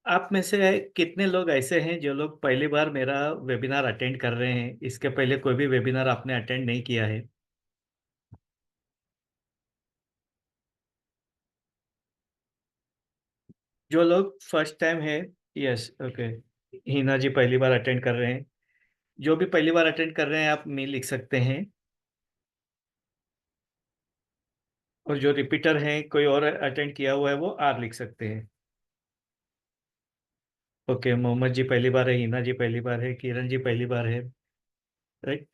आप में से कितने लोग ऐसे हैं जो लोग पहली बार मेरा वेबिनार अटेंड कर रहे हैं? इसके पहले कोई भी वेबिनार आपने अटेंड नहीं किया है? जो लोग फर्स्ट टाइम है। Yes, okay. हिना जी पहली बार अटेंड कर रहे हैं। जो भी पहली बार अटेंड कर रहे हैं आप मी लिख सकते हैं। और जो रिपीटर हैं कोई और अटेंड किया हुआ है वो आर लिख सकते हैं। ओके, मोहम्मद जी पहली बार है, हिना जी पहली बार है, किरण जी पहली बार है। राइट।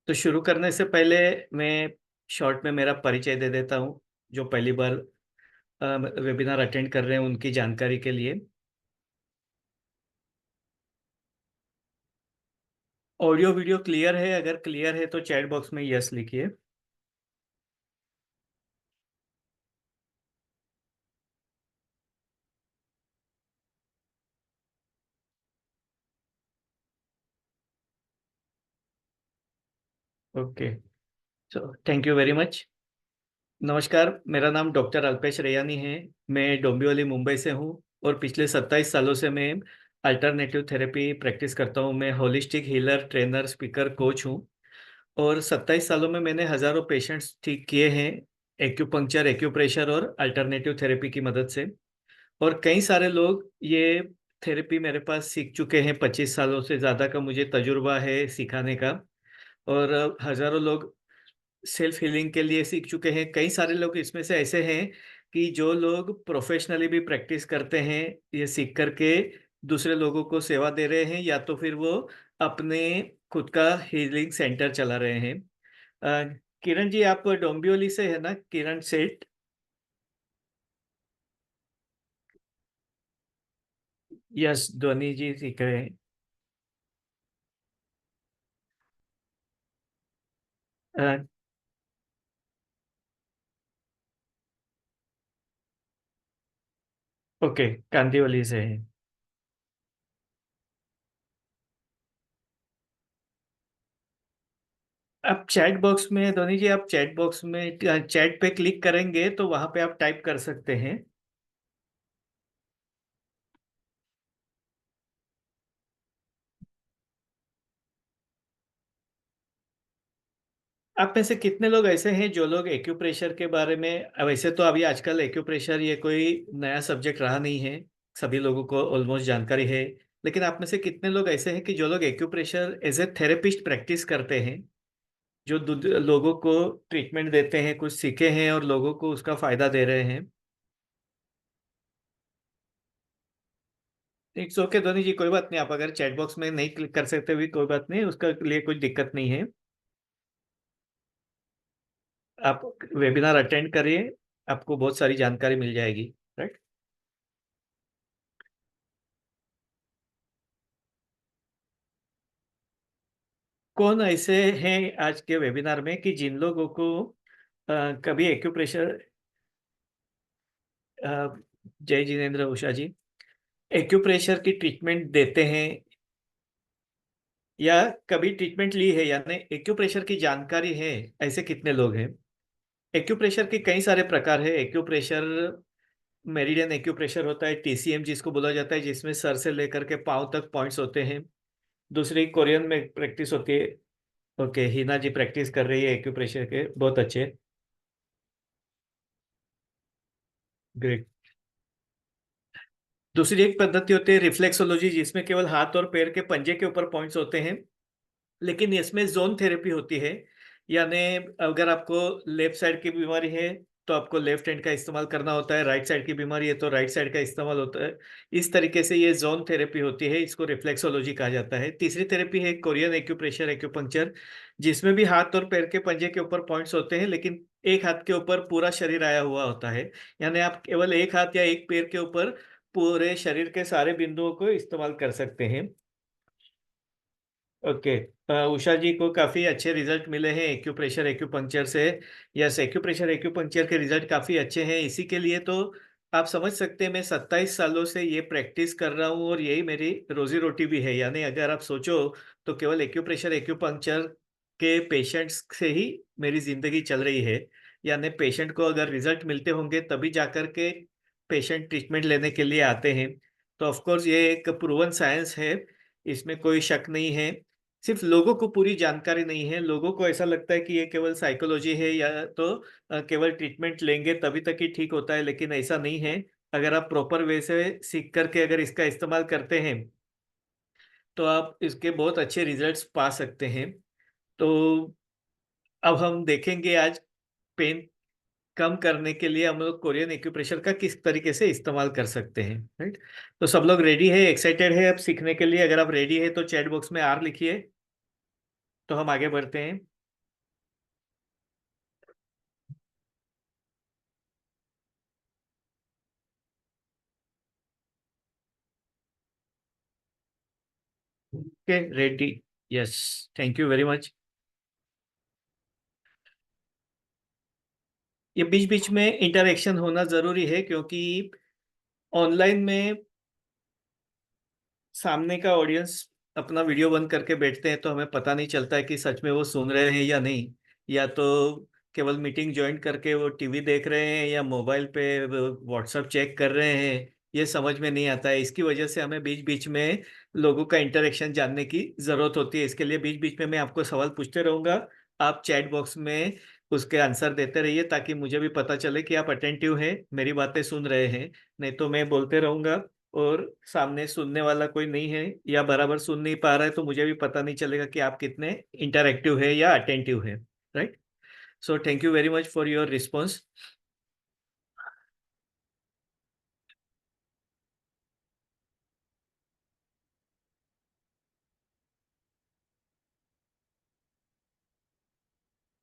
तो शुरू करने से पहले मैं शॉर्ट में मेरा परिचय दे देता हूँ। जो पहली बार वेबिनार अटेंड कर रहे हैं उनकी जानकारी के लिए। ऑडियो वीडियो क्लियर है? अगर क्लियर है तो चैट बॉक्स में यस लिखिए। Okay, so thank you very much. नमस्कार, मेरा नाम डॉक्टर अल्पेश रेयानी है। मैं डोंबिवली मुंबई से हूँ और पिछले 27 सालों से मैं अल्टरनेटिव थेरेपी प्रैक्टिस करता हूँ। मैं holistic healer, trainer, speaker, coach हूँ। और 27 सालों में मैंने हजारों पेशेंट्स ठीक किए हैं एक्यूपंक्चर, एक्यूप्रेशर और अल्टरनेटिव थेरेपी की मदद से। और कई सारे लोग ये थेरेपी मेरे पास सीख चुके हैं। 25 सालों से ज़्यादा का मुझे तजुर्बा है सिखाने का। और हजारों लोग सेल्फ हीलिंग के लिए सीख चुके हैं। कई सारे लोग इसमें से ऐसे हैं कि जो लोग प्रोफेशनली भी प्रैक्टिस करते हैं, ये सीख करके दूसरे लोगों को सेवा दे रहे हैं, या तो फिर वो अपने खुद का हीलिंग सेंटर चला रहे हैं। किरण जी आप डोंबिवली से है ना? किरण सेठ। यस, ध्वनि जी सीख रहे हैं। अ, ओके, कांदिवली से है। आप चैट बॉक्स में, धोनी जी आप चैट बॉक्स में चैट पे क्लिक करेंगे तो वहां पे आप टाइप कर सकते हैं। आप में से कितने लोग ऐसे हैं जो लोग एक्यूप्रेशर के बारे में, वैसे तो अभी आजकल एक्यूप्रेशर ये कोई नया सब्जेक्ट रहा नहीं है, सभी लोगों को ऑलमोस्ट जानकारी है। लेकिन आप में से कितने लोग ऐसे हैं कि जो लोग acupressure as a therapist practice करते हैं, जो लोगों को ट्रीटमेंट देते हैं, कुछ सीखे हैं और लोगों को उसका फायदा दे रहे हैं? इट्स ओके धोनी जी, कोई बात नहीं। आप अगर चैट बॉक्स में नहीं क्लिक कर सकते भी कोई बात नहीं, उसका लिए कोई दिक्कत नहीं है। आप वेबिनार अटेंड करिए, आपको बहुत सारी जानकारी मिल जाएगी। राइट। कौन ऐसे हैं आज के वेबिनार में कि जिन लोगों को कभी एक्यूप्रेशर, जय जिनेन्द्र उषा जी, एक्यूप्रेशर की ट्रीटमेंट देते हैं या कभी ट्रीटमेंट ली है, यानी एक्यूप्रेशर की जानकारी है, ऐसे कितने लोग हैं? एक्यूप्रेशर के कई सारे प्रकार है। एक्यूप्रेशर, मेरिडियन एक्यूप्रेशर होता है, टीसीएम जिसको बोला जाता है, जिसमें सर से लेकर के पांव तक पॉइंट्स होते हैं। दूसरी कोरियन में प्रैक्टिस होती है। ओके, हिना जी प्रैक्टिस कर रही है एक्यूप्रेशर के, बहुत अच्छे। ग्रेट। दूसरी एक पद्धति होती है रिफ्लेक्सोलॉजी, जिसमें केवल हाथ और पैर के पंजे के ऊपर पॉइंट्स होते हैं, लेकिन इसमें जोन थेरेपी होती है। यानी अगर आपको लेफ्ट साइड की बीमारी है तो आपको लेफ्ट हैंड का इस्तेमाल करना होता है, राइट साइड की बीमारी है तो राइट साइड का इस्तेमाल होता है। इस तरीके से ये जोन थेरेपी होती है, इसको रिफ्लेक्सोलॉजी कहा जाता है। तीसरी थेरेपी है कोरियन एक्यूप्रेशर, एक्यूपंक्चर, जिसमें भी हाथ और पैर के पंजे के ऊपर पॉइंट्स होते हैं, लेकिन एक हाथ के ऊपर पूरा शरीर आया हुआ होता है। यानी आप केवल एक हाथ या एक पैर के ऊपर पूरे शरीर के सारे बिंदुओं को इस्तेमाल कर सकते हैं। ओके। उषा जी को काफी अच्छे रिजल्ट मिले हैं एक्यूप्रेशर, एक्यूपंक्चर से। यस, एक्यूप्रेशर, एक्यूपंक्चर के रिजल्ट काफी अच्छे हैं। इसी के लिए तो आप समझ सकते हैं मैं 27 सालों से ये प्रैक्टिस कर रहा हूँ और यही मेरी रोजी रोटी भी है। यानी अगर आप सोचो तो केवल एक्यूप्रेशर, एक्यूपंक्चर के पेशेंट्स से ही मेरी ज़िंदगी चल रही है। यानी पेशेंट को अगर रिज़ल्ट मिलते होंगे तभी जाकर के पेशेंट ट्रीटमेंट लेने के लिए आते हैं। तो ऑफ़ कोर्स ये एक प्रूवन साइंस है, इसमें कोई शक नहीं है। सिर्फ़ लोगों को पूरी जानकारी नहीं है, लोगों को ऐसा लगता है कि ये केवल साइकोलॉजी है या तो केवल ट्रीटमेंट लेंगे तभी तक ही ठीक होता है, लेकिन ऐसा नहीं है। अगर आप प्रॉपर वे से सीख कर के अगर इसका इस्तेमाल करते हैं, तो आप इसके बहुत अच्छे रिज़ल्ट्स पा सकते हैं। तो अब हम देखेंगे आज पेन कम करने के लिए हम लोग कोरियन एक्यूप्रेशर का किस तरीके से इस्तेमाल कर सकते हैं, राइट? तो सब लोग रेडी है, एक्साइटेड है अब सीखने के लिए? अगर आप रेडी है तो चैट बॉक्स में आर लिखिए, तो हम आगे बढ़ते हैं। Okay, ready. Yes, thank you very much. ये बीच-बीच में इंटरैक्शन होना ज़रूरी है क्योंकि ऑनलाइन में सामने का ऑडियंस अपना वीडियो बंद करके बैठते हैं, तो हमें पता नहीं चलता है कि सच में वो सुन रहे हैं या नहीं। या तो केवल मीटिंग जॉइन करके वो टीवी देख रहे हैं या मोबाइल पे व्हाट्सएप चेक कर रहे हैं, ये समझ में नहीं आता है। इसकी वजह से हमें बीच-बीच में लोगों का इंटरेक्शन जानने की ज़रूरत होती है। इसके लिए बीच-बीच में मैं आपको सवाल पूछते रहूँगा, आप चैट बॉक्स में उसके आंसर देते रहिए ताकि मुझे भी पता चले कि आप अटेंटिव हैं, मेरी बातें सुन रहे हैं। नहीं तो मैं बोलते रहूँगा और सामने सुनने वाला कोई नहीं है या बराबर सुन नहीं पा रहा है, तो मुझे भी पता नहीं चलेगा कि आप कितने इंटरैक्टिव है या अटेंटिव है, right? So thank you very much for your response.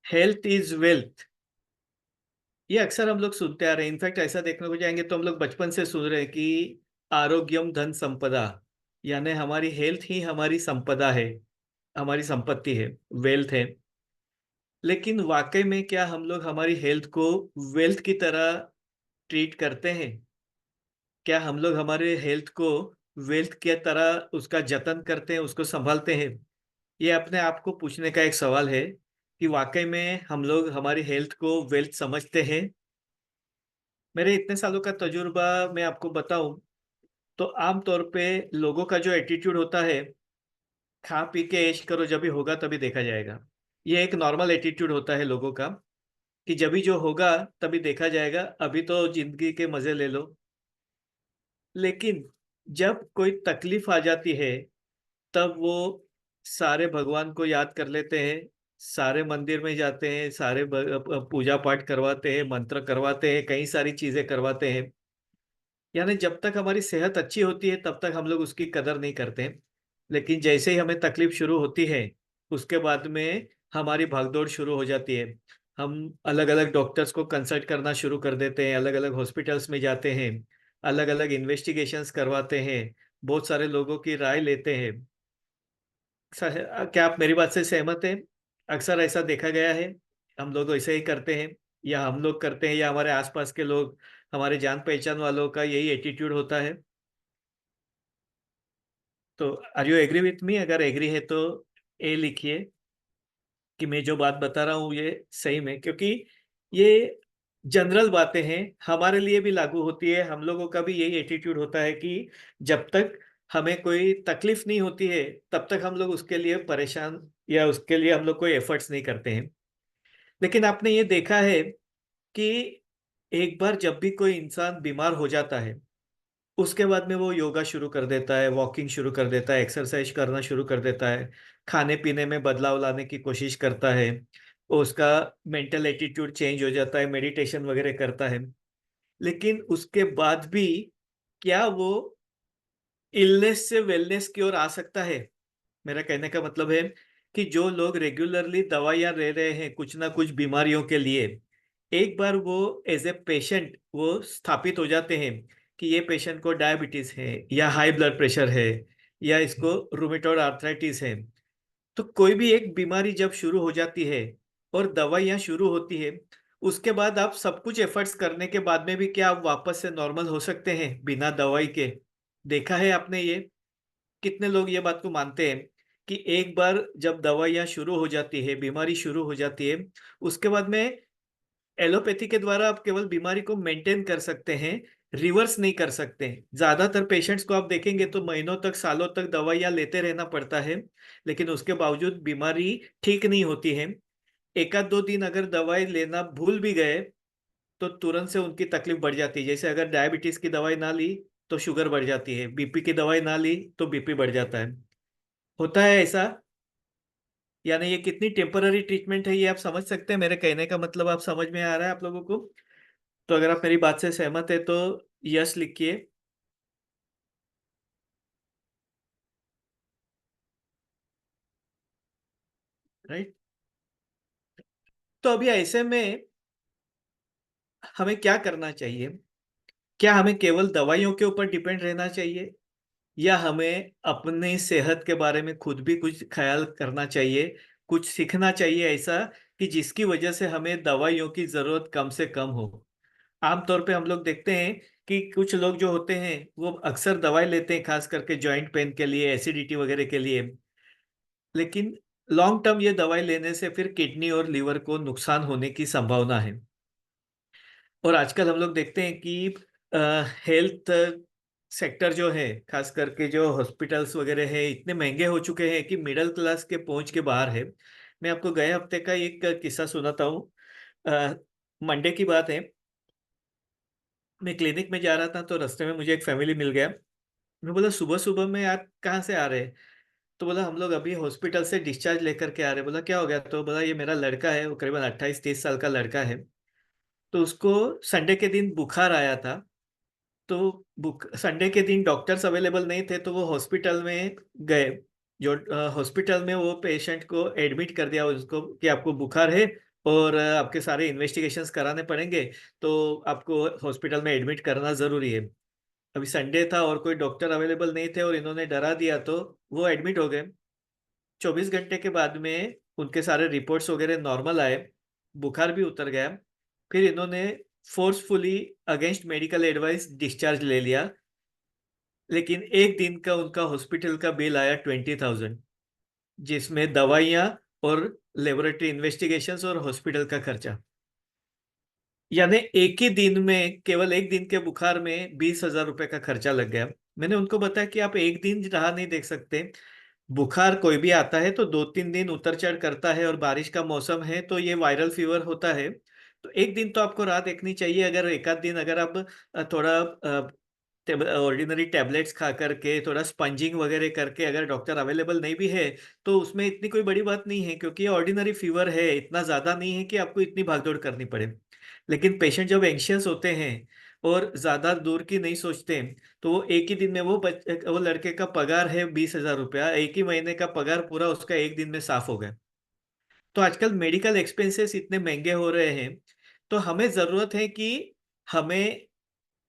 Health is wealth, ये अक्सर हम लोग सुनते आ रहे हैं। इनफैक्ट ऐसा देखने को जाएंगे तो हम लोग बचपन से सुन रहे हैं कि आरोग्यम धन संपदा, यानी हमारी हेल्थ ही हमारी संपदा है, हमारी संपत्ति है, वेल्थ है। लेकिन वाकई में क्या हम लोग हमारी हेल्थ को वेल्थ की तरह ट्रीट करते हैं? क्या हम लोग हमारे हेल्थ को वेल्थ की तरह उसका जतन करते हैं, उसको संभालते हैं? ये अपने आप को पूछने का एक सवाल है कि वाक़ई में हम लोग हमारी हेल्थ को वेल्थ समझते हैं? मेरे इतने सालों का तजुर्बा मैं आपको बताऊँ, तो आम तौर पे लोगों का जो एटीट्यूड होता है, खा पी के ऐश करो जभी होगा तभी देखा जाएगा। ये एक नॉर्मल एटीट्यूड होता है लोगों का कि जभी जो होगा तभी देखा जाएगा, अभी तो ज़िंदगी के मज़े ले लो। लेकिन जब कोई तकलीफ़ आ जाती है, तब वो सारे भगवान को याद कर लेते हैं, सारे मंदिर में जाते हैं, सारे पूजा पाठ करवाते हैं, मंत्र करवाते हैं, कई सारी चीज़ें करवाते हैं। यानी जब तक हमारी सेहत अच्छी होती है, तब तक हम लोग उसकी कदर नहीं करते। लेकिन जैसे ही हमें तकलीफ शुरू होती है, उसके बाद में हमारी भागदौड़ शुरू हो जाती है। हम अलग-अलग डॉक्टर्स को कंसल्ट करना शुरू कर देते हैं, अलग-अलग हॉस्पिटल्स में जाते हैं, अलग-अलग इन्वेस्टिगेशंस करवाते हैं, बहुत सारे लोगों की राय लेते हैं। क्या आप मेरी बात से सहमत हैं? अक्सर ऐसा देखा गया है, हम लोग ऐसे ही करते हैं या हम लोग करते हैं या हमारे आस-पास के लोग, हमारे जान-पहचान वालों का यही एटीट्यूड होता है। तो are you agree with me? अगर एग्री है तो ए लिखिए कि मैं जो बात बता रहा हूँ ये सही में, क्योंकि ये जनरल बातें हैं, हमारे लिए भी लागू होती है। हम लोगों का भी यही एटीट्यूड होता है कि जब तक हमें कोई तकलीफ नहीं होती है, तब तक हम लोग उसके लिए परेशान या उसके लिए हम लोग कोई एफर्ट्स नहीं करते हैं। लेकिन आपने ये देखा है कि एक बार जब भी कोई इंसान बीमार हो जाता है, उसके बाद में वो योगा शुरू कर देता है, वॉकिंग शुरू कर देता है, एक्सरसाइज करना शुरू कर देता है, खाने-पीने में बदलाव लाने की कोशिश करता है, उसका मेंटल एटीट्यूड चेंज हो जाता है, मेडिटेशन वगैरह करता है। लेकिन उसके बाद भी क्या वो इलनेस से वेलनेस की ओर आ सकता है? मेरा कहने का मतलब है कि जो लोग रेगुलरली दवाइयाँ ले रहे हैं कुछ ना कुछ बीमारियों के लिए, एक बार वो एज़ ए पेशेंट वो स्थापित हो जाते हैं कि ये पेशेंट को डायबिटीज़ है या हाई ब्लड प्रेशर है या इसको रूमेटॉइड आर्थराइटिस है। तो कोई भी एक बीमारी जब शुरू हो जाती है और दवाइयाँ शुरू होती है, उसके बाद आप सब कुछ एफर्ट्स करने के बाद में भी क्या आप वापस से नॉर्मल हो सकते हैं बिना दवाई के? देखा है आपने ये? कितने लोग ये बात को मानते हैं कि एक बार जब दवाइयाँ शुरू हो जाती है, बीमारी शुरू हो जाती है, उसके बाद में एलोपैथी के द्वारा आप केवल बीमारी को मेंटेन कर सकते हैं, रिवर्स नहीं कर सकते। ज़्यादातर पेशेंट्स को आप देखेंगे तो महीनों तक, सालों तक दवाइयाँ लेते रहना पड़ता है, लेकिन उसके बावजूद बीमारी ठीक नहीं होती है। 1 आध 2 दिन अगर दवाई लेना भूल भी गए, तो तुरंत से उनकी तकलीफ बढ़ जाती है। जैसे अगर डायबिटीज़ की दवाई ना ली, तो शुगर बढ़ जाती है, बीपी की दवाई ना ली, तो बीपी बढ़ जाता है। होता है ऐसा? यानी ये कितनी टेम्पररी ट्रीटमेंट है, ये आप समझ सकते हैं। मेरे कहने का मतलब आप समझ में आ रहा है आप लोगों को? तो अगर आप मेरी बात से सहमत है तो यस लिखिए। राइट। तो अभी ऐसे में हमें क्या करना चाहिए? क्या हमें केवल दवाइयों के ऊपर डिपेंड रहना चाहिए, या हमें अपनी सेहत के बारे में खुद भी कुछ ख्याल करना चाहिए, कुछ सीखना चाहिए ऐसा कि जिसकी वजह से हमें दवाइयों की ज़रूरत कम से कम हो? आम तौर पे हम लोग देखते हैं कि कुछ लोग जो होते हैं, वो अक्सर दवाई लेते हैं, खास करके जॉइंट पेन के लिए, एसिडिटी वगैरह के लिए। लेकिन लॉन्ग टर्म ये दवाई लेने से फिर किडनी और लीवर को नुकसान होने की संभावना है। और आजकल हम लोग देखते हैं कि हेल्थ सेक्टर जो है, खास करके जो हॉस्पिटल्स वगैरह है, इतने महंगे हो चुके हैं कि मिडिल क्लास के पहुंच के बाहर है। मैं आपको गए हफ्ते का एक किस्सा सुनाता हूँ। मंडे की बात है, मैं क्लिनिक में जा रहा था तो रास्ते में मुझे एक फैमिली मिल गया। मैं बोला, सुबह सुबह में आप कहाँ से आ रहे हैं? तो बोला, हम लोग अभी हॉस्पिटल से डिस्चार्ज लेकर के आ रहे हैं। बोला, क्या हो गया? तो बोला, ये मेरा लड़का है, वो करीबन 28-30 साल का लड़का है। तो उसको संडे के दिन बुखार आया था। तो बुक संडे के दिन डॉक्टर्स अवेलेबल नहीं थे, तो वो हॉस्पिटल में गए। जो हॉस्पिटल में वो पेशेंट को एडमिट कर दिया उसको कि आपको बुखार है, और आपके सारे इन्वेस्टिगेशंस कराने पड़ेंगे, तो आपको हॉस्पिटल में एडमिट करना ज़रूरी है। अभी संडे था और कोई डॉक्टर अवेलेबल नहीं थे और इन्होंने डरा दिया, तो वो एडमिट हो गए। 24 घंटे के बाद में उनके सारे रिपोर्ट्स वगैरह नॉर्मल आए, बुखार भी उतर गया। फिर इन्होंने forcefully against medical advice discharge ले लिया। लेकिन एक दिन का उनका हॉस्पिटल का बिल आया 20,000, जिसमें दवाइयाँ और लेबोरेटरी इन्वेस्टिगेशंस और हॉस्पिटल का खर्चा। यानी एक ही दिन में, केवल एक दिन के बुखार में 20,000 रुपए का खर्चा लग गया। मैंने उनको बताया कि आप एक दिन राह नहीं देख सकते। बुखार कोई भी आता है तो 2-3 दिन उतर चढ़ करता है, और बारिश का मौसम है तो ये वायरल फीवर होता है। तो एक दिन तो आपको राह देखनी चाहिए। अगर एक आध दिन अगर आप थोड़ा ऑर्डिनरी टैबलेट्स खा करके, थोड़ा स्पंजिंग वगैरह करके, अगर डॉक्टर अवेलेबल नहीं भी है, तो उसमें इतनी कोई बड़ी बात नहीं है, क्योंकि ये ऑर्डिनरी फीवर है, इतना ज़्यादा नहीं है कि आपको इतनी भागदौड़ करनी पड़े। लेकिन पेशेंट जब एंशियस होते हैं और ज़्यादा दूर की नहीं सोचते, तो वो एक ही दिन में वो लड़के का पगार है 20,000 रुपया, एक ही महीने का पगार पूरा उसका एक दिन में साफ हो गया। तो आजकल मेडिकल एक्सपेंसेस इतने महंगे हो रहे हैं, तो हमें ज़रूरत है कि हमें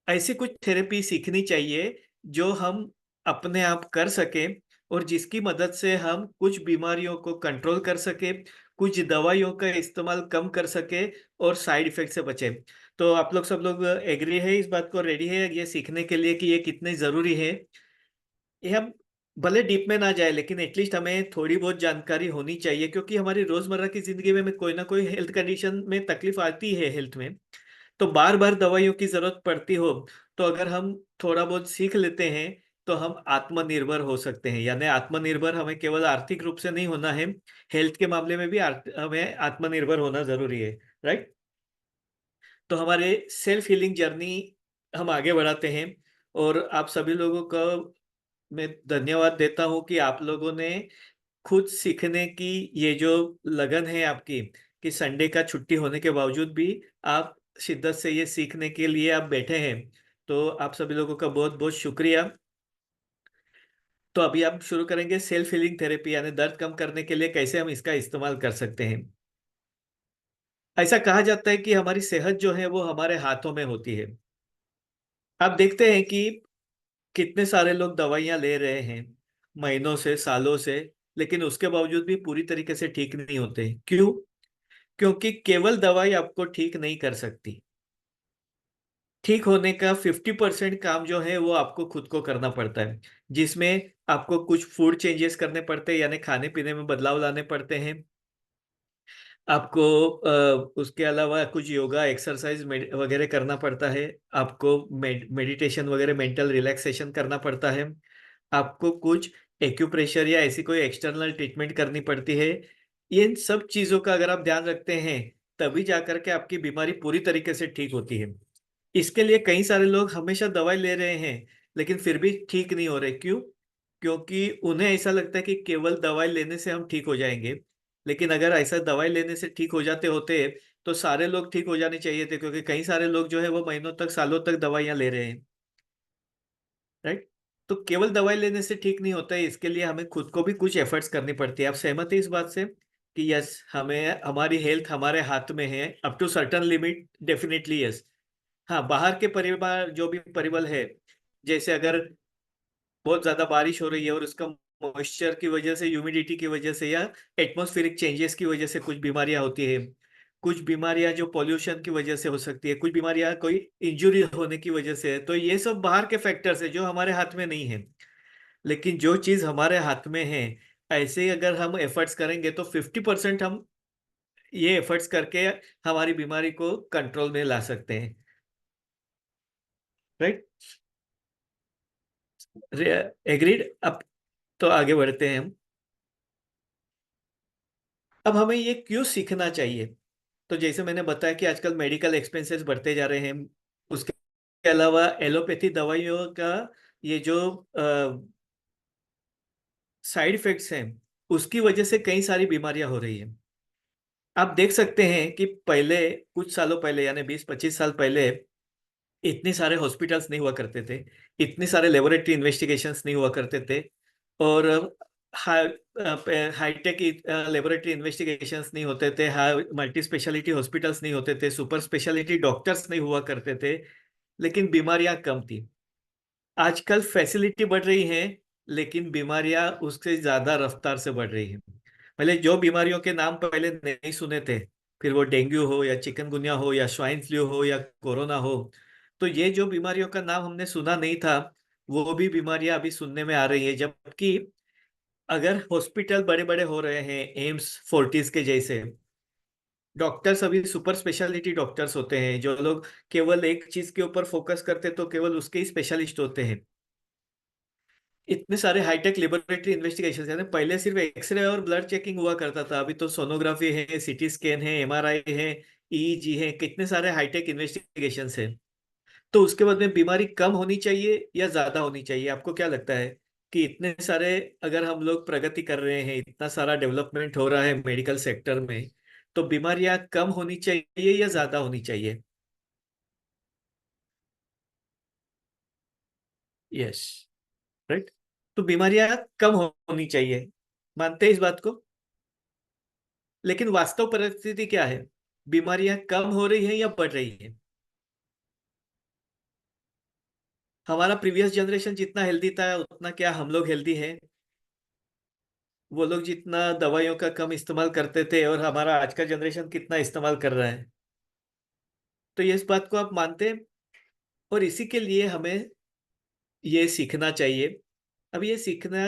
ऐसी कुछ थेरेपी सीखनी चाहिए जो हम अपने आप कर सकें, और जिसकी मदद से हम कुछ बीमारियों को कंट्रोल कर सकें, कुछ दवाइयों का इस्तेमाल कम कर सकें और साइड इफ़ेक्ट से बचें। तो आप लोग सब लोग एग्री है इस बात को, रेडी है ये सीखने के लिए कि ये कितने ज़रूरी है? ये हम भले डीप में ना जाए, लेकिन एटलीस्ट हमें थोड़ी बहुत जानकारी होनी चाहिए, क्योंकि हमारी रोज़मर्रा की ज़िंदगी में कोई ना कोई हेल्थ कंडीशन में तकलीफ आती है हेल्थ में। तो बार-बार दवाइयों की ज़रूरत पड़ती हो, तो अगर हम थोड़ा बहुत सीख लेते हैं, तो हम आत्मनिर्भर हो सकते हैं। यानी आत्मनिर्भर हमें केवल आर्थिक रूप से नहीं होना है, हेल्थ के मामले में भी हमें आत्मनिर्भर होना ज़रूरी है, राइट? तो हमारे सेल्फ हीलिंग जर्नी हम आगे बढ़ाते हैं, और आप सभी लोगों का मैं धन्यवाद देता हूँ कि आप लोगों ने खुद सीखने की ये जो लगन है आपकी, कि संडे का छुट्टी होने के बावजूद भी आप शिद्दत से ये सीखने के लिए आप बैठे हैं। तो आप सभी लोगों का बहुत-बहुत शुक्रिया। तो अभी आप शुरू करेंगे सेल्फ हीलिंग थेरेपी, यानी दर्द कम करने के लिए कैसे हम इसका इस्तेमाल कर सकते हैं। ऐसा कहा जाता है कि हमारी सेहत जो है वो हमारे हाथों में होती है। आप देखते हैं कि कितने सारे लोग दवाइयाँ ले रहे हैं, महीनों से, सालों से, लेकिन उसके बावजूद भी पूरी तरीके से ठीक नहीं होते। क्यों? क्योंकि केवल दवाई आपको ठीक नहीं कर सकती। ठीक होने का 50% काम जो है वो आपको खुद को करना पड़ता है, जिसमें आपको कुछ फूड चेंजेस करने पड़ते हैं, यानी खाने पीने में बदलाव लाने पड़ते हैं। आपको उसके अलावा कुछ योगा एक्सरसाइज वगैरह करना पड़ता है। आपको मेडिटेशन वगैरह मेंटल रिलैक्सेशन करना पड़ता है। आपको कुछ एक्यूप्रेशर या ऐसी कोई एक्सटर्नल ट्रीटमेंट करनी पड़ती है। इन सब चीजों का अगर आप ध्यान रखते हैं, तभी जाकर के आपकी बीमारी पूरी तरीके से ठीक होती है। इसके लिए कई सारे लोग हमेशा दवाई ले रहे हैं, लेकिन फिर भी ठीक नहीं हो रहे। क्यों? क्योंकि उन्हें ऐसा लगता है कि केवल दवाई लेने से हम ठीक हो जाएंगे। लेकिन अगर ऐसा दवाई लेने से ठीक हो जाते होते तो सारे लोग ठीक हो जाने चाहिए थे, क्योंकि कई सारे लोग जो है वो महीनों तक सालों तक दवाइयां ले रहे हैं। राइट? तो केवल दवाई लेने से ठीक नहीं होता है, इसके लिए हमें खुद को भी कुछ एफर्ट्स करनी पड़ती है। आप सहमत हैं इस बात से कि यस, हमें हमारी हेल्थ हमारे हाथ में है up to certain limit? Definitely yes. हाँ, बाहर के परिवार जो भी परिबल है, जैसे अगर बहुत ज्यादा बारिश हो रही है और उसका मॉइस्चर की वजह से, ह्यूमिडिटी की वजह से, या एटमॉस्फेरिक चेंजेस की वजह से कुछ बीमारियां होती है। कुछ बीमारियां जो पॉल्यूशन की वजह से हो सकती है, कुछ बीमारियां कोई इंजुरी होने की वजह से है। तो ये सब बाहर के फैक्टर्स है जो हमारे हाथ में नहीं है। लेकिन जो चीज हमारे हाथ में है, ऐसे ही अगर हम एफर्ट्स करेंगे तो 50% हम ये एफर्ट्स करके हमारी बीमारी को कंट्रोल में ला सकते हैं। राइट? एग्रीड। अब तो आगे बढ़ते हैं हम। अब हमें ये क्यों सीखना चाहिए? तो जैसे मैंने बताया कि आजकल मेडिकल एक्सपेंसेस बढ़ते जा रहे हैं। उसके अलावा एलोपैथी दवाइयों का ये जो साइड इफेक्ट्स हैं, उसकी वजह से कई सारी बीमारियां हो रही हैं। आप देख सकते हैं कि पहले, कुछ सालों पहले, यानी 20-25 साल पहले, इतने सारे हॉस्पिटल्स नहीं हुआ करते थे, इतने सारे लेबोरेटरी इन्वेस्टिगेशंस नहीं हुआ करते थे, और हाई हाईटेक लेबोरेटरी इन्वेस्टिगेशंस नहीं होते थे, हाई मल्टी स्पेशलिटी हॉस्पिटल्स नहीं होते थे, सुपर स्पेशलिटी डॉक्टर्स नहीं हुआ करते थे, लेकिन बीमारियां कम थी। आजकल फैसिलिटी बढ़ रही है, लेकिन बीमारियां उससे ज्यादा रफ्तार से बढ़ रही है। पहले जो बीमारियों के नाम पहले नहीं सुने थे, फिर वो डेंगू हो या चिकनगुनिया हो या स्वाइन फ्लू हो या कोरोना हो, तो ये जो बीमारियों का नाम हमने सुना नहीं था, वो भी बीमारियां अभी सुनने में आ रही है। जबकि अगर हॉस्पिटल बड़े बड़े हो रहे हैं, एम्स फोर्टिस के जैसे, डॉक्टर्स अभी सुपर स्पेशलिटी डॉक्टर्स होते हैं, जो लोग केवल एक चीज के ऊपर फोकस करते तो केवल उसके ही स्पेशलिस्ट होते हैं। इतने सारे हाईटेक लेबोरेटरी इन्वेस्टिगेशन है। पहले सिर्फ एक्सरे और ब्लड चेकिंग हुआ करता था, अभी तो सोनोग्राफी है, सीटी स्कैन है, एमआरआई है, ईईजी है, कितने सारे हाईटेक इन्वेस्टिगेशन है। तो उसके बाद में बीमारी कम होनी चाहिए या ज्यादा होनी चाहिए? आपको क्या लगता है कि इतने सारे, अगर हम लोग प्रगति कर रहे हैं, इतना सारा डेवलपमेंट हो रहा है मेडिकल सेक्टर में, तो बीमारियां कम होनी चाहिए या ज्यादा होनी चाहिए? यस। राइट। तो बीमारियां कम होनी चाहिए, मानते हैं इस बात को? लेकिन वास्तव परिस्थिति क्या है? बीमारियां कम हो रही हैं या बढ़ रही हैं? हमारा प्रीवियस जनरेशन जितना हेल्दी था, उतना क्या हम लोग हेल्दी हैं? वो लोग जितना दवाइयों का कम इस्तेमाल करते थे, और हमारा आज का जनरेशन कितना इस्तेमाल कर रहा है? तो ये इस बात को आप मानते हैं? और इसी के लिए हमें ये सीखना चाहिए। अब ये सीखना,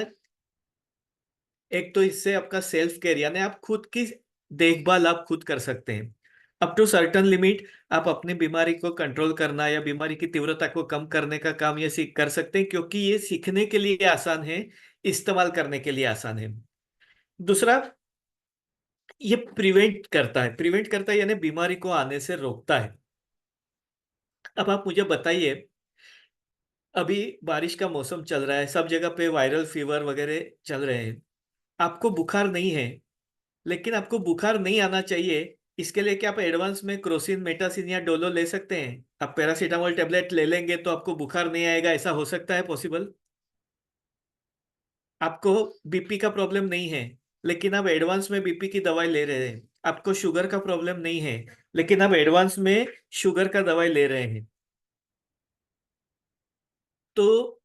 एक तो इससे आपका सेल्फ केयर, यानी आप खुद की देखभाल आप खुद कर सकते हैं। अप टू सर्टन लिमिट आप अपनी बीमारी को कंट्रोल करना या बीमारी की तीव्रता को कम करने का काम ये सीख कर सकते हैं, क्योंकि ये सीखने के लिए आसान है, इस्तेमाल करने के लिए आसान है। दूसरा, ये प्रिवेंट करता है, यानी बीमारी को आने से रोकता है। अब आप मुझे बताइए, अभी बारिश का मौसम चल रहा है, सब जगह पे वायरल फीवर वगैरह चल रहे हैं। आपको बुखार नहीं है, लेकिन आपको बुखार नहीं आना चाहिए, इसके लिए क्या आप एडवांस में क्रोसिन, मेटासिन या डोलो ले सकते हैं? आप पैरासीटामोल टेबलेट ले लेंगे तो आपको बुखार नहीं आएगा, ऐसा हो सकता है पॉसिबल? आपको बीपी का प्रॉब्लम नहीं है, लेकिन आप एडवांस में बीपी की दवाई ले रहे हैं। आपको शुगर का प्रॉब्लम नहीं है, लेकिन आप एडवांस में शुगर का दवाई ले रहे हैं। तो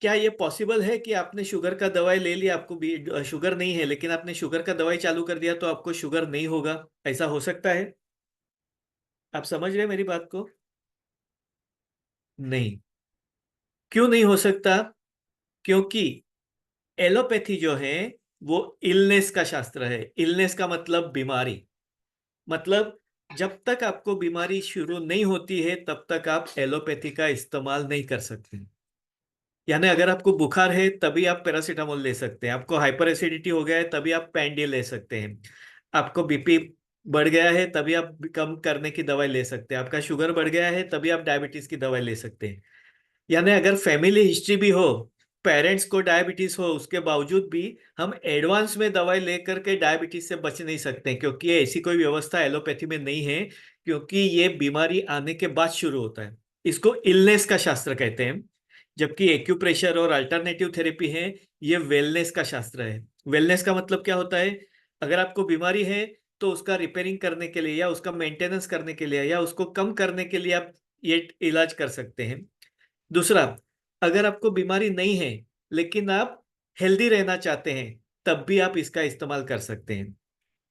क्या ये पॉसिबल है कि आपने शुगर का दवाई ले लिया, आपको भी शुगर नहीं है, लेकिन आपने शुगर का दवाई चालू कर दिया तो आपको शुगर नहीं होगा? ऐसा हो सकता है? आप समझ रहे हैं मेरी बात को? नहीं। क्यों नहीं हो सकता? क्योंकि एलोपैथी जो है वो इलनेस का शास्त्र है। इलनेस का मतलब बीमारी। मतलब जब तक आपको बीमारी शुरू नहीं होती है तब तक आप एलोपैथी का इस्तेमाल नहीं कर सकते। यानी अगर आपको बुखार है तभी आप पैरासीटामोल ले सकते हैं, आपको हाइपर एसिडिटी हो गया है तभी आप पैंडी ले सकते हैं, आपको बीपी बढ़ गया है तभी आप कम करने की दवाई ले सकते हैं, आपका शुगर बढ़ गया है तभी आप डायबिटीज की दवाई ले सकते हैं। यानी अगर फैमिली हिस्ट्री भी हो, पेरेंट्स को डायबिटीज हो, उसके बावजूद भी हम एडवांस में दवाई लेकर के डायबिटीज से बच नहीं सकते, क्योंकि ऐसी कोई व्यवस्था एलोपैथी में नहीं है। क्योंकि ये बीमारी आने के बाद शुरू होता है। इसको इलनेस का शास्त्र कहते हैं। जबकि एक्यूप्रेशर और अल्टरनेटिव थेरेपी है, ये वेलनेस का शास्त्र है। वेलनेस का मतलब क्या होता है? अगर आपको बीमारी है तो उसका रिपेयरिंग करने के लिए या उसका मेंटेनेंस करने के लिए या उसको कम करने के लिए आप ये इलाज कर सकते हैं। दूसरा, अगर आपको बीमारी नहीं है लेकिन आप हेल्दी रहना चाहते हैं, तब भी आप इसका इस्तेमाल कर सकते हैं।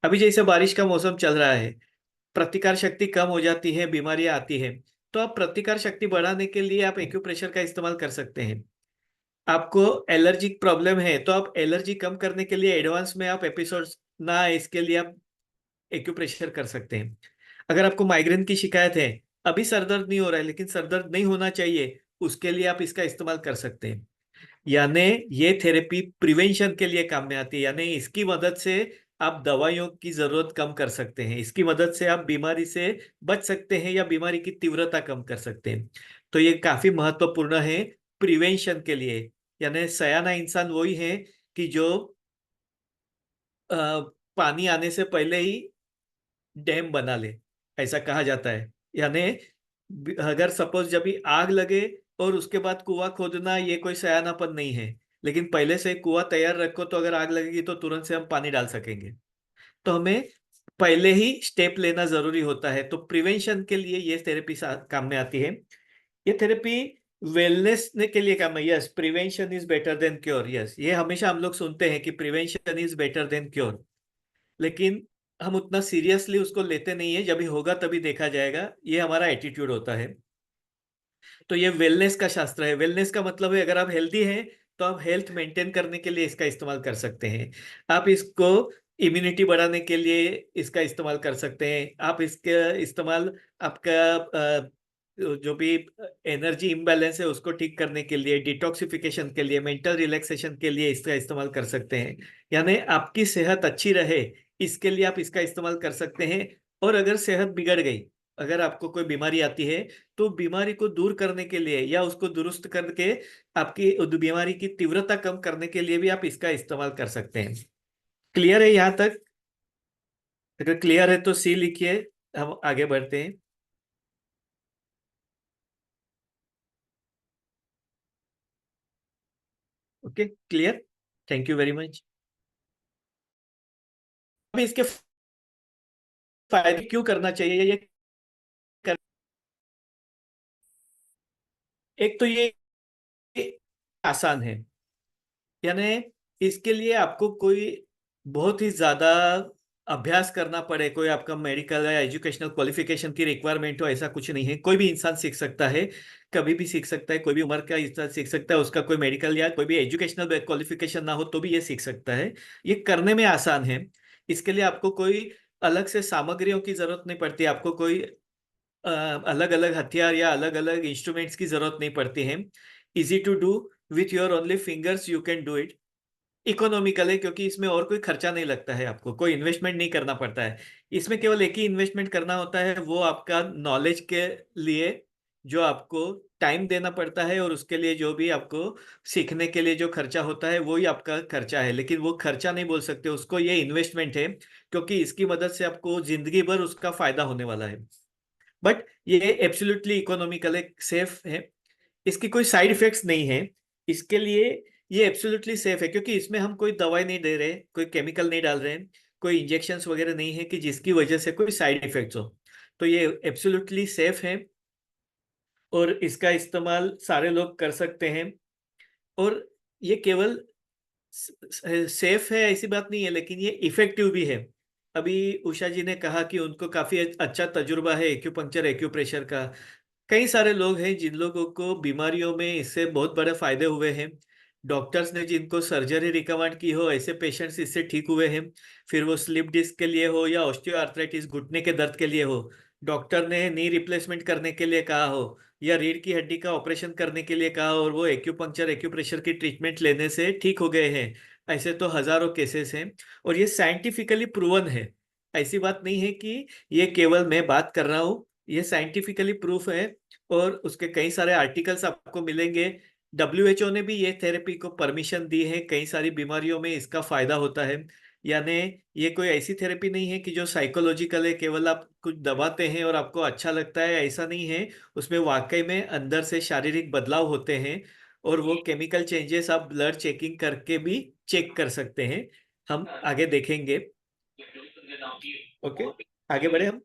अभी जैसे बारिश का मौसम चल रहा है, प्रतिकार शक्ति कम हो जाती है, बीमारियां आती है, तो आप प्रतिकार शक्ति बढ़ाने के लिए आप एक्यूप्रेशर का इस्तेमाल कर सकते हैं। आपको एलर्जिक प्रॉब्लम है तो आप एलर्जी कम करने के लिए एडवांस में आप एपिसोड्स ना आए, इसके लिए आप एक्यूप्रेशर कर सकते हैं। अगर आपको माइग्रेन की शिकायत है, अभी सरदर्द नहीं हो रहा है लेकिन सरदर्द नहीं होना चाहिए, उसके लिए आप इसका इस्तेमाल कर सकते हैं। यानी ये थेरेपी प्रिवेंशन के लिए काम में आती है। यानी इसकी मदद से आप दवाइयों की जरूरत कम कर सकते हैं, इसकी मदद से आप बीमारी से बच सकते हैं या बीमारी की तीव्रता कम कर सकते हैं। तो ये काफी महत्वपूर्ण है प्रिवेंशन के लिए। यानी सयाना इंसान वही है कि जो अ, पानी आने से पहले ही डैम बना ले, ऐसा कहा जाता है। यानी अगर सपोज जब भी आग लगे और उसके बाद कुआं खोदना, ये कोई सयानापन नहीं है। लेकिन पहले से कुआं तैयार रखो तो अगर आग लगेगी तो तुरंत से हम पानी डाल सकेंगे। तो हमें पहले ही स्टेप लेना जरूरी होता है। तो प्रिवेंशन के लिए ये थेरेपी काम में आती है। ये थेरेपी वेलनेस के लिए काम है। Yes, prevention is better than cure. Yes, ये हमेशा हम लोग सुनते हैं कि prevention is better than cure, लेकिन हम उतना सीरियसली उसको लेते नहीं है। जब भी होगा तभी देखा जाएगा, ये हमारा एटीट्यूड होता है। तो ये वेलनेस का शास्त्र है। वेलनेस का मतलब है अगर आप हेल्दी हैं तो आप हेल्थ मेंटेन करने के लिए इसका इस्तेमाल कर सकते हैं। आप इसको इम्यूनिटी बढ़ाने के लिए इसका इस्तेमाल कर सकते हैं। आप इसका इस्तेमाल आपका जो भी एनर्जी इम्बैलेंस है उसको ठीक करने के लिए, डिटॉक्सिफिकेशन के लिए, मेंटल रिलैक्सेशन के लिए इसका इस्तेमाल कर सकते हैं। यानी आपकी सेहत अच्छी रहे, इसके लिए आप इसका इस्तेमाल कर सकते हैं। और अगर सेहत बिगड़ गई, अगर आपको कोई बीमारी आती है, तो बीमारी को दूर करने के लिए या उसको दुरुस्त करके आपकी बीमारी की तीव्रता कम करने के लिए भी आप इसका इस्तेमाल कर सकते हैं। क्लियर है यहाँ तक? अगर क्लियर है तो सी लिखिए, हम आगे बढ़ते हैं। Okay, clear. Thank you very much. अब इसके फायदे क्यों करना चाहिए ये कर, एक तो ये आसान है। यानी इसके लिए आपको कोई बहुत ही ज्यादा अभ्यास करना पड़े, कोई आपका मेडिकल या एजुकेशनल क्वालिफिकेशन की रिक्वायरमेंट हो, ऐसा कुछ नहीं है। कोई भी इंसान सीख सकता है, कभी भी सीख सकता है, कोई भी उम्र का इंसान सीख सकता है। उसका कोई मेडिकल या कोई भी एजुकेशनल क्वालिफिकेशन ना हो तो भी ये सीख सकता है। ये करने में आसान है। इसके लिए आपको कोई अलग से सामग्रियों की जरूरत नहीं पड़ती, आपको कोई अलग अलग हथियार या अलग अलग इंस्ट्रूमेंट्स की जरूरत नहीं पड़ती है। Easy to do, with your only fingers you can do it. Economical है क्योंकि इसमें और कोई खर्चा नहीं लगता है, आपको कोई इन्वेस्टमेंट नहीं करना पड़ता है। इसमें केवल एक ही इन्वेस्टमेंट करना होता है, वो आपका नॉलेज के लिए जो आपको टाइम देना पड़ता है, और उसके लिए जो भी आपको सीखने के लिए जो खर्चा होता है वही आपका खर्चा है। लेकिन वो खर्चा नहीं बोल सकते उसको, ये इन्वेस्टमेंट है, क्योंकि इसकी मदद से आपको जिंदगी भर उसका फायदा होने वाला है। बट ये एब्सोल्युटली इकोनॉमिकल है, सेफ है। इसकी कोई साइड इफेक्ट्स नहीं है। इसके लिए ये एब्सोल्युटली सेफ है, क्योंकि इसमें हम कोई दवाई नहीं दे रहे, कोई केमिकल नहीं डाल रहे हैं, कोई इंजेक्शंस वगैरह नहीं है कि जिसकी वजह से कोई साइड इफेक्ट्स हो। तो ये एब्सोल्युटली सेफ है और इसका इस्तेमाल सारे लोग कर सकते हैं। और ये केवल सेफ है ऐसी बात नहीं है, लेकिन ये इफेक्टिव भी है। अभी उषा जी ने कहा कि उनको काफी अच्छा तजुर्बा है एक्यूपंक्चर एक्यूप्रेशर का। कई सारे लोग हैं जिन लोगों को बीमारियों में इससे बहुत बड़े फायदे हुए हैं। डॉक्टर्स ने जिनको सर्जरी रिकमेंड की हो, ऐसे पेशेंट्स इससे ठीक हुए हैं। फिर वो स्लिप डिस्क के लिए हो या ऑस्टियोआर्थराइटिस घुटने के दर्द के लिए हो, डॉक्टर ने नी रिप्लेसमेंट करने के लिए कहा हो या रीढ़ की हड्डी का ऑपरेशन करने के लिए कहा हो, और वो एक्यूपंक्चर एक्यूप्रेशर की ट्रीटमेंट लेने से ठीक हो गए हैं। ऐसे तो हजारों केसेस हैं, और ये साइंटिफिकली प्रूवन है। ऐसी बात नहीं है कि ये केवल मैं बात कर रहा हूँ, ये साइंटिफिकली प्रूफ है। और उसके कई सारे आर्टिकल्स आपको मिलेंगे। डब्ल्यूएचओ ने भी ये थेरेपी को परमिशन दी है, कई सारी बीमारियों में इसका फायदा होता है। यानी ये कोई ऐसी थेरेपी नहीं है कि जो साइकोलॉजिकल है, केवल आप कुछ दबाते हैं और आपको अच्छा लगता है, ऐसा नहीं है। उसमें वाकई में अंदर से शारीरिक बदलाव होते हैं, और वो केमिकल चेंजेस आप ब्लड चेकिंग करके भी चेक कर सकते हैं। हम आगे देखेंगे। ओके, आगे बढ़े हम।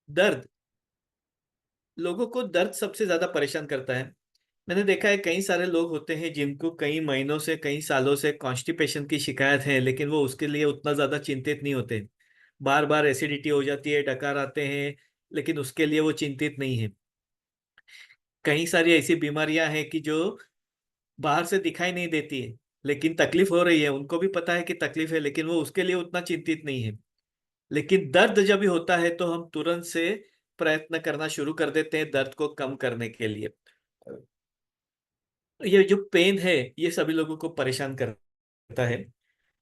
दर्द, लोगों को दर्द सबसे ज्यादा परेशान करता है। मैंने देखा है कई सारे लोग होते हैं जिनको कई महीनों से कई सालों से कॉन्स्टिपेशन की शिकायत है, लेकिन वो उसके लिए उतना ज्यादा चिंतित नहीं होते। बार बार एसिडिटी हो जाती है, डकार आते हैं, लेकिन उसके लिए वो चिंतित नहीं है। कई सारी ऐसी बीमारियां हैं कि जो बाहर से दिखाई नहीं देती है, लेकिन तकलीफ हो रही है, उनको भी पता है कि तकलीफ है, लेकिन वो उसके लिए उतना चिंतित नहीं है। लेकिन दर्द जब भी होता है तो हम तुरंत से प्रयत्न करना शुरू कर देते हैं दर्द को कम करने के लिए। ये जो पेन है, ये सभी लोगों को परेशान करता है।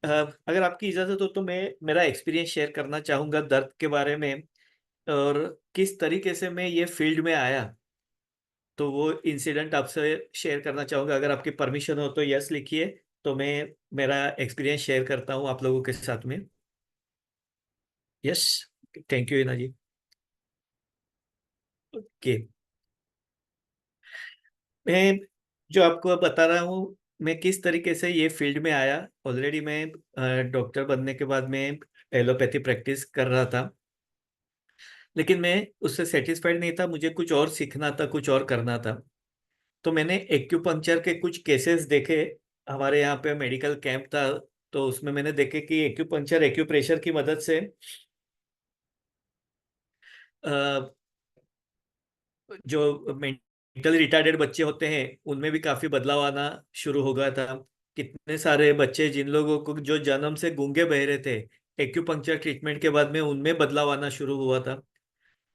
अ, अगर आपकी इजाजत हो तो मैं मेरा एक्सपीरियंस शेयर करना चाहूंगा दर्द के बारे में, और किस तरीके से मैं ये फील्ड में आया। तो वो इंसिडेंट आपसे शेयर करना चाहूंगा, अगर आपकी परमिशन हो तो यस लिखिए। तो मैं मेरा एक्सपीरियंस शेयर करता हूँ आप लोगों के साथ में। यस, थैंक यू इना जी। ओके, मैं जो आपको बता रहा हूँ, मैं किस तरीके से ये फील्ड में आया। ऑलरेडी मैं डॉक्टर बनने के बाद मैं एलोपैथी प्रैक्टिस कर रहा था, लेकिन मैं उससे सेटिस्फाइड नहीं था, मुझे कुछ और सीखना था, कुछ और करना था। तो मैंने एक्यूपंक्चर के कुछ केसेस देखे। हमारे यहाँ पे मेडिकल कैंप था, तो उसमें मैंने देखे कि एक्यूपंक्चर एक्यूप्रेशर की मदद से अ, जो मेंटली रिटार्डेड बच्चे होते हैं उनमें भी काफी बदलाव आना शुरू हो गया था। कितने सारे बच्चे जिन लोगों को जो जन्म से गूंगे बहरे थे, एक्यूपंक्चर ट्रीटमेंट के बाद में उनमें बदलाव आना शुरू हुआ था।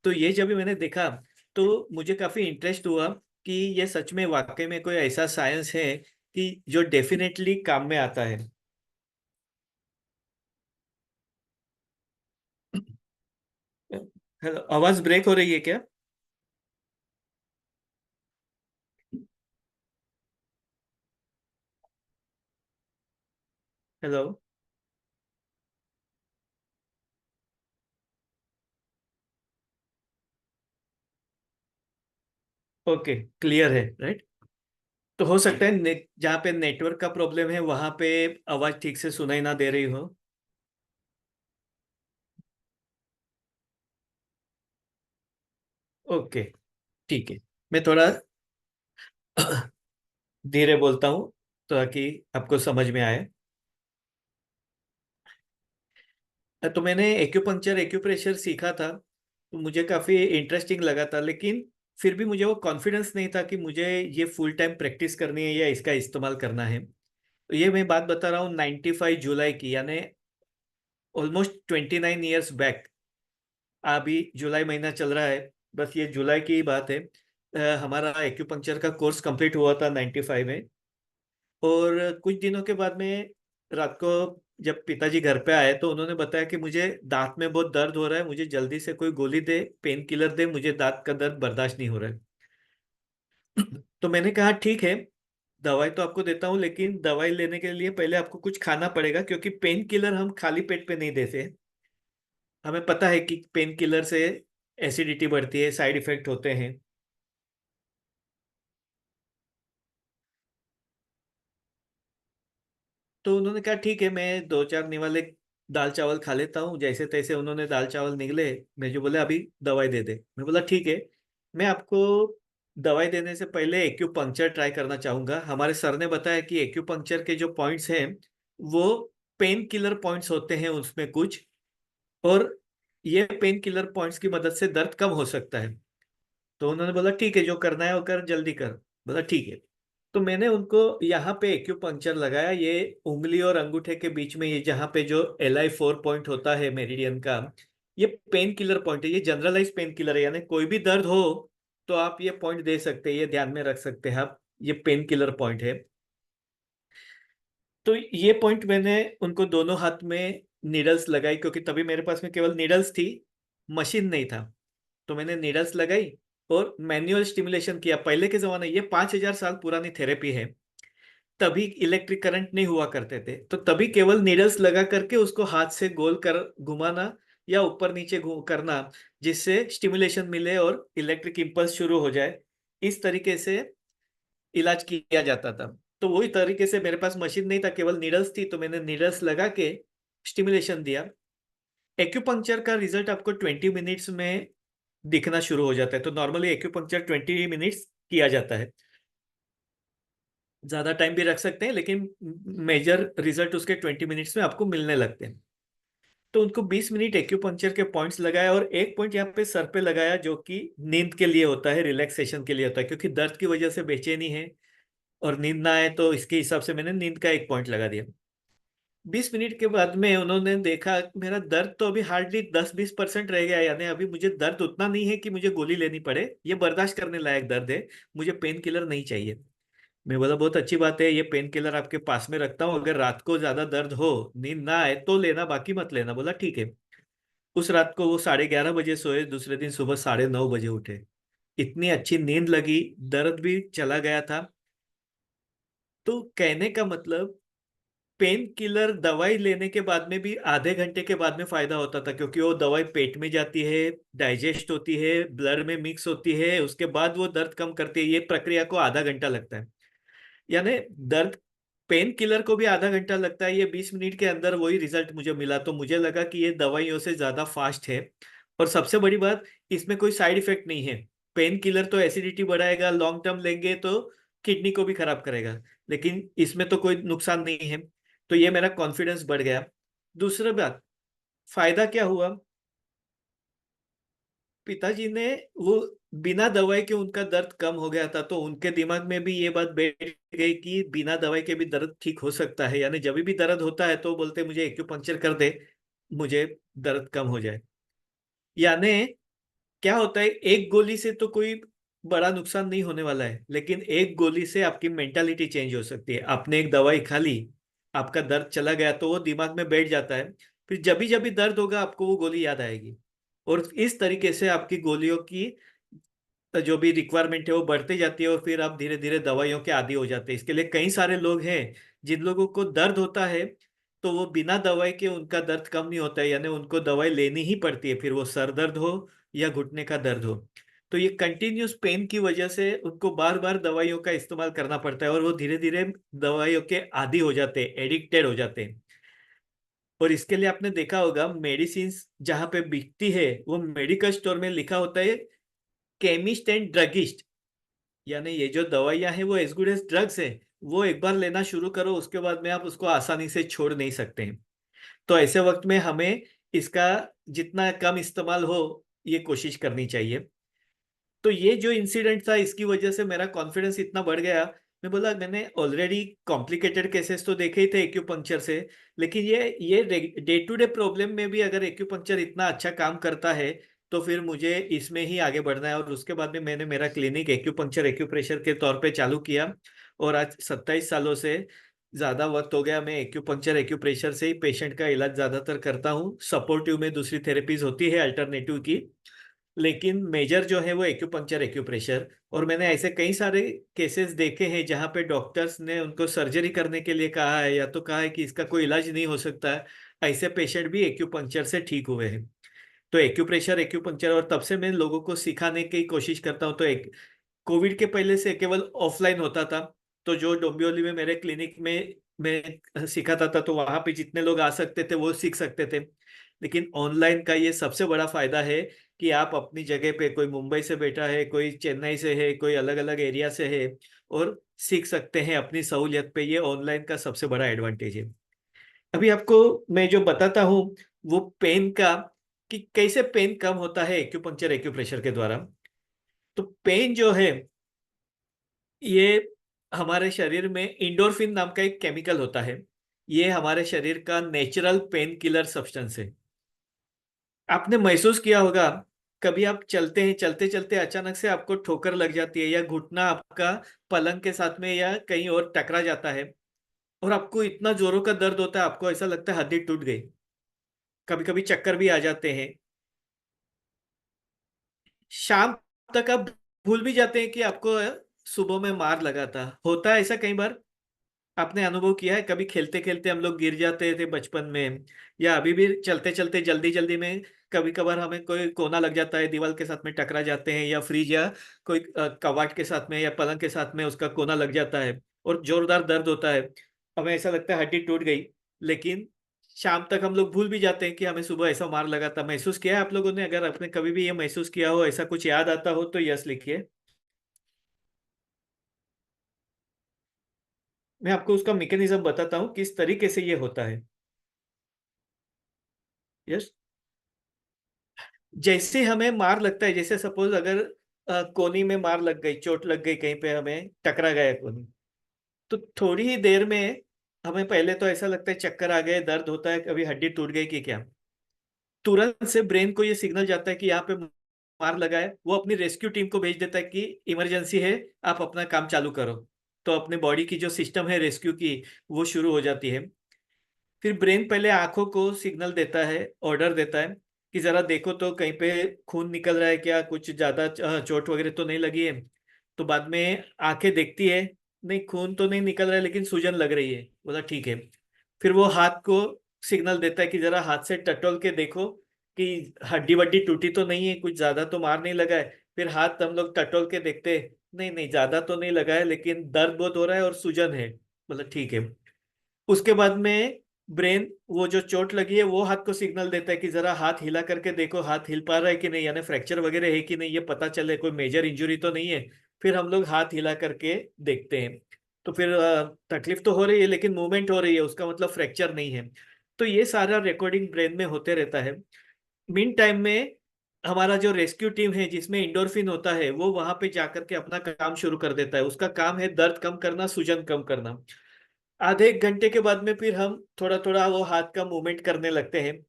तो ये जब भी मैंने देखा, तो मुझे काफी इंटरेस्ट हुआ कि ये सच में वाकई में कोई ऐसा साइंस है कि जो डेफिनेटली काम में आता है। हेलो, आवाज ब्रेक हो रही है क्या? हेलो। ओके, क्लियर है राइट। तो हो सकता है जहाँ पे नेटवर्क का प्रॉब्लम है वहां पे आवाज ठीक से सुनाई ना दे रही हो। ओके, ठीक है। मैं थोड़ा धीरे बोलता हूँ ताकि आपको समझ में आए। तो मैंने एक्यूपंक्चर एक्यूप्रेशर सीखा था, तो मुझे काफी इंटरेस्टिंग लगा था, लेकिन फिर भी मुझे वो कॉन्फिडेंस नहीं था कि मुझे ये फुल टाइम प्रैक्टिस करनी है या इसका इस्तेमाल करना है। तो ये मैं बात बता रहा हूँ 95 जुलाई की, यानी ऑलमोस्ट 29 ईयर्स बैक। अभी जुलाई महीना चल रहा है, बस ये जुलाई की ही बात है। हमारा एक्यूपंक्चर का कोर्स कंप्लीट हुआ था 95 में। और कुछ दिनों के बाद में रात को जब पिताजी घर पे आए तो उन्होंने बताया कि मुझे दांत में बहुत दर्द हो रहा है, मुझे जल्दी से कोई गोली दे, पेन किलर दे, मुझे दांत का दर्द बर्दाश्त नहीं हो रहा है। तो मैंने कहा ठीक है, दवाई तो आपको देता हूँ, लेकिन दवाई लेने के लिए पहले आपको कुछ खाना पड़ेगा, क्योंकि पेन किलर हम खाली पेट पे नहीं देते। हमें पता है कि पेन किलर से एसिडिटी बढ़ती है, साइड इफेक्ट होते हैं। तो उन्होंने कहा ठीक है, मैं दो चार निवाले दाल चावल खा लेता हूँ। जैसे तैसे उन्होंने दाल चावल निकले। मैं जो बोले अभी दवाई दे दे। मैं बोला ठीक है, मैं आपको दवाई देने से पहले एक्यूपंक्चर ट्राई करना चाहूंगा। हमारे सर ने बताया कि एक्यूपंक्चर के जो पॉइंट्स हैं वो पेन किलर पॉइंट्स होते हैं उसमें कुछ, और ये पेन किलर पॉइंट्स की मदद से दर्द कम हो सकता है। तो उन्होंने बोला ठीक है, जो करना है वो कर, जल्दी कर। बोला ठीक है। तो मैंने उनको यहाँ पे एक्यूपंक्चर लगाया, ये उंगली और अंगूठे के बीच में, ये जहाँ पे जो LI4 पॉइंट होता है मेरिडियन का, ये पेन किलर पॉइंट है। ये जनरलाइज पेन किलर है, यानी कोई भी दर्द हो तो आप ये पॉइंट दे सकते हैं, ये ध्यान में रख सकते हैं आप। ये पेन किलर पॉइंट है। तो ये पॉइंट मैंने उनको दोनों हाथ में नीडल्स लगाई, क्योंकि तभी मेरे पास में केवल नीडल्स थी, मशीन नहीं था। तो मैंने नीडल्स लगाई और मैन्युअल स्टिमुलेशन किया। पहले के जमाने, ये 5,000 साल पुरानी थेरेपी है, तभी इलेक्ट्रिक करंट नहीं हुआ करते थे, तो तभी केवल नीडल्स लगा करके उसको हाथ से गोल कर घुमाना या ऊपर नीचे करना, जिससे स्टिमुलेशन मिले और इलेक्ट्रिक इंपल्स शुरू हो जाए। इस तरीके से इलाज किया जाता था। तो वही तरीके से, मेरे पास मशीन नहीं था, केवल नीडल्स थी, तो मैंने नीडल्स लगा के स्टिमुलेशन दिया। एक्यूपंक्चर का रिजल्ट आपको 20 मिनट्स में दिखना शुरू हो जाता है। तो नॉर्मली एक्यूपंक्चर 20 मिनट्स किया जाता है। ज्यादा टाइम भी रख सकते हैं, लेकिन मेजर रिजल्ट उसके 20 मिनट्स में आपको मिलने लगते हैं। तो उनको 20 मिनट एक्यूपंक्चर के पॉइंट्स लगाया, और एक पॉइंट यहाँ पे सर पे लगाया जो कि नींद के लिए होता है, रिलैक्सेशन के लिए होता है, क्योंकि दर्द की वजह से बेचैनी है और नींद ना आए, तो इसके हिसाब से मैंने नींद का एक पॉइंट लगा दिया। 20 मिनट के बाद में उन्होंने देखा मेरा दर्द तो अभी हार्डली 10-20% रह गया, यानी अभी मुझे दर्द उतना नहीं है कि मुझे गोली लेनी पड़े, ये बर्दाश्त करने लायक दर्द है, मुझे पेन किलर नहीं चाहिए। मैं बोला बहुत अच्छी बात है, ये पेन किलर आपके पास में रखता हूँ, अगर रात को ज्यादा दर्द हो, नींद ना आए तो लेना, बाकी मत लेना। बोला ठीक है। उस रात को वो 11:30 बजे सोए, दूसरे दिन सुबह 9:30 बजे उठे। इतनी अच्छी नींद लगी, दर्द भी चला गया था। तो कहने का मतलब, पेन किलर दवाई लेने के बाद में भी आधे घंटे के बाद में फायदा होता था, क्योंकि वो दवाई पेट में जाती है, डाइजेस्ट होती है, ब्लड में मिक्स होती है, उसके बाद वो दर्द कम करती है। ये प्रक्रिया को आधा घंटा लगता है। यानी दर्द, पेन किलर को भी आधा घंटा लगता है, ये 20 मिनट के अंदर वही रिजल्ट मुझे मिला। तो मुझे लगा कि ये दवाइयों से ज्यादा फास्ट है। और सबसे बड़ी बात, इसमें कोई साइड इफेक्ट नहीं है। पेन किलर तो एसिडिटी बढ़ाएगा, लॉन्ग टर्म लेंगे तो किडनी को भी खराब करेगा, लेकिन इसमें तो कोई नुकसान नहीं है। तो ये मेरा कॉन्फिडेंस बढ़ गया। दूसरी बात, फायदा क्या हुआ, पिताजी ने वो बिना दवाई के उनका दर्द कम हो गया था, तो उनके दिमाग में भी ये बात बैठ गई कि बिना दवाई के भी दर्द ठीक हो सकता है। यानी जब भी दर्द होता है तो बोलते मुझे एक्यूपंक्चर कर दे, मुझे दर्द कम हो जाए। यानी क्या होता है, एक गोली से तो कोई बड़ा नुकसान नहीं होने वाला है, लेकिन एक गोली से आपकी मेंटालिटी चेंज हो सकती है। आपने एक दवाई खा ली, आपका दर्द चला गया, तो वो दिमाग में बैठ जाता है। फिर जब भी दर्द होगा आपको वो गोली याद आएगी, और इस तरीके से आपकी गोलियों की जो भी रिक्वायरमेंट है वो बढ़ती जाती है, और फिर आप धीरे धीरे दवाइयों के आदी हो जाते हैं। इसके लिए कई सारे लोग हैं जिन लोगों को दर्द होता है, तो वो बिना दवाई के उनका दर्द कम नहीं होता है, यानी उनको दवाई लेनी ही पड़ती है, फिर वो सर दर्द हो या घुटने का दर्द हो। तो ये कंटिन्यूस पेन की वजह से उनको बार बार दवाइयों का इस्तेमाल करना पड़ता है, और वो धीरे धीरे दवाइयों के आदी हो जाते हैं, एडिक्टेड हो जाते हैं। और इसके लिए आपने देखा होगा, मेडिसिन जहां पे बिकती है वो मेडिकल स्टोर में लिखा होता है केमिस्ट एंड ड्रगिस्ट, यानी ये जो दवाइयां हैं वो एज गुड एज ड्रग्स है। वो एक बार लेना शुरू करो, उसके बाद में आप उसको आसानी से छोड़ नहीं सकते हैं। तो ऐसे वक्त में हमें इसका जितना कम इस्तेमाल हो, ये कोशिश करनी चाहिए। तो ये जो इंसिडेंट था, इसकी वजह से मेरा कॉन्फिडेंस इतना बढ़ गया। मैं बोला मैंने ऑलरेडी कॉम्प्लिकेटेड केसेस तो देखे ही थे एक्यूपंक्चर से, लेकिन ये डे टू डे प्रॉब्लम में भी अगर एक्यूपंक्चर इतना अच्छा काम करता है, तो फिर मुझे इसमें ही आगे बढ़ना है। और उसके बाद में मैंने मेरा क्लिनिक एक्यूपंक्चर एक्यूप्रेशर के तौर पे चालू किया, और आज 27 सालों से ज़्यादा वक्त हो गया मैं एक्यूपंक्चर एक्यूप्रेशर से ही पेशेंट का इलाज ज़्यादातर करता हूँ। सपोर्टिव में दूसरी थेरेपीज होती है अल्टरनेटिव की, लेकिन मेजर जो है वो एक्यूपंक्चर एक्यूप्रेशर। और मैंने ऐसे कई सारे केसेस देखे हैं जहां पे डॉक्टर्स ने उनको सर्जरी करने के लिए कहा है, या तो कहा है कि इसका कोई इलाज नहीं हो सकता है। ऐसे पेशेंट भी एक्यूपंक्चर से ठीक हुए हैं। तो एक्यूप्रेशर एक्यूपंक्चर, और तब से मैं लोगों को सिखाने की कोशिश करता हूँ। तो एक कोविड के पहले से केवल ऑफलाइन होता था, तो जो डोंबिवली में मेरे क्लिनिक में में सिखाता था, तो वहां पे जितने लोग आ सकते थे वो सीख सकते थे। लेकिन ऑनलाइन का ये सबसे बड़ा फायदा है कि आप अपनी जगह पे, कोई मुंबई से बैठा है, कोई चेन्नई से है, कोई अलग अलग एरिया से है, और सीख सकते हैं अपनी सहूलियत पे। ये ऑनलाइन का सबसे बड़ा एडवांटेज है। अभी आपको मैं जो बताता हूँ वो पेन का, कि कैसे पेन कम होता है एक्यूपंक्चर एक्यूप्रेशर के द्वारा। तो पेन जो है, ये हमारे शरीर में इंडोर्फिन नाम का एक केमिकल होता है। ये हमारे शरीर का नेचुरल पेन किलर सब्सटेंस है। आपने महसूस किया होगा, कभी आप चलते हैं, चलते चलते अचानक से आपको ठोकर लग जाती है, या घुटना आपका पलंग के साथ में या कहीं और टकरा जाता है, और आपको इतना जोरों का दर्द होता है, आपको ऐसा लगता है हड्डी टूट गई। कभी कभी चक्कर भी आ जाते हैं। शाम तक आप भूल भी जाते हैं कि आपको सुबह में मार लगा था। होता है ऐसा कई बार। आपने अनुभव किया है, कभी खेलते खेलते हम लोग गिर जाते थे बचपन में, या अभी भी चलते चलते जल्दी जल्दी में कभी कभार हमें कोई कोना लग जाता है, दीवार के साथ में टकरा जाते हैं, या फ्रिज या कोई कबाड़ के साथ में या पलंग के साथ में उसका कोना लग जाता है, और जोरदार दर्द होता है। हमें ऐसा लगता है हड्डी टूट गई। लेकिन शाम तक हम लोग भूल भी जाते हैं कि हमें सुबह ऐसा मार लगा था। महसूस किया है आप लोगों ने? अगर आपने कभी भी ये महसूस किया हो, ऐसा कुछ याद आता हो, तो यस लिखिए। मैं आपको उसका मैकेनिज्म बताता हूँ किस तरीके से ये होता है। यस। जैसे हमें मार लगता है, जैसे सपोज अगर कोनी में मार लग गई, चोट लग गई, कहीं पे हमें टकरा गया कोनी, तो थोड़ी ही देर में हमें पहले तो ऐसा लगता है चक्कर आ गए, दर्द होता है, कभी हड्डी टूट गई कि क्या। तुरंत से ब्रेन को ये सिग्नल जाता है कि यहाँ पे मार लगा है। वो अपनी रेस्क्यू टीम को भेज देता है कि इमरजेंसी है, आप अपना काम चालू करो। तो अपने बॉडी की जो सिस्टम है रेस्क्यू की, वो शुरू हो जाती है। फिर ब्रेन पहले आंखों को सिग्नल देता है, ऑर्डर देता है कि जरा देखो तो कहीं पे खून निकल रहा है क्या, कुछ ज्यादा चोट वगैरह तो नहीं लगी है। तो बाद में आंखें देखती है, नहीं खून तो नहीं निकल रहा है लेकिन सूजन लग रही है। बोला ठीक है। फिर वो हाथ को सिग्नल देता है कि जरा हाथ से टटोल के देखो कि हड्डी वड्डी टूटी तो नहीं है, कुछ ज्यादा तो मार नहीं लगा है। फिर हाथ हम लोग टटोल के देखते हैं, नहीं नहीं ज्यादा तो नहीं लगा है, लेकिन दर्द बहुत हो रहा है और सूजन है। मतलब ठीक है। उसके बाद में ब्रेन वो जो चोट लगी है वो हाथ को सिग्नल देता है कि जरा हाथ हिला करके देखो, हाथ हिल पा रहा है कि नहीं, यानी फ्रैक्चर वगैरह है कि नहीं, ये पता चले कोई मेजर इंजरी तो नहीं है। फिर हम लोग हाथ हिला करके देखते हैं। तो फिर तकलीफ तो हो रही है लेकिन मूवमेंट हो रही है, उसका मतलब फ्रैक्चर नहीं है। तो ये सारा रिकॉर्डिंग ब्रेन में होते रहता है। मीन टाइम में हमारा जो रेस्क्यू टीम है जिसमें इंडोर्फिन होता है, वो वहां पे जाकर के अपना काम शुरू कर देता है। उसका काम है दर्द कम करना, सूजन कम करना। आधे एक घंटे के बाद में फिर हम थोड़ा थोड़ा वो हाथ का मूवमेंट करने लगते हैं।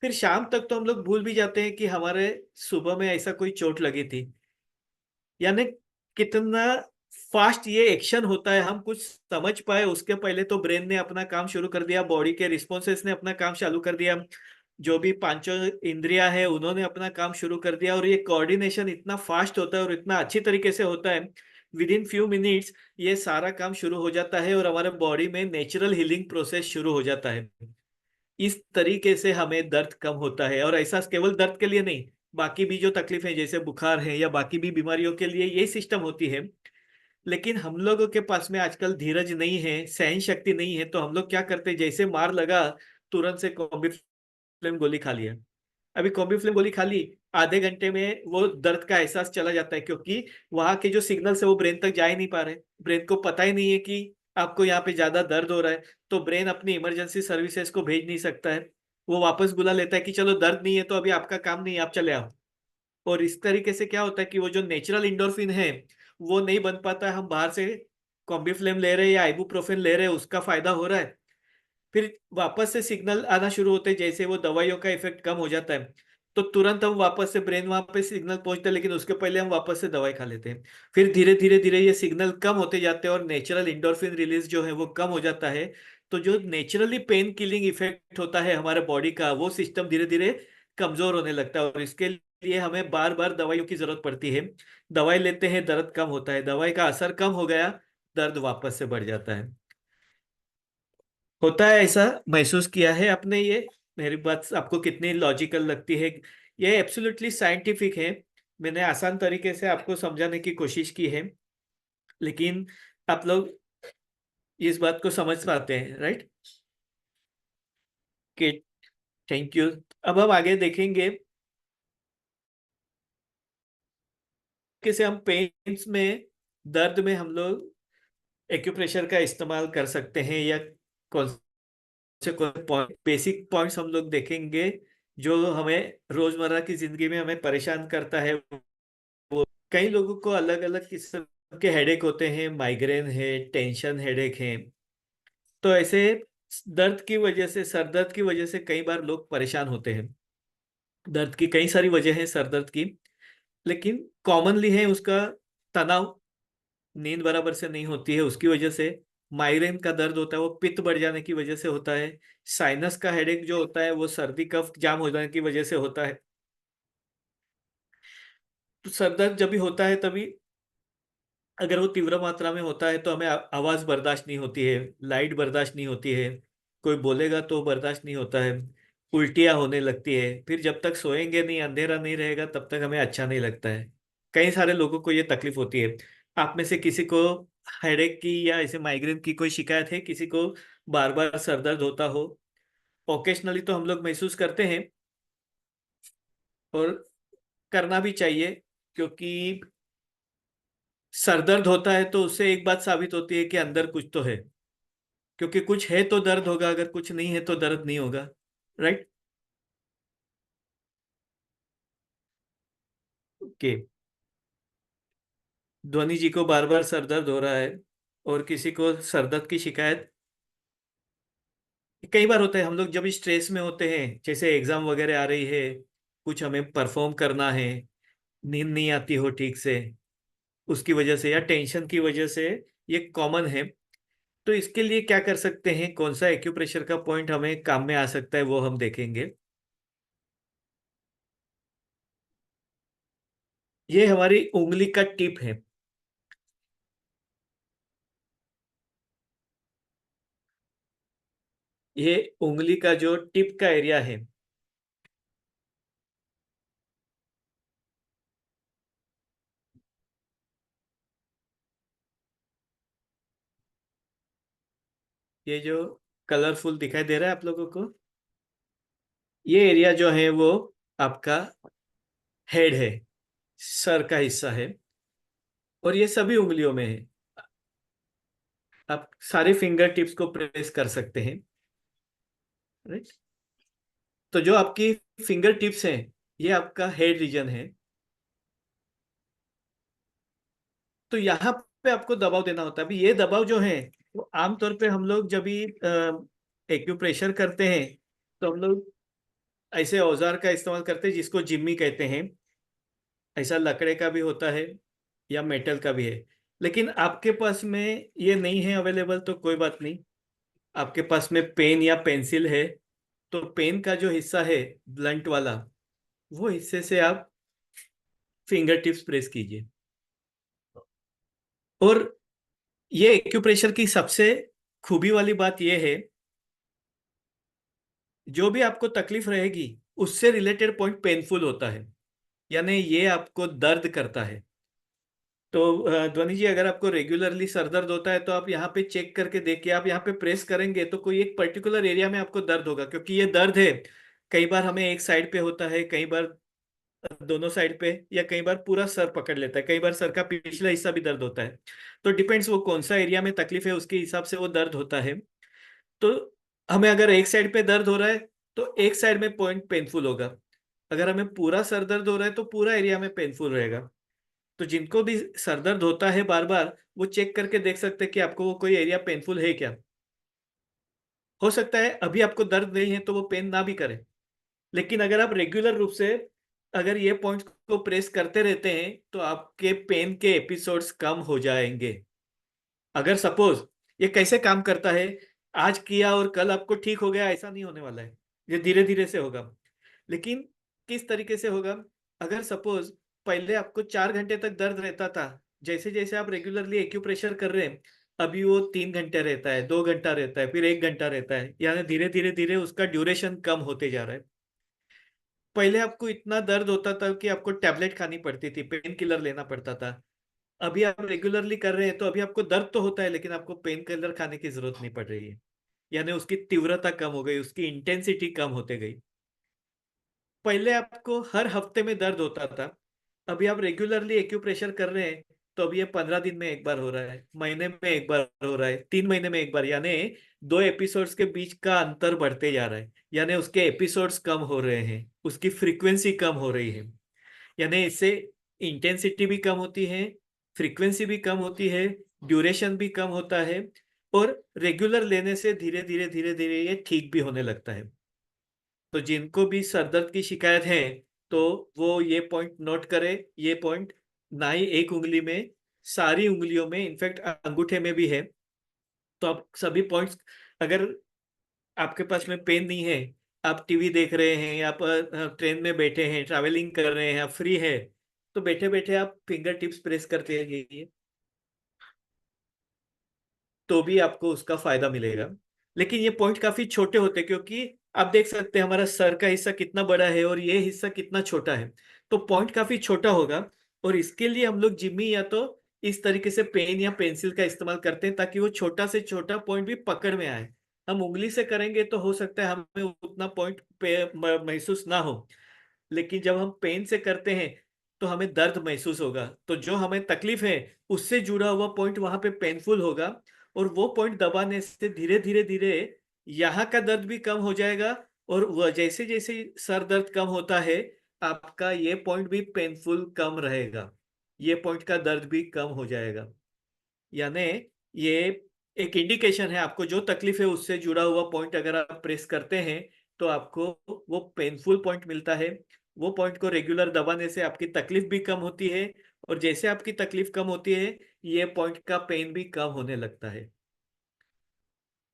फिर शाम तक तो हम लोग भूल भी जाते हैं कि हमारे सुबह में ऐसा कोई चोट लगी थी। यानी कितना फास्ट ये एक्शन होता है, हम कुछ समझ पाए उसके पहले तो ब्रेन ने अपना काम शुरू कर दिया, बॉडी के रिस्पॉन्सेस ने अपना काम चालू कर दिया, जो भी पांचों इंद्रियां हैं उन्होंने अपना काम शुरू कर दिया। और ये कोऑर्डिनेशन इतना फास्ट होता है और इतना अच्छी तरीके से होता है, विद इन फ्यू मिनट्स ये सारा काम शुरू हो जाता है और हमारे बॉडी में नेचुरल हीलिंग प्रोसेस शुरू हो जाता है। इस तरीके से हमें दर्द कम होता है। और ऐसा केवल दर्द के लिए नहीं, बाकी भी जो तकलीफें जैसे बुखार है या बाकी भी बीमारियों के लिए ये सिस्टम होती है। लेकिन हम लोगों के पास में आजकल धीरज नहीं है, सहन शक्ति नहीं है, तो हम लोग क्या करते हैं, जैसे मार लगा तुरंत से कॉम्बिफ्लेम गोली खा लिया। अभी कॉम्बिफ्लेम गोली खा ली, आधे घंटे में वो दर्द का एहसास चला जाता है, क्योंकि वहां के जो सिग्नल्स है वो ब्रेन तक जा ही नहीं पा रहे। ब्रेन को पता ही नहीं है कि आपको यहाँ पे ज्यादा दर्द हो रहा है। तो ब्रेन अपनी इमरजेंसी सर्विसेज को भेज नहीं सकता है। वो वापस बुला लेता है कि चलो दर्द नहीं है तो अभी आपका काम नहीं है, आप चले आओ। और इस तरीके से क्या होता है कि वो जो नेचुरल इंडोर्फिन है वो नहीं बन पाता है। हम बाहर से कॉम्बिफ्लेम ले रहे हैं या आइबुप्रोफेन ले रहे हैं, उसका फायदा हो रहा है। फिर वापस से सिग्नल आना शुरू होते हैं, जैसे वो दवाइयों का इफेक्ट कम हो जाता है तो तुरंत हम वापस से ब्रेन वहां पे सिग्नल पहुंचते हैं, लेकिन उसके पहले हम वापस से दवाई खा लेते हैं। फिर धीरे धीरे धीरे ये सिग्नल कम होते जाते हैं और नेचुरल इंडोर्फिन रिलीज जो है वो कम हो जाता है। तो जो नेचुरली पेन किलिंग इफेक्ट होता है हमारे बॉडी का, वो सिस्टम धीरे धीरे कमजोर होने लगता है, और इसके लिए हमें बार बार दवाइयों की जरूरत पड़ती है। दवाई लेते हैं, दर्द कम होता है, दवाई का असर कम हो गया, दर्द वापस से बढ़ जाता है। होता है ऐसा? महसूस किया है आपने ये? मेरी बात आपको कितनी लॉजिकल लगती है? ये एब्सोल्युटली साइंटिफिक है। मैंने आसान तरीके से आपको समझाने की कोशिश की है, लेकिन आप लोग इस बात को समझ पाते हैं, राइट? कि थैंक यू। अब हम आगे देखेंगे कैसे हम पेन्स में, दर्द में हम लोग एक्यूप्रेशर का इस्तेमाल कर सकते हैं, या कौन से कौन पॉइंट, बेसिक पॉइंट्स हम लोग देखेंगे जो हमें रोजमर्रा की जिंदगी में हमें परेशान करता है। वो कई लोगों को अलग अलग किस्म के हेडेक होते हैं, माइग्रेन है, टेंशन हेडेक है। तो ऐसे दर्द की वजह से, सर दर्द की वजह से कई बार लोग परेशान होते हैं। दर्द की कई सारी वजह है सर दर्द की, लेकिन कॉमनली है उसका तनाव, नींद बराबर से नहीं होती है उसकी वजह से। माइग्रेन का दर्द होता है वो पित्त बढ़ जाने की वजह से होता है। साइनस का हेडेक जो होता है वो सर्दी कफ जाम हो जाने की वजह से होता है। तो सर दर्द जब भी होता है तभी, अगर वो तीव्र मात्रा में होता है तो हमें आवाज बर्दाश्त नहीं होती है, लाइट बर्दाश्त नहीं होती है, कोई बोलेगा तो बर्दाश्त नहीं होता है, उल्टियां होने लगती है, फिर जब तक सोएंगे नहीं, अंधेरा नहीं रहेगा तब तक हमें अच्छा नहीं लगता है। कई सारे लोगों को ये तकलीफ होती है। आप में से किसी को हेडेक की या ऐसे माइग्रेन की कोई शिकायत है? किसी को बार बार सर दर्द होता हो? ओकेशनली तो हम लोग महसूस करते हैं, और करना भी चाहिए, क्योंकि सर दर्द होता है तो उससे एक बात साबित होती है कि अंदर कुछ तो है। क्योंकि कुछ है तो दर्द होगा, अगर कुछ नहीं है तो दर्द नहीं होगा, राइट? ओके। ध्वनि जी को बार बार सर दर्द हो रहा है, और किसी को सर दर्द की शिकायत कई बार होता है। हम लोग जब स्ट्रेस में होते हैं, जैसे एग्जाम वगैरह आ रही है, कुछ हमें परफॉर्म करना है, नींद नहीं आती हो ठीक से, उसकी वजह से या टेंशन की वजह से, ये कॉमन है। तो इसके लिए क्या कर सकते हैं, कौन सा एक्यूप्रेशर का पॉइंट हमें काम में आ सकता है, वो हम देखेंगे। ये हमारी उंगली का टिप है। ये उंगली का जो टिप का एरिया है, ये जो कलरफुल दिखाई दे रहा है आप लोगों को, ये एरिया जो है वो आपका हेड है, सर का हिस्सा है, और ये सभी उंगलियों में है। आप सारे फिंगर टिप्स को प्रेस कर सकते हैं, राइट? तो जो आपकी फिंगर टिप्स हैं, ये आपका हेड रीजन है। तो यहाँ पे आपको दबाव देना होता है। अभी ये दबाव जो है, वो आमतौर पे हम लोग जब भी एक्यूप्रेशर करते हैं, तो हम लोग ऐसे औजार का इस्तेमाल करते हैं जिसको जिम्मी कहते हैं। ऐसा लकड़े का भी होता है या मेटल का भी है। लेकिन आपके पास में ये नहीं है अवेलेबल तो कोई बात नहीं। आपके पास में पेन या पेंसिल है, तो पेन का जो हिस्सा है, ब्लंट वाला, वो हिस्से से आप फिंगर टिप्स प्रेस कीजिए। और ये एक्यूप्रेशर की सबसे खूबी वाली बात यह है, जो भी आपको तकलीफ रहेगी उससे रिलेटेड पॉइंट पेनफुल होता है, यानी ये आपको दर्द करता है। तो ध्वनि जी, अगर आपको रेगुलरली सर दर्द होता है तो आप यहाँ पे चेक करके देखिए, आप यहाँ पे प्रेस करेंगे तो कोई एक पर्टिकुलर एरिया में आपको दर्द होगा, क्योंकि ये दर्द है। कई बार हमें एक साइड पे होता है, कई बार दोनों साइड पे, या कई बार पूरा सर पकड़ लेता है, कई बार सर का पिछला हिस्सा भी दर्द होता है। तो डिपेंड्स वो कौन सा एरिया में तकलीफ है, उसके हिसाब से वो दर्द होता है। तो हमें अगर एक साइड पे दर्द हो रहा है तो एक साइड में पॉइंट पेनफुल होगा। अगर हमें पूरा सर दर्द हो रहा है तो पूरा एरिया में पेनफुल रहेगा। तो जिनको भी सर दर्द होता है बार बार, वो चेक करके देख सकते हैं कि आपको वो कोई एरिया पेनफुल है क्या। हो सकता है अभी आपको दर्द नहीं है तो वो पेन ना भी करे, लेकिन अगर आप रेगुलर रूप से अगर ये पॉइंट को प्रेस करते रहते हैं तो आपके पेन के एपिसोड्स कम हो जाएंगे। अगर सपोज, ये कैसे काम करता है, आज किया और कल आपको ठीक हो गया, ऐसा नहीं होने वाला है। ये धीरे धीरे से होगा। लेकिन किस तरीके से होगा? अगर सपोज पहले आपको 4 घंटे तक दर्द रहता था, जैसे जैसे आप रेगुलरली एक्यूप्रेशर कर रहे हैं, अभी वो 3 घंटे रहता है, 2 घंटा रहता है, फिर 1 घंटा रहता है, यानी धीरे धीरे धीरे उसका ड्यूरेशन कम होते जा रहा है। पहले आपको इतना दर्द होता था कि आपको टैबलेट खानी पड़ती थी, पेन किलर लेना पड़ता था। अभी आप रेगुलरली कर रहे हैं तो अभी आपको दर्द तो होता है, लेकिन आपको पेन किलर खाने की जरूरत नहीं पड़ रही है। यानी उसकी तीव्रता कम हो गई, उसकी इंटेंसिटी कम होते गई। पहले आपको हर हफ्ते में दर्द होता था, अभी आप रेगुलरली एक्यूप्रेशर कर रहे हैं, तो अभी ये 15 दिन में एक बार हो रहा है, महीने में एक बार हो रहा है, 3 महीने में एक बार। यानी 2 एपिसोड्स के बीच का अंतर बढ़ते जा रहा है, यानी उसके एपिसोड्स कम हो रहे हैं, उसकी फ्रीक्वेंसी कम हो रही है। यानी इससे इंटेंसिटी भी कम होती है, फ्रीक्वेंसी भी कम होती है, ड्यूरेशन भी कम होता है, और रेगुलर लेने से धीरे धीरे धीरे धीरे ये ठीक भी होने लगता है। तो जिनको भी सर दर्द की शिकायत है, तो वो ये पॉइंट नोट करे। ये पॉइंट ना ही एक उंगली में, सारी उंगलियों में, इनफैक्ट अंगूठे में भी है। तो आप सभी पॉइंट्स, अगर आपके पास में पेन नहीं है, आप टीवी देख रहे हैं, आप ट्रेन में बैठे हैं, ट्रैवलिंग कर रहे हैं, आप फ्री है, तो बैठे बैठे आप फिंगर टिप्स प्रेस करते रहिए, तो भी आपको उसका फायदा मिलेगा। लेकिन ये पॉइंट काफी छोटे होते हैं, क्योंकि आप देख सकते हैं हमारा सर का हिस्सा कितना बड़ा है और ये हिस्सा कितना छोटा है। तो पॉइंट काफी छोटा होगा, और इसके लिए हम लोग जिम्मी या तो इस तरीके से पेन या पेंसिल का इस्तेमाल करते हैं, ताकि वो छोटा से छोटा पॉइंट भी पकड़ में आए। हम उंगली से करेंगे तो हो सकता है हमें उतना पॉइंट पे महसूस ना हो, लेकिन जब हम पेन से करते हैं तो हमें दर्द महसूस होगा। तो जो हमें तकलीफ है, उससे जुड़ा हुआ पॉइंट वहां पे पेनफुल होगा, और वो पॉइंट दबाने से धीरे धीरे धीरे यहाँ का दर्द भी कम हो जाएगा। और वह जैसे जैसे सर दर्द कम होता है, आपका ये पॉइंट भी पेनफुल कम रहेगा, ये पॉइंट का दर्द भी कम हो जाएगा। यानी ये एक इंडिकेशन है, आपको जो तकलीफ है उससे जुड़ा हुआ पॉइंट अगर आप प्रेस करते हैं, तो आपको वो पेनफुल पॉइंट मिलता है। वो पॉइंट को रेगुलर दबाने से आपकी तकलीफ भी कम होती है, और जैसे आपकी तकलीफ कम होती है, ये पॉइंट का पेन भी कम होने लगता है।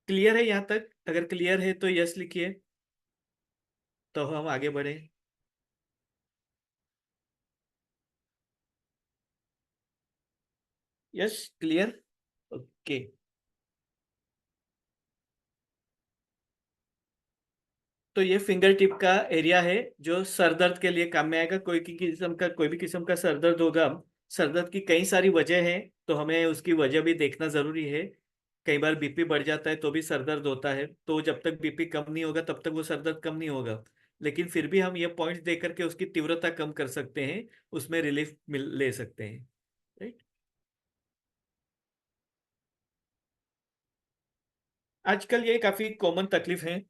क्लियर है यहाँ तक? अगर क्लियर है तो यस लिखिए, तो हम आगे बढ़े। Yes, clear. ओके। तो ये फिंगर टिप का एरिया है जो सर दर्द के लिए काम में आएगा। कोई भी किस्म का सर दर्द होगा, सर दर्द की कई सारी वजह है, तो हमें उसकी वजह भी देखना जरूरी है। कई बार बीपी बढ़ जाता है तो भी सर दर्द होता है, तो जब तक बीपी कम नहीं होगा तब तक वो सर दर्द कम नहीं होगा। लेकिन फिर भी हम ये पॉइंट्स दे करके उसकी तीव्रता कम कर सकते हैं, उसमें रिलीफ मिल ले सकते हैं। राइट। आजकल ये काफी कॉमन तकलीफ है,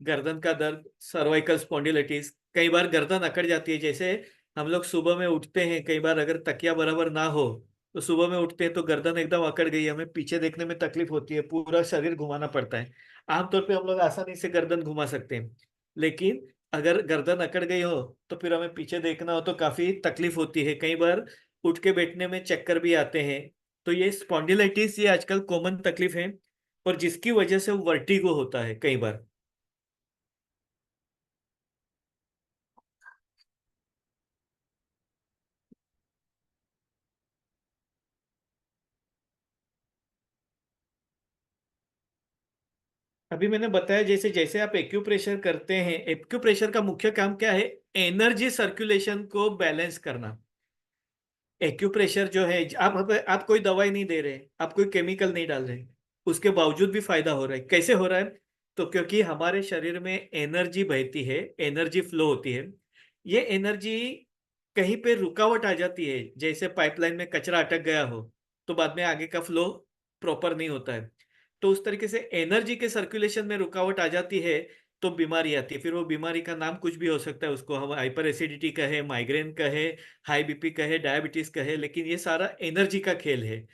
गर्दन का दर्द, सर्वाइकल स्पॉन्डिलिटिस। कई बार गर्दन अकड़ जाती है, जैसे हम लोग सुबह में उठते हैं, कई बार अगर तकिया बराबर ना हो, तो सुबह में उठते हैं तो गर्दन एकदम अकड़ गई, हमें पीछे देखने में तकलीफ होती है, पूरा शरीर घुमाना पड़ता है। आमतौर पे हम लोग आसानी से गर्दन घुमा सकते हैं, लेकिन अगर गर्दन अकड़ गई हो तो फिर हमें पीछे देखना हो तो काफी तकलीफ होती है। कई बार उठ के बैठने में चक्कर भी आते हैं। तो ये स्पॉन्डिलाइटिस, ये आजकल कॉमन तकलीफ है, और जिसकी वजह से वर्टिगो होता है कई बार। अभी मैंने बताया, जैसे जैसे आप एक्यूप्रेशर करते हैं, एक्यूप्रेशर का मुख्य काम क्या है? एनर्जी सर्कुलेशन को बैलेंस करना। एक्यूप्रेशर जो है, आप कोई दवाई नहीं दे रहे, आप कोई केमिकल नहीं डाल रहे, उसके बावजूद भी फायदा हो रहा है। कैसे हो रहा है? तो क्योंकि हमारे शरीर में एनर्जी बहती है, एनर्जी फ्लो होती है। ये एनर्जी कहीं पे रुकावट आ जाती है, जैसे पाइपलाइन में कचरा अटक गया हो, तो बाद में आगे का फ्लो प्रॉपर नहीं होता है। तो उस तरीके से एनर्जी के सर्कुलेशन में रुकावट आ जाती है, तो बीमारी आती है। फिर वो बीमारी का नाम कुछ भी हो सकता है, उसको हम हाइपर एसिडिटी कहे, माइग्रेन कहे, हाई बीपी कहे, डायबिटीज कहे, लेकिन ये सारा एनर्जी का खेल है।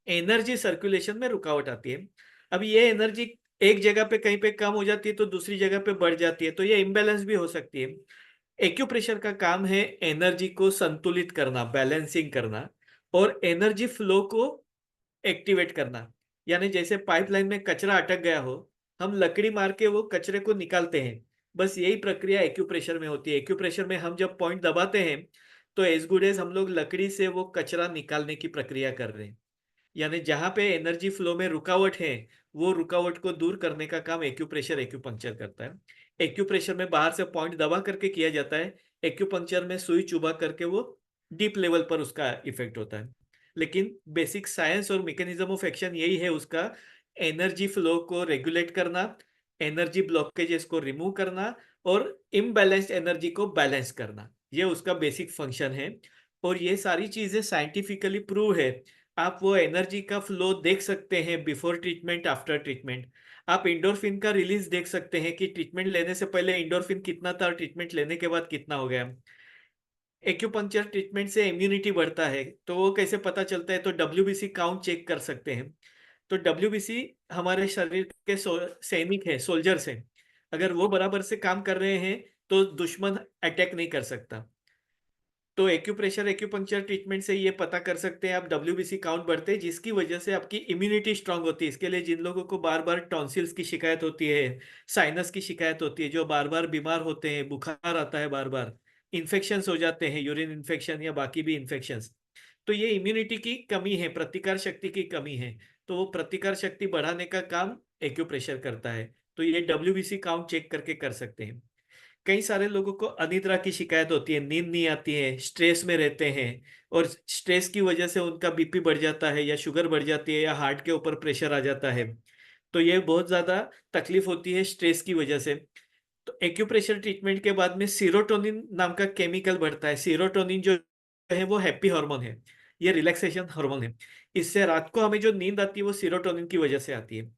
एनर्जी सर्कुलेशन में रुकावट आती है। अब ये एनर्जी एक जगह पे कहीं पे कम हो जाती है तो दूसरी जगह पे बढ़ जाती है, तो ये इम्बैलेंस भी हो सकती है। एक्यूप्रेशर का काम है एनर्जी को संतुलित करना, बैलेंसिंग करना, और एनर्जी फ्लो को एक्टिवेट करना। यानी जैसे पाइपलाइन में कचरा अटक गया हो, हम लकड़ी मार के वो कचरे को निकालते हैं, बस यही प्रक्रिया एक्यूप्रेशर में होती है। एक्यूप्रेशर में हम जब पॉइंट दबाते हैं, तो एज गुड एज हम लोग लकड़ी से वो कचरा निकालने की प्रक्रिया कर रहे हैं। यानी जहां पे एनर्जी फ्लो में रुकावट है, वो रुकावट को दूर करने का काम एक्यूप्रेशर, एक्यूपंक्चर करता है। एक्यूप्रेशर में बाहर से पॉइंट दबा करके किया जाता है, एक्यूपंक्चर में सुई चुबा करके वो डीप लेवल पर उसका इफेक्ट होता है। लेकिन बेसिक साइंस और मैकेनिज्म ऑफ एक्शन यही है उसका, एनर्जी फ्लो को रेगुलेट करना, एनर्जी ब्लॉकेजेस को रिमूव करना और इम्बैलेंस्ड एनर्जी को बैलेंस करना, ये उसका बेसिक फंक्शन है। और ये सारी चीजें साइंटिफिकली प्रूव है। आप वो एनर्जी का फ्लो देख सकते हैं बिफोर ट्रीटमेंट, आफ्टर ट्रीटमेंट। आप इंडोर्फिन का रिलीज देख सकते हैं कि ट्रीटमेंट लेने से पहले इंडोर्फिन कितना था, ट्रीटमेंट लेने के बाद कितना हो गया। एक्यूपंक्चर ट्रीटमेंट से इम्यूनिटी बढ़ता है, तो वो कैसे पता चलता है, तो डब्ल्यूबीसी काउंट चेक कर सकते हैं। तो डब्ल्यूबीसी हमारे शरीर के सैनिक है, सोल्जर्स हैं। अगर वो बराबर से काम कर रहे हैं तो दुश्मन अटैक नहीं कर सकता। तो एक्यूप्रेशर एक्यूपंक्चर ट्रीटमेंट से ये पता कर सकते हैं आप डब्ल्यूबीसी काउंट बढ़ते हैं, जिसकी वजह से आपकी इम्यूनिटी स्ट्रांग होती है। इसके लिए जिन लोगों को बार बार टॉन्सिल्स की शिकायत होती है, साइनस की शिकायत होती है, जो बार बार बीमार होते हैं, बुखार आता है बार बार, इन्फेक्शंस हो जाते हैं, यूरिन इन्फेक्शन या बाकी भी इन्फेक्शंस, तो ये इम्यूनिटी की कमी है, प्रतिकार शक्ति की कमी है। तो वो प्रतिकार शक्ति बढ़ाने का काम एक्यूप्रेशर करता है। तो ये डब्ल्यूबीसी काउंट चेक करके कर सकते हैं। कई सारे लोगों को अनिद्रा की शिकायत होती है, नींद नहीं आती है, स्ट्रेस में रहते हैं, और स्ट्रेस की वजह से उनका बीपी बढ़ जाता है या शुगर बढ़ जाती है या हार्ट के ऊपर प्रेशर आ जाता है। तो ये बहुत ज्यादा तकलीफ होती है स्ट्रेस की वजह से। तो एक्यूप्रेशर ट्रीटमेंट के बाद में सीरोटोनिन नाम का केमिकल बढ़ता है। सीरोटोनिन जो है वो हैप्पी हार्मोन है, ये रिलैक्सेशन हार्मोन है। इससे रात को हमें जो नींद आती है वो सीरोटोनिन की वजह से आती है।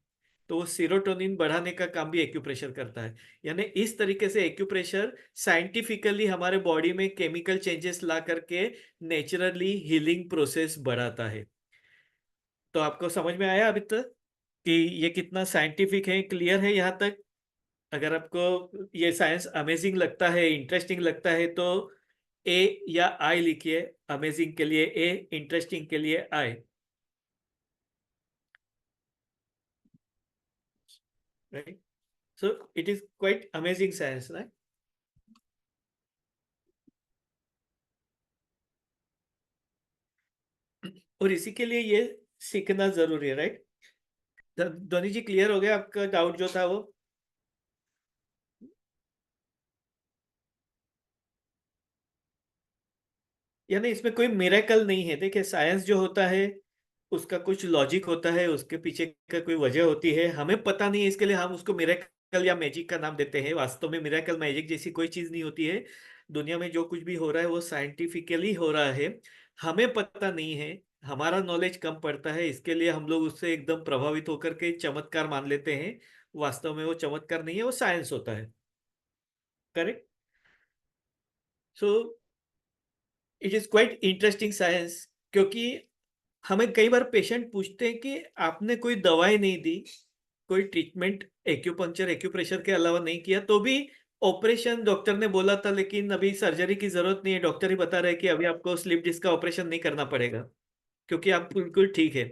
तो वो सीरोटोनिन बढ़ाने का काम भी एक्यूप्रेशर करता है। यानी इस तरीके से एक्यूप्रेशर साइंटिफिकली हमारे बॉडी में केमिकल चेंजेस ला करके नेचुरली हीलिंग प्रोसेस बढ़ाता है। तो आपको समझ में आया अभी तक कि ये कितना साइंटिफिक है, क्लियर है यहाँ तक? अगर आपको ये साइंस अमेजिंग लगता है, इंटरेस्टिंग लगता है, तो ए या आई लिखिए। अमेजिंग के लिए ए, इंटरेस्टिंग के लिए आई। Right. So it is quite amazing science, right. और इसी के लिए ये सीखना जरूरी है, राइट। धोनी जी, क्लियर हो गया आपका डाउट जो था वो? यानी इसमें कोई मिरेकल नहीं है। देखिए, साइंस जो होता है उसका कुछ लॉजिक होता है, उसके पीछे का कोई वजह होती है, हमें पता नहीं है, इसके लिए हम उसको मिरेकल या मैजिक का नाम देते हैं। वास्तव में मिरेकल मैजिक जैसी कोई चीज नहीं होती है। दुनिया में जो कुछ भी हो रहा है वो साइंटिफिकली हो रहा है, हमें पता नहीं है। हमारा नॉलेज कम पड़ता है, इसके लिए हम लोग उससे एकदम प्रभावित होकर के चमत्कार मान लेते हैं। वास्तव में वो चमत्कार नहीं है, वो साइंस होता है। Correct. So it is quite interesting science. क्योंकि हमें कई बार पेशेंट पूछते हैं कि आपने कोई दवाई नहीं दी, कोई ट्रीटमेंट एक्यूपंक्चर एक्यूप्रेशर के अलावा नहीं किया, तो भी ऑपरेशन डॉक्टर ने बोला था लेकिन अभी सर्जरी की जरूरत नहीं है, डॉक्टर ही बता रहे हैं कि अभी आपको स्लिप डिस्क का ऑपरेशन नहीं करना पड़ेगा क्योंकि आप बिल्कुल ठीक है।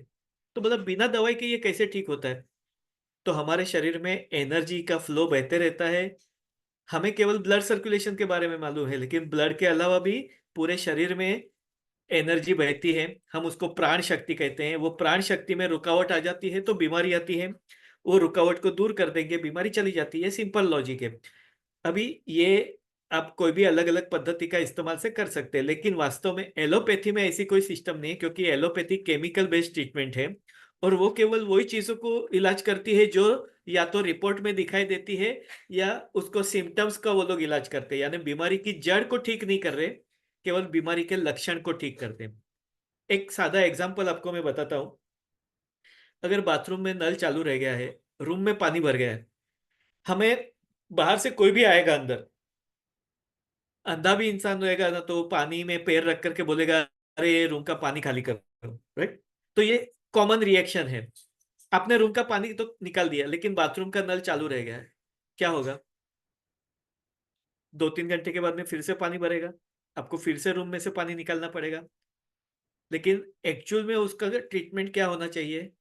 तो मतलब बिना दवाई के ये कैसे ठीक होता है? तो हमारे शरीर में एनर्जी का फ्लो बहते रहता है। हमें केवल ब्लड सर्कुलेशन के बारे में मालूम है, लेकिन ब्लड के अलावा भी पूरे शरीर में एनर्जी बहती है। हम उसको प्राण शक्ति कहते हैं। वो प्राण शक्ति में रुकावट आ जाती है तो बीमारी आती है। वो रुकावट को दूर कर देंगे, बीमारी चली जाती है। सिंपल लॉजिक है। अभी ये आप कोई भी अलग अलग पद्धति का इस्तेमाल से कर सकते हैं, लेकिन वास्तव में एलोपैथी में ऐसी कोई सिस्टम नहीं है, क्योंकि एलोपैथी केमिकल बेस्ड ट्रीटमेंट है। और वो केवल वही चीजों को इलाज करती है जो या तो रिपोर्ट में दिखाई देती है, या उसको सिम्टम्स का वो लोग इलाज करते हैं। यानी बीमारी की जड़ को ठीक नहीं कर रहे, केवल बीमारी के लक्षण को ठीक करते हैं। एक सादा एग्जांपल आपको मैं बताता हूँ। अगर बाथरूम में नल चालू रह गया है, रूम में पानी भर गया है, हमें बाहर से कोई भी आएगा अंदर, अंधा भी इंसान रहेगा ना, तो पानी में पैर रख करके बोलेगा अरे रूम का पानी खाली करो, राइट। तो ये कॉमन रिएक्शन है। आपने रूम का पानी तो निकाल दिया, लेकिन बाथरूम का नल चालू रह गया है, क्या होगा? 2-3 घंटे के बाद में फिर से पानी भरेगा, आपको फिर से रूम में से पानी निकालना पड़ेगा। लेकिन एक्चुअल में उसका ट्रीटमेंट क्या होना चाहिए?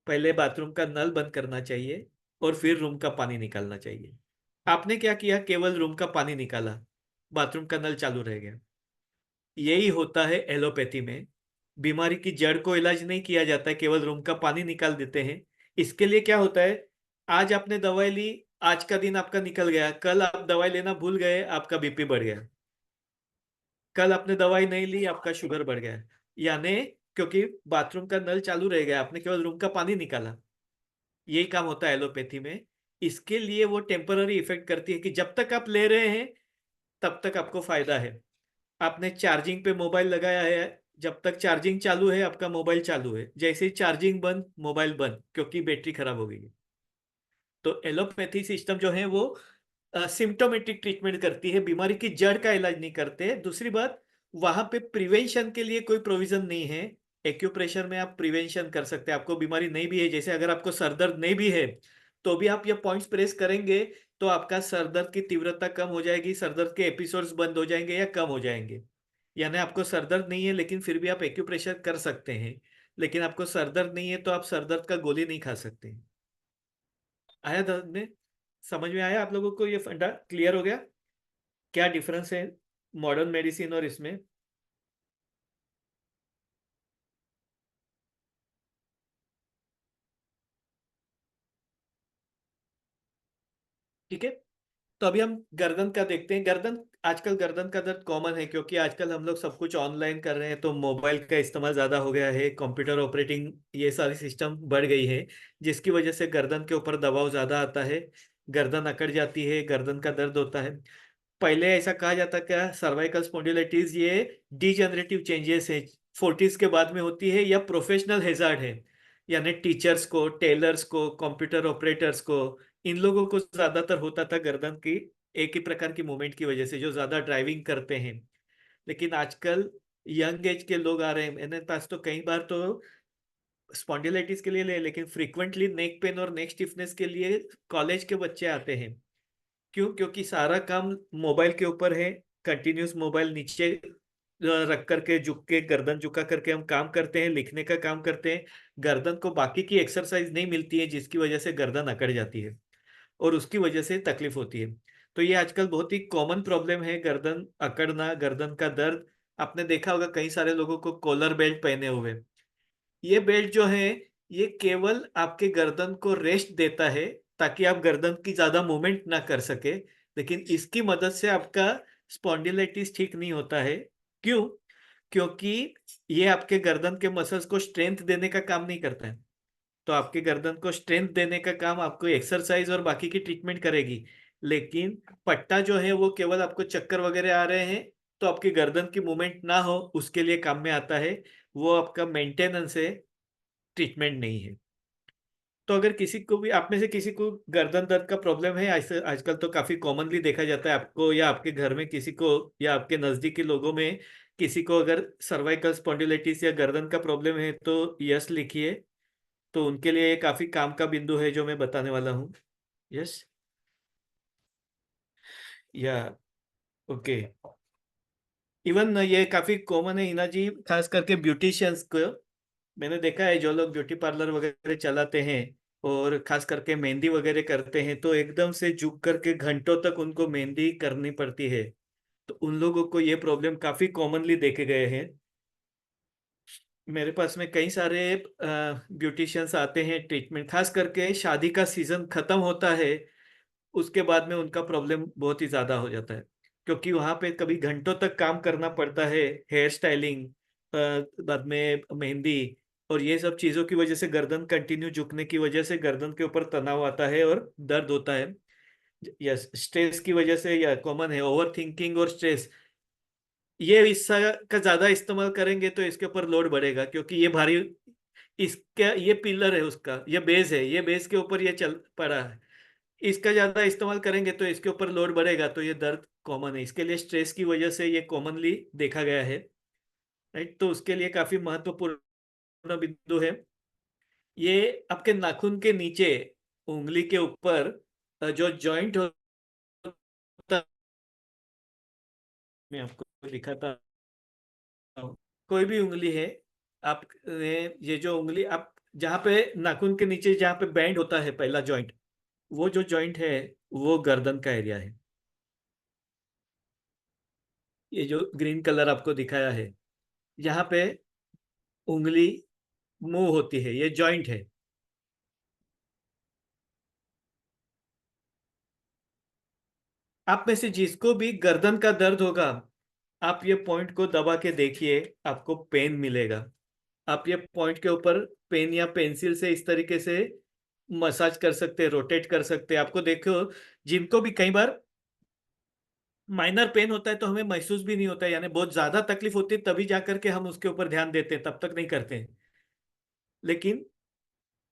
पहले बाथरूम का नल बंद करना चाहिए और फिर रूम का पानी निकालना चाहिए। आपने क्या किया? केवल रूम का पानी निकाला, बाथरूम का नल चालू रह गया। यही होता है एलोपैथी में। बीमारी की जड़ को इलाज नहीं किया जाता है, केवल रूम का पानी निकाल देते हैं। इसके लिए क्या होता है, आज आपने दवाई ली, आज का दिन आपका निकल गया, कल आप दवाई लेना भूल गए, आपका बीपी बढ़ गया। कल आपने दवाई नहीं ली, आपका शुगर बढ़ गया, यानी क्योंकि बाथरूम का नल चालू रह गया, आपने केवल रूम का पानी निकाला। यही काम होता है एलोपैथी में। इसके लिए वो टेम्पररी इफेक्ट करती है कि जब तक आप ले रहे हैं तब तक आपको फायदा है। आपने चार्जिंग पे मोबाइल लगाया है, जब तक चार्जिंग चालू है आपका मोबाइल चालू है, जैसे ही चार्जिंग बंद मोबाइल बंद, क्योंकि बैटरी खराब हो गई है। तो एलोपैथी सिस्टम जो है वो सिम्टोमेटिक ट्रीटमेंट करती है, बीमारी की जड़ का इलाज नहीं करते। दूसरी बात, वहां पे प्रिवेंशन के लिए कोई प्रोविजन नहीं है। एक्यूप्रेशर में आप प्रिवेंशन कर सकते हैं, आपको बीमारी नहीं भी है, जैसे अगर आपको सर दर्द नहीं भी है तो भी आप ये पॉइंट्स प्रेस करेंगे तो आपका सर दर्द की तीव्रता कम हो जाएगी, सर दर्द के एपिसोड्स बंद हो जाएंगे या कम हो जाएंगे। यानी आपको सर दर्द नहीं है लेकिन फिर भी आप एक्यूप्रेशर कर सकते हैं, लेकिन आपको सर दर्द नहीं है तो आप सर दर्द का गोली नहीं खा सकते। आया दर्द में? समझ में आया आप लोगों को? ये फंडा क्लियर हो गया? क्या डिफरेंस है मॉडर्न मेडिसिन और इसमें? ठीक है। तो अभी हम गर्दन का देखते हैं। गर्दन, आजकल गर्दन का दर्द कॉमन है क्योंकि आजकल हम लोग सब कुछ ऑनलाइन कर रहे हैं, तो मोबाइल का इस्तेमाल ज्यादा हो गया है, कंप्यूटर ऑपरेटिंग ये सारी सिस्टम बढ़ गई है, जिसकी वजह से गर्दन के ऊपर दबाव ज्यादा आता है, गर्दन अकड़ जाती है, गर्दन का दर्द होता है। पहले ऐसा कहा जाता क्या सर्वाइकल स्पॉन्डिलाइटिस ये डीजेनरेटिव चेंजेस है, फोर्टीज के बाद में होती है, या प्रोफेशनल हेजार्ड है, यानी टीचर्स को, टेलर्स को, कंप्यूटर ऑपरेटर्स को, इन लोगों को ज्यादातर होता था गर्दन की एक ही प्रकार की मूवमेंट की वजह से, जो ज्यादा ड्राइविंग करते हैं। लेकिन आजकल यंग एज के लोग आ रहे हैं मेरे पास, तो कई बार तो स्पॉन्डिलाइटिस के लिए ले, लेकिन फ्रीक्वेंटली नेक पेन और नेक स्टिफनेस के लिए कॉलेज के बच्चे आते हैं। क्यों? क्योंकि सारा काम मोबाइल के ऊपर है, कंटिन्यूस मोबाइल नीचे रख करके, झुक के, गर्दन झुका करके हम काम करते हैं, लिखने का काम करते हैं। गर्दन को बाकी की एक्सरसाइज नहीं मिलती है, जिसकी वजह से गर्दन अकड़ जाती है और उसकी वजह से तकलीफ होती है। तो ये आजकल बहुत ही कॉमन प्रॉब्लम है, गर्दन अकड़ना, गर्दन का दर्द। आपने देखा होगा कई सारे लोगों को कॉलर बेल्ट पहने हुए। ये बेल्ट जो है ये केवल आपके गर्दन को रेस्ट देता है, ताकि आप गर्दन की ज्यादा मूवमेंट ना कर सके, लेकिन इसकी मदद से आपका स्पॉन्डिलाइटिस ठीक नहीं होता है। क्यों? क्योंकि ये आपके गर्दन के मसल्स को स्ट्रेंथ देने का काम नहीं करता है। तो आपके गर्दन को स्ट्रेंथ देने का काम आपको एक्सरसाइज और बाकी की ट्रीटमेंट करेगी, लेकिन पट्टा जो है वो केवल आपको चक्कर वगैरह आ रहे हैं तो आपकी गर्दन की मूवमेंट ना हो उसके लिए काम में आता है। वो आपका मेंटेनेंस है, ट्रीटमेंट नहीं है। तो अगर किसी को भी, आप में से किसी को गर्दन दर्द का प्रॉब्लम है, ऐसे आजकल तो काफी कॉमनली देखा जाता है, आपको या आपके घर में किसी को या आपके नजदीकी लोगों में किसी को अगर सर्वाइकल स्पॉन्डिलाइटिस या गर्दन का प्रॉब्लम है तो यस लिखिए। तो उनके लिए ये काफी काम का बिंदु है जो मैं बताने वाला हूँ। यस। या ओके। इवन ये काफी कॉमन है हिना जी, खास करके ब्यूटिशियंस को। मैंने देखा है जो लोग ब्यूटी पार्लर वगैरह चलाते हैं और खास करके मेहंदी वगैरह करते हैं, तो एकदम से झुक करके घंटों तक उनको मेहंदी करनी पड़ती है। तो उन लोगों को ये प्रॉब्लम काफी कॉमनली देखे गए हैं। मेरे पास में कई सारे ब्यूटिशियंस आते हैं ट्रीटमेंट, खास करके शादी का सीजन खत्म होता है उसके बाद में उनका प्रॉब्लम बहुत ही ज्यादा हो जाता है, क्योंकि वहां पे कभी घंटों तक काम करना पड़ता है, हेयर स्टाइलिंग, बाद में मेहंदी, और ये सब चीजों की वजह से गर्दन कंटिन्यू झुकने की वजह से गर्दन के ऊपर तनाव आता है और दर्द होता है। यस, स्ट्रेस की वजह से, या कॉमन है ओवर थिंकिंग और स्ट्रेस। ये हिस्सा का ज्यादा इस्तेमाल करेंगे तो इसके ऊपर लोड बढ़ेगा, क्योंकि ये भारी, इसका ये पिलर है, उसका ये बेस है, ये बेस के ऊपर ये चल पड़ा है। इसका ज्यादा इस्तेमाल करेंगे तो इसके ऊपर लोड बढ़ेगा, तो ये दर्द कॉमन है, इसके लिए स्ट्रेस की वजह से ये कॉमनली देखा गया है। राइट, तो उसके लिए काफी महत्वपूर्ण बिंदु है। ये आपके नाखून के नीचे, उंगली के ऊपर जो जॉइंट होता, मैं आपको दिखाता हूँ। कोई भी उंगली है, आप ये जो उंगली आप जहाँ पे नाखून के नीचे जहाँ पे बैंड होता है पहला जॉइंट, वो जो जॉइंट है वो गर्दन का एरिया है। ये जो ग्रीन कलर आपको दिखाया है, यहाँ पे उंगली मूव होती है, ये जॉइंट है। आप में से जिसको भी गर्दन का दर्द होगा, आप ये पॉइंट को दबा के देखिए, आपको पेन मिलेगा। आप ये पॉइंट के ऊपर पेन या पेंसिल से इस तरीके से मसाज कर सकते हैं, रोटेट कर सकते हैं। आपको देखो, जिनको भी कई बार माइनर पेन होता है तो हमें महसूस भी नहीं होता है, यानी बहुत ज्यादा तकलीफ होती है तभी जाकर के हम उसके ऊपर ध्यान देते हैं, तब तक नहीं करते हैं। लेकिन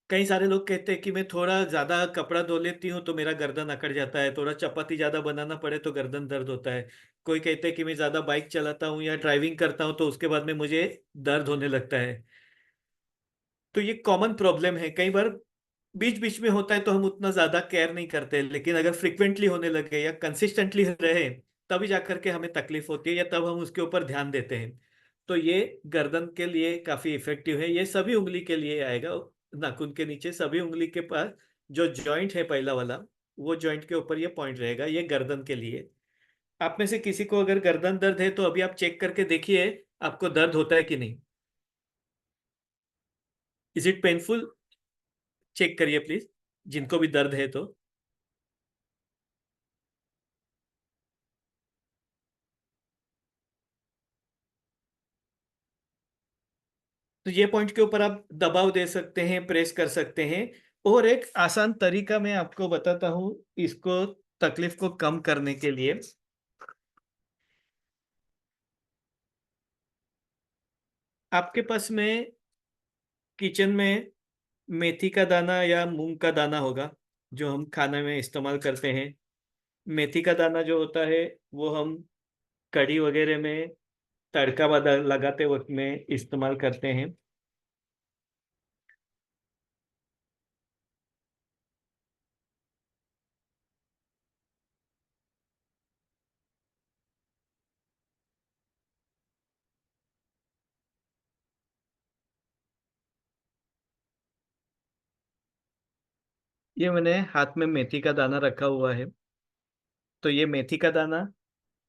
कई सारे लोग कहते हैं कि मैं थोड़ा ज्यादा कपड़ा धो लेती हूँ तो मेरा गर्दन अकड़ जाता है, थोड़ा चपाती ज्यादा बनाना पड़े तो गर्दन दर्द होता है। कोई कहते हैं कि मैं ज्यादा बाइक चलाता हूँ या ड्राइविंग करता हूँ तो उसके बाद में मुझे दर्द होने लगता है। तो ये कॉमन प्रॉब्लम है। कई बार बीच बीच में होता है तो हम उतना ज्यादा केयर नहीं करते, लेकिन अगर फ्रिक्वेंटली होने लगे या कंसिस्टेंटली रहे तभी जाकर के हमें तकलीफ होती है, या तब हम उसके ऊपर ध्यान देते हैं। तो ये गर्दन के लिए काफी इफेक्टिव है। ये सभी उंगली के लिए आएगा, नाखून के नीचे सभी उंगली के पास जो जॉइंट है पहला वाला, वो जॉइंट के ऊपर ये पॉइंट रहेगा, ये गर्दन के लिए। आप में से किसी को अगर गर्दन दर्द है तो अभी आप चेक करके देखिए आपको दर्द होता है कि नहीं। Is it painful? चेक करिए प्लीज, जिनको भी दर्द है तो। तो ये पॉइंट के ऊपर आप दबाव दे सकते हैं, प्रेस कर सकते हैं। और एक आसान तरीका मैं आपको बताता हूँ इसको, तकलीफ को कम करने के लिए। आपके पास में किचन में मेथी का दाना या मूंग का दाना होगा, जो हम खाने में इस्तेमाल करते हैं। मेथी का दाना जो होता है वो हम कढ़ी वगैरह में तड़का लगाते वक्त में इस्तेमाल करते हैं। ये मैंने हाथ में मेथी का दाना रखा हुआ है। तो ये मेथी का दाना,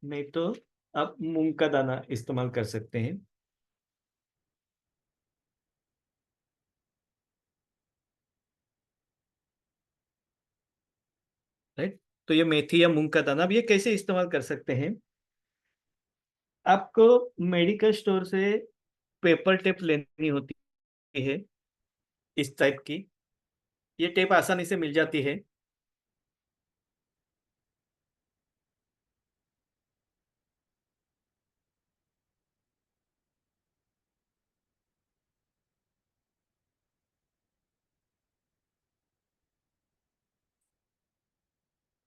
नहीं तो आप मूंग का दाना इस्तेमाल कर सकते हैं। राइट। तो ये मेथी या मूंग का दाना, अब ये कैसे इस्तेमाल कर सकते हैं? आपको मेडिकल स्टोर से पेपर टेप लेनी होती है, इस टाइप की। ये टेप आसानी से मिल जाती है।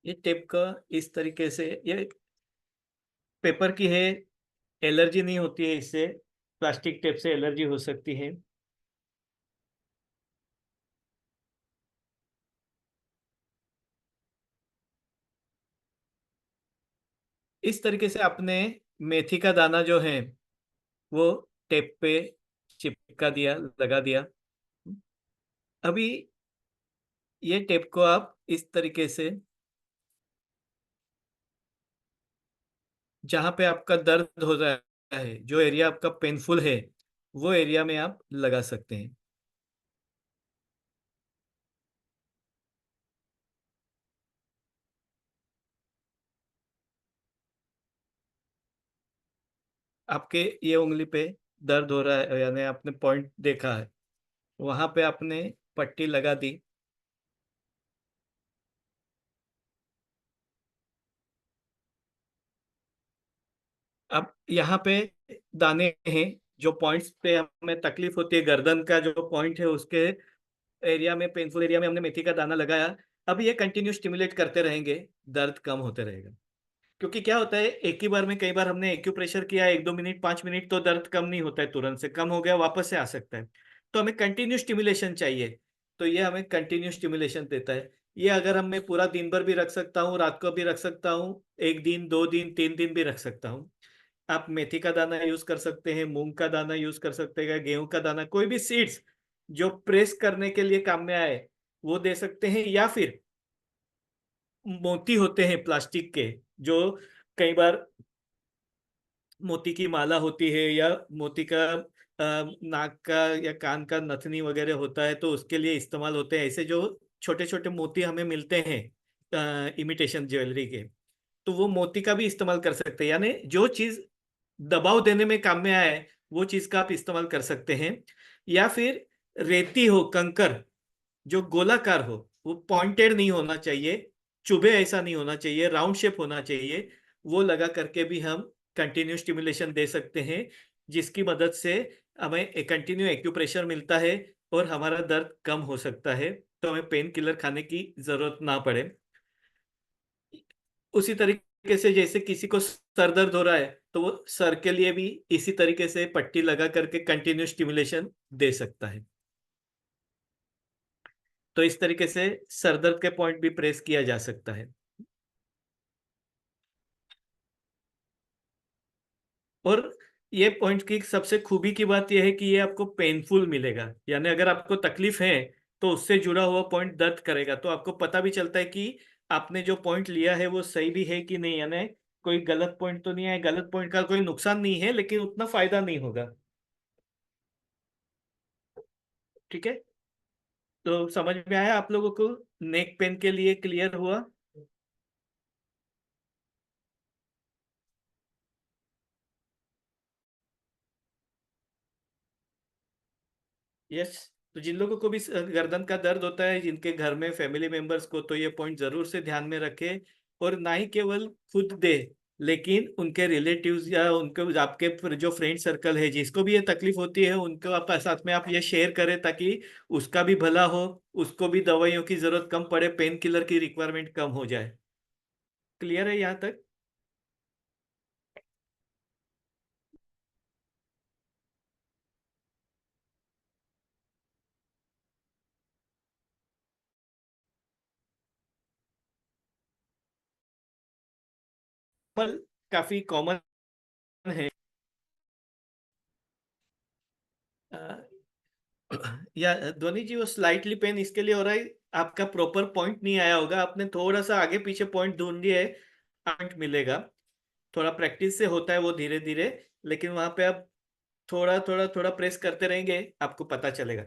ये टेप का इस तरीके से, ये पेपर की है, एलर्जी नहीं होती है इससे। प्लास्टिक टेप से एलर्जी हो सकती है। इस तरीके से आपने मेथी का दाना जो है वो टेप पे चिपका दिया, लगा दिया। अभी ये टेप को आप इस तरीके से, जहां पे आपका दर्द हो रहा है, जो एरिया आपका पेनफुल है, वो एरिया में आप लगा सकते हैं। आपके ये उंगली पे दर्द हो रहा है, यानी आपने पॉइंट देखा है, वहां पे आपने पट्टी लगा दी। अब यहाँ पे दाने हैं, जो पॉइंट्स पे हमें तकलीफ होती है, गर्दन का जो पॉइंट है उसके एरिया में, पेनफुल एरिया में हमने मेथी का दाना लगाया। अब ये कंटिन्यू स्टिमुलेट करते रहेंगे, दर्द कम होते रहेगा। क्योंकि क्या होता है, एक ही बार में कई बार हमने एक्यूप्रेशर किया 1-2 मिनट 5 मिनट तो दर्द कम नहीं होता है, तुरंत से कम हो गया वापस से आ सकता है। तो हमें कंटिन्यू स्टिमुलेशन चाहिए। तो ये हमें कंटिन्यू स्टिमुलेशन देता है। ये अगर हम, मैं पूरा दिन भर भी रख सकता हूँ, रात को भी रख सकता हूँ, 1 दिन 2 दिन 3 दिन भी रख सकता हूँ। आप मेथी का दाना यूज कर सकते हैं, मूंग का दाना यूज कर सकते हैं, गेहूं का दाना, कोई भी सीड्स जो प्रेस करने के लिए काम में आए वो दे सकते हैं। या फिर मोती होते हैं प्लास्टिक के, जो कई बार मोती की माला होती है, या मोती का नाक का या कान का नथनी वगैरह होता है तो उसके लिए इस्तेमाल होते हैं। ऐसे जो छोटे छोटे मोती हमें मिलते हैं इमिटेशन ज्वेलरी के, तो वो मोती का भी इस्तेमाल कर सकते हैं। यानी जो चीज दबाव देने में काम में आए, वो चीज का आप इस्तेमाल कर सकते हैं। या फिर रेती हो, कंकर, जो गोलाकार हो, वो पॉइंटेड नहीं होना चाहिए, चुभे ऐसा नहीं होना चाहिए, राउंड शेप होना चाहिए, वो लगा करके भी हम कंटिन्यू स्टिमुलेशन दे सकते हैं, जिसकी मदद से हमें कंटिन्यू एक्यूप्रेशर मिलता है और हमारा दर्द कम हो सकता है, तो हमें पेन किलर खाने की जरूरत ना पड़े। उसी तरीके से जैसे किसी को सर दर्द हो रहा है, तो वो सर के लिए भी इसी तरीके से पट्टी लगा करके कंटिन्यू स्टिमुलेशन दे सकता है। तो इस तरीके से सर दर्द के पॉइंट भी प्रेस किया जा सकता है। और ये पॉइंट की सबसे खूबी की बात यह है कि ये आपको पेनफुल मिलेगा, यानी अगर आपको तकलीफ है तो उससे जुड़ा हुआ पॉइंट दर्द करेगा, तो आपको पता भी चलता है कि आपने जो पॉइंट लिया है वो सही भी है कि नहीं, यानी कोई गलत पॉइंट तो नहीं है, गलत पॉइंट का कोई नुकसान नहीं है लेकिन उतना फायदा नहीं होगा। ठीक है, तो समझ में आया आप लोगों को? नेक पेन के लिए क्लियर हुआ? यस। तो जिन लोगों को भी गर्दन का दर्द होता है, जिनके घर में फैमिली मेंबर्स को, तो ये पॉइंट जरूर से ध्यान में रखें। और ना ही केवल खुद दे, लेकिन उनके रिलेटिव्स या उनके आपके जो फ्रेंड सर्कल है जिसको भी ये तकलीफ होती है, उनको आप साथ में आप ये शेयर करें, ताकि उसका भी भला हो, उसको भी दवाइयों की जरूरत कम पड़े, पेन किलर की रिक्वायरमेंट कम हो जाए। क्लियर है यहाँ तक? पर काफी कॉमन है। या ध्वनि जी, वो स्लाइटली पेन इसके लिए हो रहा है, आपका प्रॉपर पॉइंट नहीं आया होगा, आपने थोड़ा सा आगे पीछे पॉइंट ढूंढ लिया है, पॉइंट मिलेगा। थोड़ा प्रैक्टिस से होता है वो, धीरे धीरे, लेकिन वहां पे आप थोड़ा थोड़ा थोड़ा प्रेस करते रहेंगे, आपको पता चलेगा।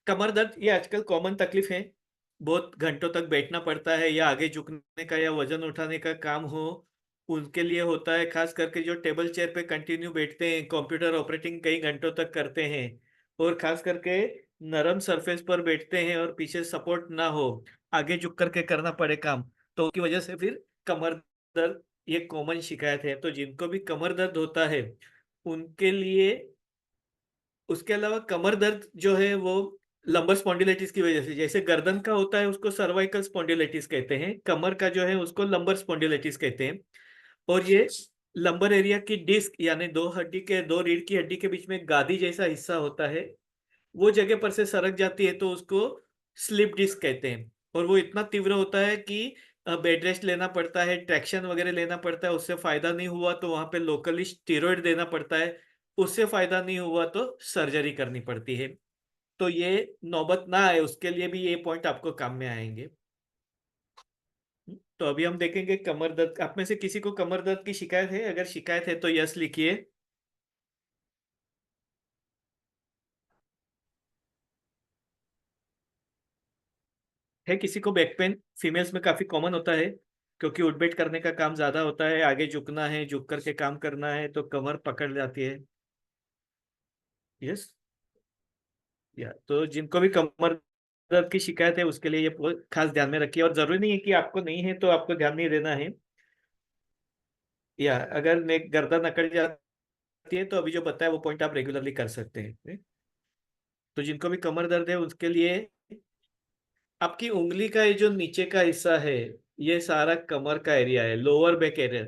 कमर दर्द ये आजकल कॉमन तकलीफ है। बहुत घंटों तक बैठना पड़ता है, या आगे झुकने का या वजन उठाने का काम हो, उनके लिए होता है। खास करके जो टेबल चेयर पे कंटिन्यू बैठते हैं, कंप्यूटर ऑपरेटिंग कई घंटों तक करते हैं, और खास करके नरम सरफेस पर बैठते हैं और पीछे सपोर्ट ना हो, आगे झुक करके करना पड़े काम, तो उसकी वजह से फिर कमर दर्द ये कॉमन शिकायत है। तो जिनको भी कमर दर्द होता है उनके लिए, उसके अलावा कमर दर्द जो है वो लंबर स्पॉन्डिलाइटिस की वजह से, जैसे गर्दन का होता है उसको सर्वाइकल स्पॉन्डिलाइटिस कहते हैं, कमर का जो है उसको लंबर स्पॉन्डिलाइटिस कहते हैं। और ये लंबर एरिया की डिस्क, यानी दो रीढ़ की हड्डी के बीच में गादी जैसा हिस्सा होता है, वो जगह पर से सरक जाती है, तो उसको स्लिप डिस्क कहते हैं। और वो इतना तीव्र होता है कि बेड रेस्ट लेना पड़ता है, ट्रैक्शन वगैरह लेना पड़ता है, उससे फायदा नहीं हुआ तो वहां पे लोकली स्टेरॉइड देना पड़ता है, उससे फायदा नहीं हुआ तो सर्जरी करनी पड़ती है। तो ये नौबत ना आए उसके लिए भी ये पॉइंट आपको काम में आएंगे। तो अभी हम देखेंगे कमर दर्द। आप में से किसी को कमर दर्द की शिकायत है? अगर शिकायत है तो यस लिखिए। है किसी को बैक पेन? फीमेल्स में काफी कॉमन होता है, क्योंकि उठ बैठ करने का काम ज्यादा होता है, आगे झुकना है, झुक करके काम करना है, तो कमर पकड़ जाती है। यस। या तो जिनको भी कमर दर्द की शिकायत है उसके लिए ये खास ध्यान में रखिए, और जरूरी नहीं है कि आपको नहीं है तो आपको ध्यान नहीं देना है। या अगर नेक गर्दन अकड़ जाती है तो अभी जो बताया वो पॉइंट आप रेगुलरली कर सकते हैं। तो जिनको भी कमर दर्द है उसके लिए, आपकी उंगली का ये जो नीचे का हिस्सा है, ये सारा कमर का एरिया है, लोअर बैक एरिया।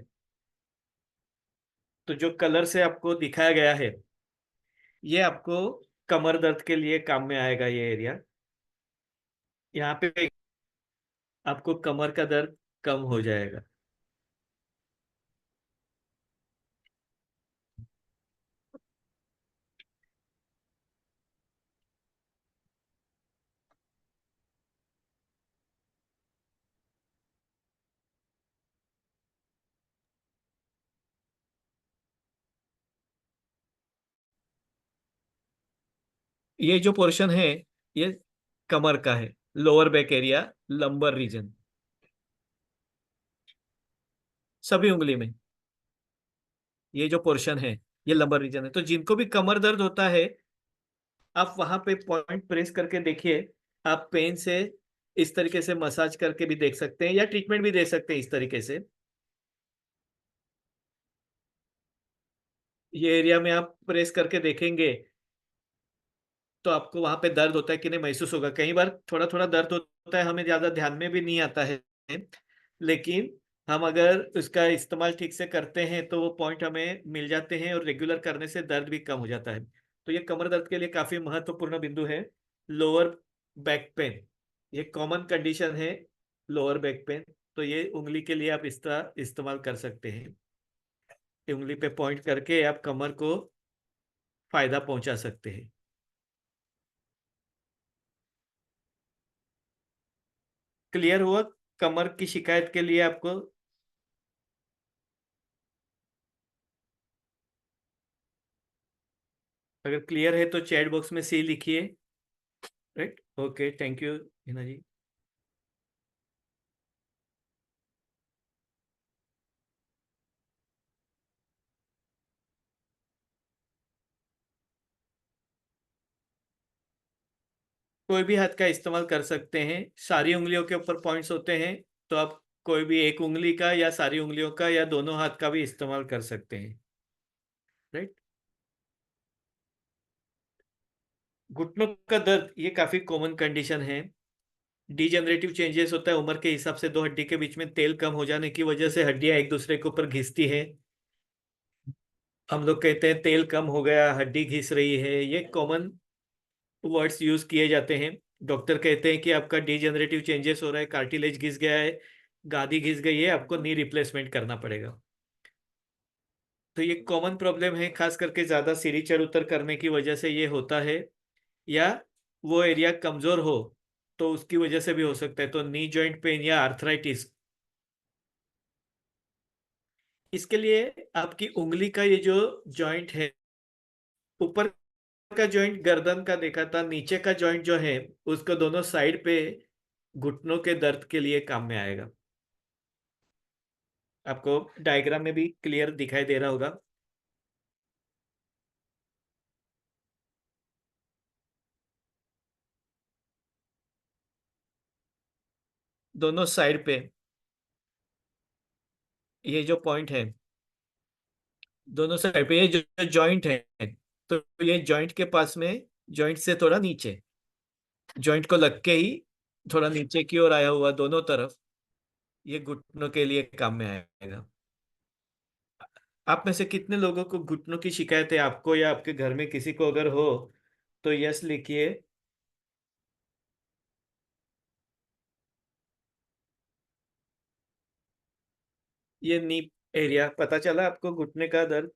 तो जो कलर से आपको दिखाया गया है, ये आपको कमर दर्द के लिए काम में आएगा, ये एरिया। यहाँ पे आपको कमर का दर्द कम हो जाएगा। ये जो पोर्शन है, ये कमर का है, lower back area, lumbar region, सभी उंगली में। ये जो पोर्शन है, ये लंबर रीजन है। तो जिनको भी कमर दर्द होता है, आप वहां पे पॉइंट प्रेस करके देखिए। आप पेन से इस तरीके से मसाज करके भी देख सकते हैं या ट्रीटमेंट भी दे सकते हैं इस तरीके से। ये एरिया में आप प्रेस करके देखेंगे तो आपको वहां पे दर्द होता है कि नहीं महसूस होगा। कई बार थोड़ा थोड़ा दर्द होता है, हमें ज्यादा ध्यान में भी नहीं आता है, लेकिन हम अगर उसका इस्तेमाल ठीक से करते हैं तो वो पॉइंट हमें मिल जाते हैं और रेगुलर करने से दर्द भी कम हो जाता है। तो ये कमर दर्द के लिए काफी महत्वपूर्ण बिंदु है। लोअर बैक पेन, ये कॉमन कंडीशन है, लोअर बैक पेन। तो ये उंगली के लिए आप इसका इस्तेमाल कर सकते हैं। ये उंगली पे पॉइंट करके आप कमर को फायदा पहुंचा सकते हैं। क्लियर हुआ कमर की शिकायत के लिए आपको? अगर क्लियर है तो चैट बॉक्स में सी लिखिए। Right, okay, thank you Hina ji. कोई भी हाथ का इस्तेमाल कर सकते हैं, सारी उंगलियों के ऊपर पॉइंट्स होते हैं। तो आप कोई भी एक उंगली का या सारी उंगलियों का या दोनों हाथ का भी इस्तेमाल कर सकते हैं। राइट। घुटनों का दर्द ये काफी कॉमन कंडीशन है। डिजेनरेटिव चेंजेस होता है उम्र के हिसाब से, दो हड्डी के बीच में तेल कम हो जाने की वजह से हड्डियां एक दूसरे के ऊपर घिसती है। हम लोग कहते हैं तेल कम हो गया, हड्डी घिस रही है, ये कॉमन वर्ड्स यूज किए जाते हैं। डॉक्टर कहते हैं कि आपका डिजेनरेटिव चेंजेस हो रहा है, कार्टिलेज घिस गया है, गादी घिस गई है, आपको नी रिप्लेसमेंट करना पड़ेगा। तो ये कॉमन प्रॉब्लम है, खास करके ज्यादा सीढ़ी चढ़ उतर करने की वजह से ये होता है, या वो एरिया कमजोर हो तो उसकी वजह से भी हो सकता है। तो नी जॉइंट पेन या आर्थराइटिस, इसके लिए आपकी उंगली का ये जो जॉइंट है, ऊपर का जॉइंट गर्दन का देखा था, नीचे का जॉइंट जो है उसको दोनों साइड पे घुटनों के दर्द के लिए काम में आएगा। आपको डायग्राम में भी क्लियर दिखाई दे रहा होगा। दोनों साइड पे ये जो पॉइंट है, दोनों साइड पे ये जो जॉइंट है, तो ये जॉइंट के पास में, जॉइंट से थोड़ा नीचे, जॉइंट को लग के ही थोड़ा नीचे की ओर आया हुआ दोनों तरफ, ये घुटनों के लिए काम में आएगा। आप में से कितने लोगों को घुटनों की शिकायत है, आपको या आपके घर में किसी को अगर हो तो यस लिखिए। ये नी एरिया पता चला आपको, घुटने का दर्द?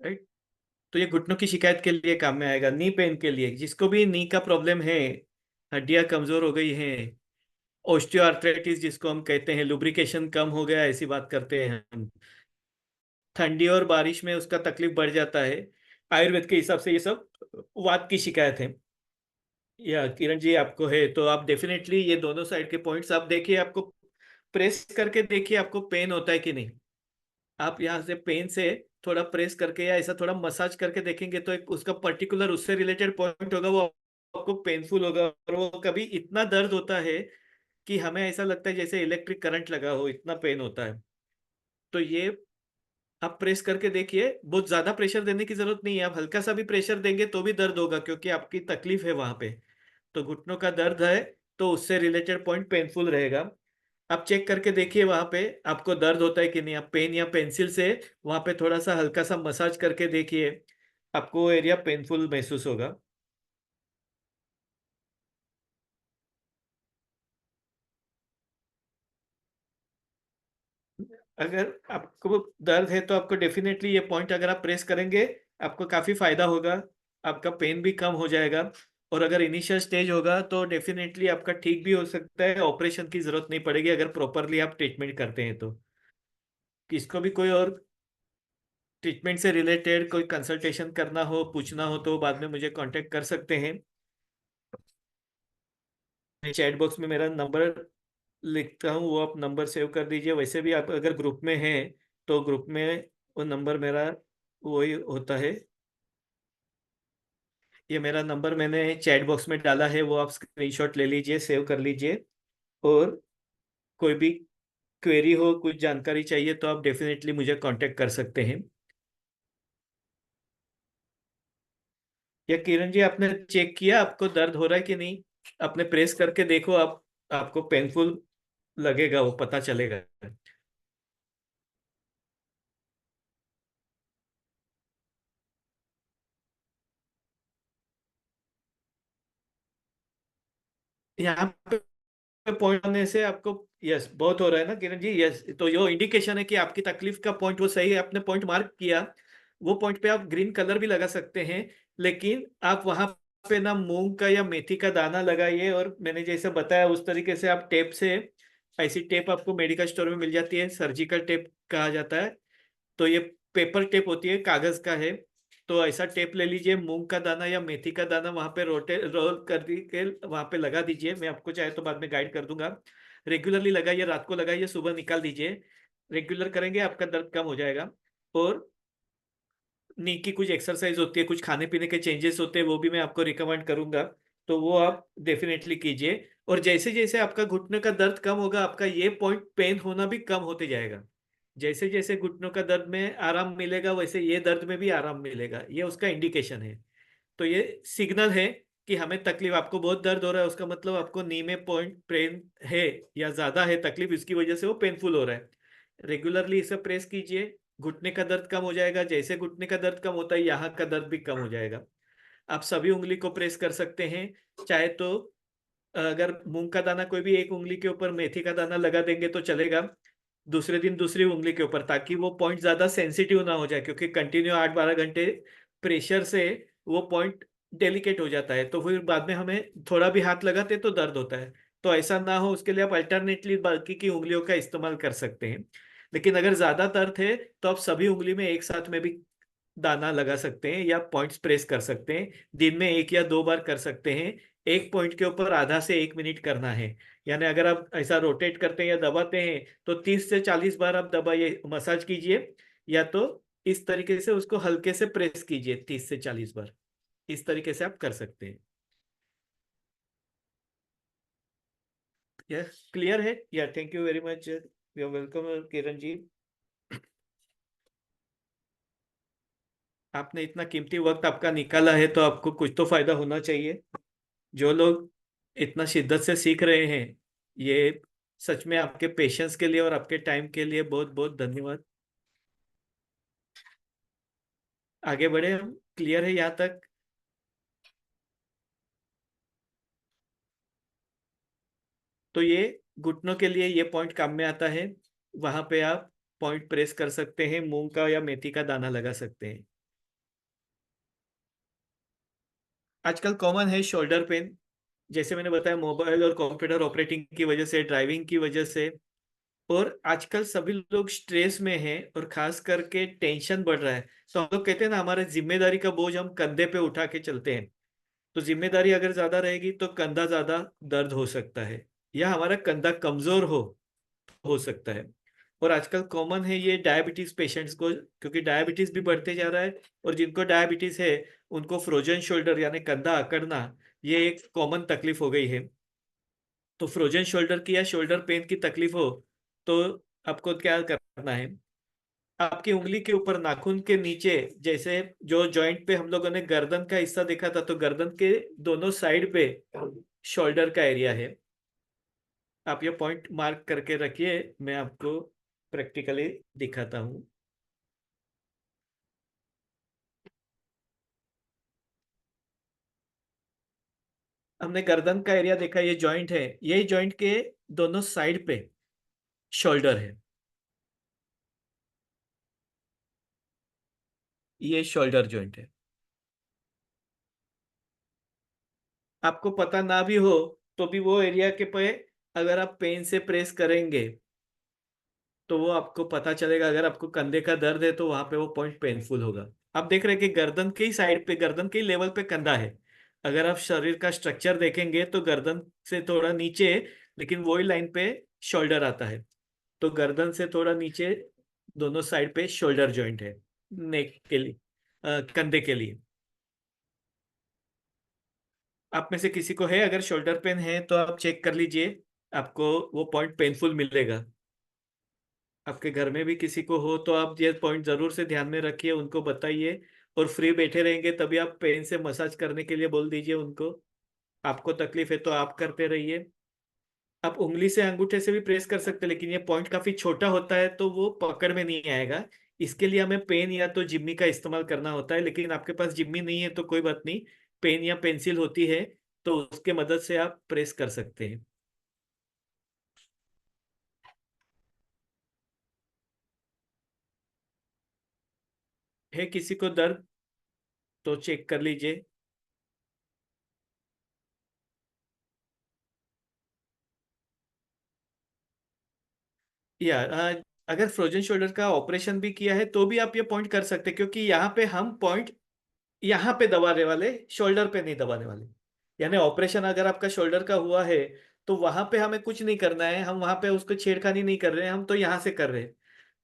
राइट। तो ये घुटनों की शिकायत के लिए काम में आएगा। नी पेन के लिए, जिसको भी नी का प्रॉब्लम है, हड्डियां कमजोर हो गई हैं, ओस्टियोआर्थराइटिस जिसको हम कहते हैं, लुब्रिकेशन कम हो गया, ऐसी बात करते हैं हम, ठंडी और बारिश में उसका तकलीफ बढ़ जाता है, आयुर्वेद के हिसाब से ये सब वात की शिकायत है, या किरण जी आपको है, तो आप डेफिनेटली ये दोनों साइड के पॉइंट्स आप देखिए, आपको प्रेस करके देखिए आपको पेन होता है कि नहीं। आप यहाँ से पेन से थोड़ा प्रेस करके या ऐसा थोड़ा मसाज करके देखेंगे तो एक उसका पर्टिकुलर उससे रिलेटेड पॉइंट होगा, वो आपको पेनफुल होगा, और वो कभी इतना दर्द होता है कि हमें ऐसा लगता है जैसे इलेक्ट्रिक करंट लगा हो, इतना पेन होता है। तो ये आप प्रेस करके देखिए, बहुत ज्यादा प्रेशर देने की जरूरत नहीं है, आप हल्का सा भी प्रेशर देंगे तो भी दर्द होगा, क्योंकि आपकी तकलीफ है वहां पे। तो घुटनों का दर्द है तो उससे रिलेटेड पॉइंट पेनफुल रहेगा। आप चेक करके देखिए वहां पे आपको दर्द होता है कि नहीं, आप पेन या पेंसिल से वहां पे थोड़ा सा हल्का सा मसाज करके देखिए, आपको वो एरिया पेनफुल महसूस होगा। अगर आपको दर्द है तो आपको डेफिनेटली ये पॉइंट अगर आप प्रेस करेंगे, आपको काफी फायदा होगा, आपका पेन भी कम हो जाएगा। और अगर इनिशियल स्टेज होगा तो डेफिनेटली आपका ठीक भी हो सकता है, ऑपरेशन की जरूरत नहीं पड़ेगी अगर प्रॉपरली आप ट्रीटमेंट करते हैं तो। किसको भी कोई और ट्रीटमेंट से रिलेटेड कोई कंसल्टेशन करना हो, पूछना हो, तो बाद में मुझे कांटेक्ट कर सकते हैं। चैट बॉक्स में मेरा नंबर लिखता हूँ, वो आप नंबर सेव कर दीजिए। वैसे भी आप अगर ग्रुप में हैं तो ग्रुप में वो नंबर मेरा वही होता है। ये मेरा नंबर मैंने चैट बॉक्स में डाला है, वो आप स्क्रीनशॉट ले लीजिए, सेव कर लीजिए। और कोई भी क्वेरी हो, कुछ जानकारी चाहिए तो आप डेफिनेटली मुझे कांटेक्ट कर सकते हैं। या किरण जी, आपने चेक किया आपको दर्द हो रहा है कि नहीं? आपने प्रेस करके देखो, आप आपको पेनफुल लगेगा, वो पता चलेगा। यहाँ पे पॉइंट होने से आपको, यस बहुत हो रहा है ना किरण जी, यस, तो यो इंडिकेशन है कि आपकी तकलीफ का पॉइंट वो सही है, आपने पॉइंट मार्क किया। वो पॉइंट पे आप ग्रीन कलर भी लगा सकते हैं, लेकिन आप वहां पे ना मूंग का या मेथी का दाना लगाइए, और मैंने जैसे बताया उस तरीके से आप टेप से, ऐसी टेप आपको मेडिकल स्टोर में मिल जाती है, सर्जिकल टेप कहा जाता है। तो ये पेपर टेप होती है, कागज का है। तो ऐसा टेप ले लीजिए, मूंग का दाना या मेथी का दाना वहां पे रोल कर के वहां पे लगा दीजिए। मैं आपको चाहे तो बाद में गाइड कर दूंगा। रेगुलरली लगाइए, रात को लगाइए, सुबह निकाल दीजिए। रेगुलर करेंगे आपका दर्द कम हो जाएगा। और नी की कुछ एक्सरसाइज होती है, कुछ खाने पीने के चेंजेस होते हैं, वो भी मैं आपको रिकमेंड करूंगा। तो वो आप डेफिनेटली कीजिए। और जैसे जैसे आपका घुटने का दर्द कम होगा, आपका ये पॉइंट पेन होना भी कम होते जाएगा। जैसे जैसे घुटनों का दर्द में आराम मिलेगा, वैसे ये दर्द में भी आराम मिलेगा, ये उसका इंडिकेशन है। तो ये सिग्नल है कि हमें तकलीफ, आपको बहुत दर्द हो रहा है, उसका मतलब आपको नी में पॉइंट पेन है या ज्यादा है तकलीफ, इसकी वजह से वो पेनफुल हो रहा है। रेगुलरली इसे प्रेस कीजिए, घुटने का दर्द कम हो जाएगा। जैसे घुटने का दर्द कम होता है, यहाँ का दर्द भी कम हो जाएगा। आप सभी उंगली को प्रेस कर सकते हैं। चाहे तो अगर मूंग का दाना कोई भी एक उंगली के ऊपर, मेथी का दाना लगा देंगे तो चलेगा। दूसरे दिन दूसरी उंगली के ऊपर, ताकि वो पॉइंट ज्यादा सेंसिटिव ना हो जाए, क्योंकि कंटिन्यू 8-12 घंटे प्रेशर से वो पॉइंट डेलिकेट हो जाता है, तो फिर बाद में हमें थोड़ा भी हाथ लगाते तो दर्द होता है। तो ऐसा ना हो उसके लिए आप अल्टरनेटली बाकी की उंगलियों का इस्तेमाल कर सकते हैं। लेकिन अगर ज्यादा दर्द है तो आप सभी उंगली में एक साथ में भी दाना लगा सकते हैं या पॉइंट्स प्रेस कर सकते हैं। दिन में 1 या 2 बार कर सकते हैं। एक पॉइंट के ऊपर आधा से 1 मिनट करना है। यानी अगर आप ऐसा रोटेट करते हैं या दबाते हैं तो 30 से 40 बार आप दबाइए, मसाज कीजिए। या तो इस तरीके से उसको हल्के से प्रेस कीजिए 30 से 40 बार। इस तरीके से आप कर सकते हैं। यस, क्लियर है या? Thank you very much, you welcome Kiran ji. आपने इतना कीमती वक्त आपका निकाला है, तो आपको कुछ तो फायदा होना चाहिए। जो लोग इतना शिद्दत से सीख रहे हैं, ये सच में आपके पेशेंस के लिए और आपके टाइम के लिए बहुत बहुत धन्यवाद। आगे बढ़े हम, क्लियर है यहाँ तक? तो ये घुटनों के लिए ये पॉइंट काम में आता है। वहां पे आप पॉइंट प्रेस कर सकते हैं, मूंग का या मेथी का दाना लगा सकते हैं। आजकल कॉमन है शोल्डर पेन। जैसे मैंने बताया, मोबाइल और कंप्यूटर ऑपरेटिंग की वजह से, ड्राइविंग की वजह से, और आजकल सभी लोग स्ट्रेस में हैं और खास करके टेंशन बढ़ रहा है। तो हम लोग कहते हैं ना, हमारे जिम्मेदारी का बोझ हम कंधे पे उठा के चलते हैं। तो जिम्मेदारी अगर ज्यादा रहेगी तो कंधा ज्यादा दर्द हो सकता है, या हमारा कंधा कमजोर हो सकता है। और आजकल कॉमन है ये डायबिटीज पेशेंट्स को, क्योंकि डायबिटीज भी बढ़ते जा रहा है। और जिनको डायबिटीज है उनको फ्रोजन शोल्डर यानी कंधा अकड़ना, ये एक कॉमन तकलीफ हो गई है। तो फ्रोजन शोल्डर की या शोल्डर पेन की तकलीफ हो तो आपको क्या करना है? आपकी उंगली के ऊपर नाखून के नीचे, जैसे जो जॉइंट पे हम लोगों ने गर्दन का हिस्सा देखा था, तो गर्दन के दोनों साइड पे शोल्डर का एरिया है। आप ये पॉइंट मार्क करके रखिए, मैं आपको प्रैक्टिकली दिखाता हूँ। हमने गर्दन का एरिया देखा, ये जॉइंट है, यही जॉइंट के दोनों साइड पे शोल्डर है। ये शोल्डर जॉइंट है। आपको पता ना भी हो तो भी वो एरिया के पे अगर आप पेन से प्रेस करेंगे तो वो आपको पता चलेगा। अगर आपको कंधे का दर्द है तो वहां पे वो पॉइंट पेनफुल होगा। आप देख रहे हैं कि गर्दन की साइड पे, गर्दन के लेवल पे कंधा है। अगर आप शरीर का स्ट्रक्चर देखेंगे तो गर्दन से थोड़ा नीचे, लेकिन वही लाइन पे शोल्डर आता है। तो गर्दन से थोड़ा नीचे दोनों साइड पे शोल्डर जॉइंट है, नेक के लिए, कंधे के लिए। आप में से किसी को है, अगर शोल्डर पेन है तो आप चेक कर लीजिए, आपको वो पॉइंट पेनफुल मिलेगा। आपके घर में भी किसी को हो तो आप ये पॉइंट जरूर से ध्यान में रखिए, उनको बताइए। और फ्री बैठे रहेंगे तभी आप पेन से मसाज करने के लिए बोल दीजिए उनको। आपको तकलीफ है तो आप करते रहिए। आप उंगली से अंगूठे से भी प्रेस कर सकते हैं, लेकिन ये पॉइंट काफी छोटा होता है तो वो पकड़ में नहीं आएगा। इसके लिए हमें पेन या तो जिम्मी का इस्तेमाल करना होता है, लेकिन आपके पास जिम्मी नहीं है तो कोई बात नहीं, पेन या पेंसिल होती है तो उसके मदद से आप प्रेस कर सकते हैं। है किसी को दर्द तो चेक कर लीजिए। या अगर फ्रोजन शोल्डर का ऑपरेशन भी किया है तो भी आप ये पॉइंट कर सकते हैं, क्योंकि यहाँ पे हम पॉइंट यहाँ पे दबाने वाले, शोल्डर पे नहीं दबाने वाले। यानी ऑपरेशन अगर आपका शोल्डर का हुआ है तो वहां पे हमें कुछ नहीं करना है, हम वहां पे उसको छेड़खानी नहीं कर रहे हैं, हम तो यहाँ से कर रहे हैं।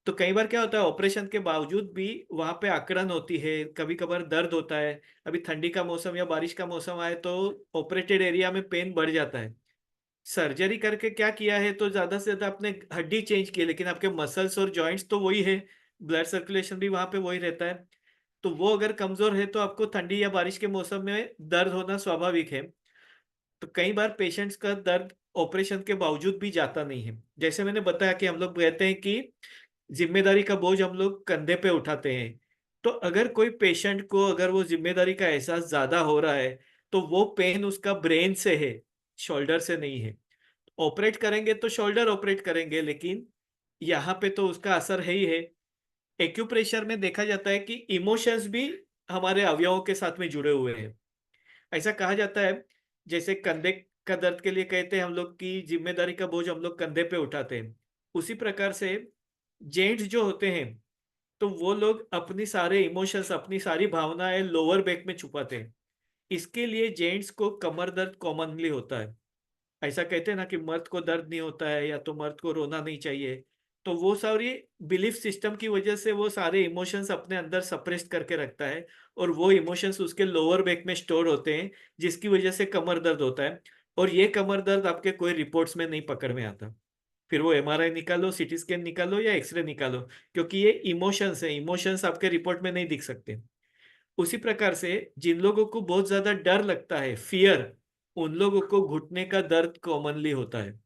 तो कई बार क्या होता है, ऑपरेशन के बावजूद भी वहां पे अकड़न होती है, कभी कभार दर्द होता है। अभी ठंडी का मौसम या बारिश का मौसम आए तो ऑपरेटेड एरिया में पेन बढ़ जाता है। सर्जरी करके क्या किया है तो ज्यादा से ज्यादा आपने हड्डी चेंज की है, लेकिन आपके मसल्स और जॉइंट्स तो वही है, ब्लड सर्कुलेशन भी वहां पे वही रहता है। तो वो अगर कमजोर है तो आपको ठंडी या बारिश के मौसम में दर्द होना स्वाभाविक है। तो कई बार पेशेंट्स का दर्द ऑपरेशन के बावजूद भी जाता नहीं है। जैसे मैंने बताया कि हम लोग कहते हैं कि जिम्मेदारी का बोझ हम लोग कंधे पे उठाते हैं। तो अगर कोई पेशेंट को अगर वो जिम्मेदारी का एहसास ज्यादा हो रहा है तो वो पेन उसका ब्रेन से है, शोल्डर से नहीं है। ऑपरेट करेंगे तो शोल्डर ऑपरेट करेंगे, लेकिन यहाँ पे तो उसका असर है ही है। एक्यूप्रेशर में देखा जाता है कि इमोशंस भी हमारे अवयवों के साथ में जुड़े हुए हैं। ऐसा कहा जाता है, जैसे कंधे का दर्द के लिए कहते हैं हम लोग की जिम्मेदारी का बोझ हम लोग कंधे पे उठाते हैं, उसी प्रकार से जेंट्स जो होते हैं तो वो लोग अपनी सारे इमोशंस, अपनी सारी भावनाएं लोअर बैक में छुपाते हैं। इसके लिए जेंट्स को कमर दर्द कॉमनली होता है। ऐसा कहते हैं ना कि मर्द को दर्द नहीं होता है या तो मर्द को रोना नहीं चाहिए। तो वो सारी बिलीफ सिस्टम की वजह से वो सारे इमोशंस अपने अंदर सप्रेस्ड करके रखता है, और वो इमोशंस उसके लोअर बैक में स्टोर होते हैं, जिसकी वजह से कमर दर्द होता है। और ये कमर दर्द आपके कोई रिपोर्ट्स में नहीं पकड़ में आता। फिर वो एमआरआई निकालो, सीटी स्कैन निकालो या एक्सरे निकालो, क्योंकि ये इमोशंस है, इमोशंस आपके रिपोर्ट में नहीं दिख सकते। उसी प्रकार से जिन लोगों को बहुत ज्यादा डर लगता है, फियर, उन लोगों को घुटने का दर्द कॉमनली होता है।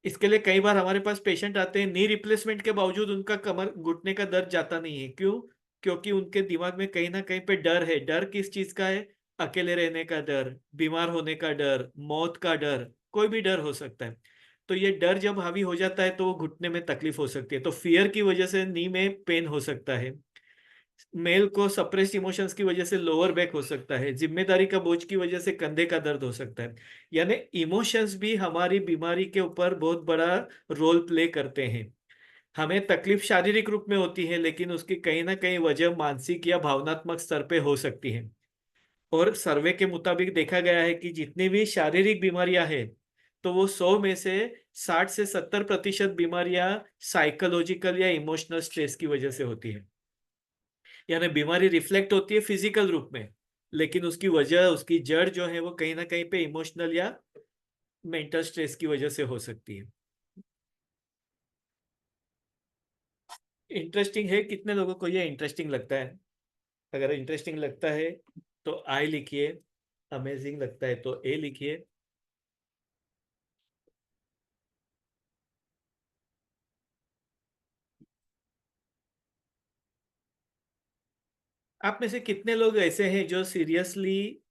इसके लिए कई बार हमारे पास पेशेंट आते हैं, नी रिप्लेसमेंट के बावजूद उनका कमर घुटने का दर्द जाता नहीं है। क्यों? क्योंकि उनके दिमाग में कहीं ना कहीं पे डर है। डर किस चीज का है? अकेले रहने का डर, बीमार होने का डर, मौत का डर, कोई भी डर हो सकता है। तो ये डर जब हावी हो जाता है तो वो घुटने में तकलीफ हो सकती है। तो फियर की वजह से नी में पेन हो सकता है। मेल को सप्रेस इमोशंस की वजह से लोअर बैक हो सकता है, जिम्मेदारी का बोझ की वजह से कंधे का दर्द हो सकता है। यानी इमोशंस भी हमारी बीमारी के ऊपर बहुत बड़ा रोल प्ले करते हैं। हमें तकलीफ शारीरिक रूप में होती है, लेकिन उसकी कहीं ना कहीं वजह मानसिक या भावनात्मक स्तर पे हो सकती है। और सर्वे के मुताबिक देखा गया है कि जितनी भी शारीरिक बीमारियां हैं तो वो 100 में से 60 से 70% बीमारियां साइकोलॉजिकल या इमोशनल स्ट्रेस की वजह से होती है। यानी बीमारी रिफ्लेक्ट होती है फिजिकल रूप में, लेकिन उसकी वजह, उसकी जड़ जो है वो कहीं ना कहीं पे इमोशनल या मेंटल स्ट्रेस की वजह से हो सकती है। इंटरेस्टिंग है, कितने लोगों को ये इंटरेस्टिंग लगता है? अगर इंटरेस्टिंग लगता है तो आई लिखिए, अमेजिंग लगता है तो ए लिखिए। आप में से कितने लोग ऐसे हैं जो सीरियसली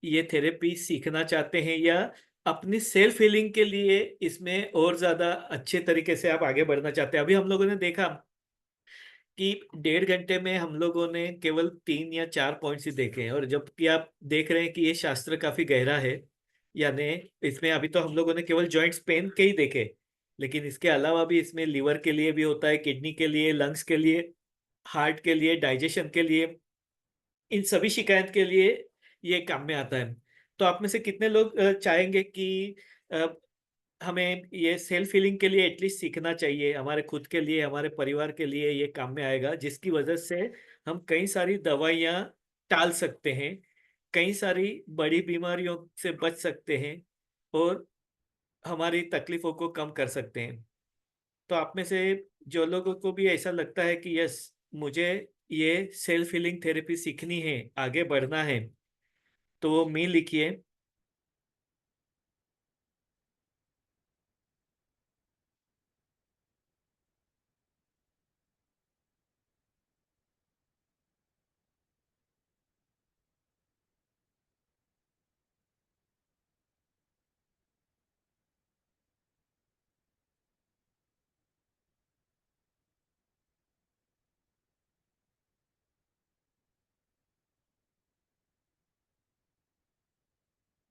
ये थेरेपी सीखना चाहते हैं, या अपनी सेल्फ हीलिंग के लिए इसमें और ज्यादा अच्छे तरीके से आप आगे बढ़ना चाहते हैं? अभी हम लोगों ने देखा कि 1.5 घंटे में हम लोगों ने केवल 3 या 4 पॉइंट्स ही देखे हैं, और जबकि आप देख रहे हैं कि ये शास्त्र काफी गहरा है। यानी इसमें अभी तो हम लोगों ने केवल जॉइंट्स पेन के ही देखे, लेकिन इसके अलावा भी इसमें लिवर के लिए भी होता है, किडनी के लिए, लंग्स के लिए, हार्ट के लिए, डाइजेशन के लिए, इन सभी शिकायत के लिए ये काम में आता है। तो आप में से कितने लोग चाहेंगे कि हमें ये सेल्फ हीलिंग के लिए एटलीस्ट सीखना चाहिए, हमारे खुद के लिए, हमारे परिवार के लिए ये काम में आएगा, जिसकी वजह से हम कई सारी दवाइयाँ टाल सकते हैं, कई सारी बड़ी बीमारियों से बच सकते हैं और हमारी तकलीफों को कम कर सकते हैं। तो आप में से जो लोगों को भी ऐसा लगता है कि यस, मुझे ये सेल्फ हीलिंग थेरेपी सीखनी है, आगे बढ़ना है, तो वो मी लिखिए।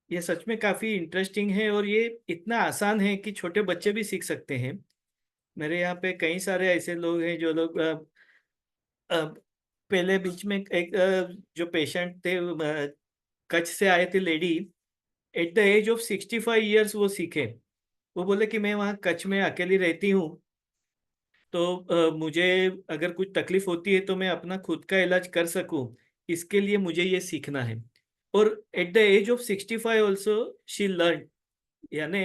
ये सच में काफी इंटरेस्टिंग है और ये इतना आसान है कि छोटे बच्चे भी सीख सकते हैं। मेरे यहाँ पे कई सारे ऐसे लोग हैं जो लोग अ, पहले बीच में एक जो पेशेंट थे, कच्छ से आए थे lady, at the age of 65 years वो सीखे। वो बोले कि मैं वहाँ कच्छ में अकेली रहती हूँ, तो मुझे अगर कुछ तकलीफ होती है तो मैं अपना खुद का इलाज कर सकूं, इसके लिए मुझे ये सीखना है। और at the age of 65 also she learn. यानी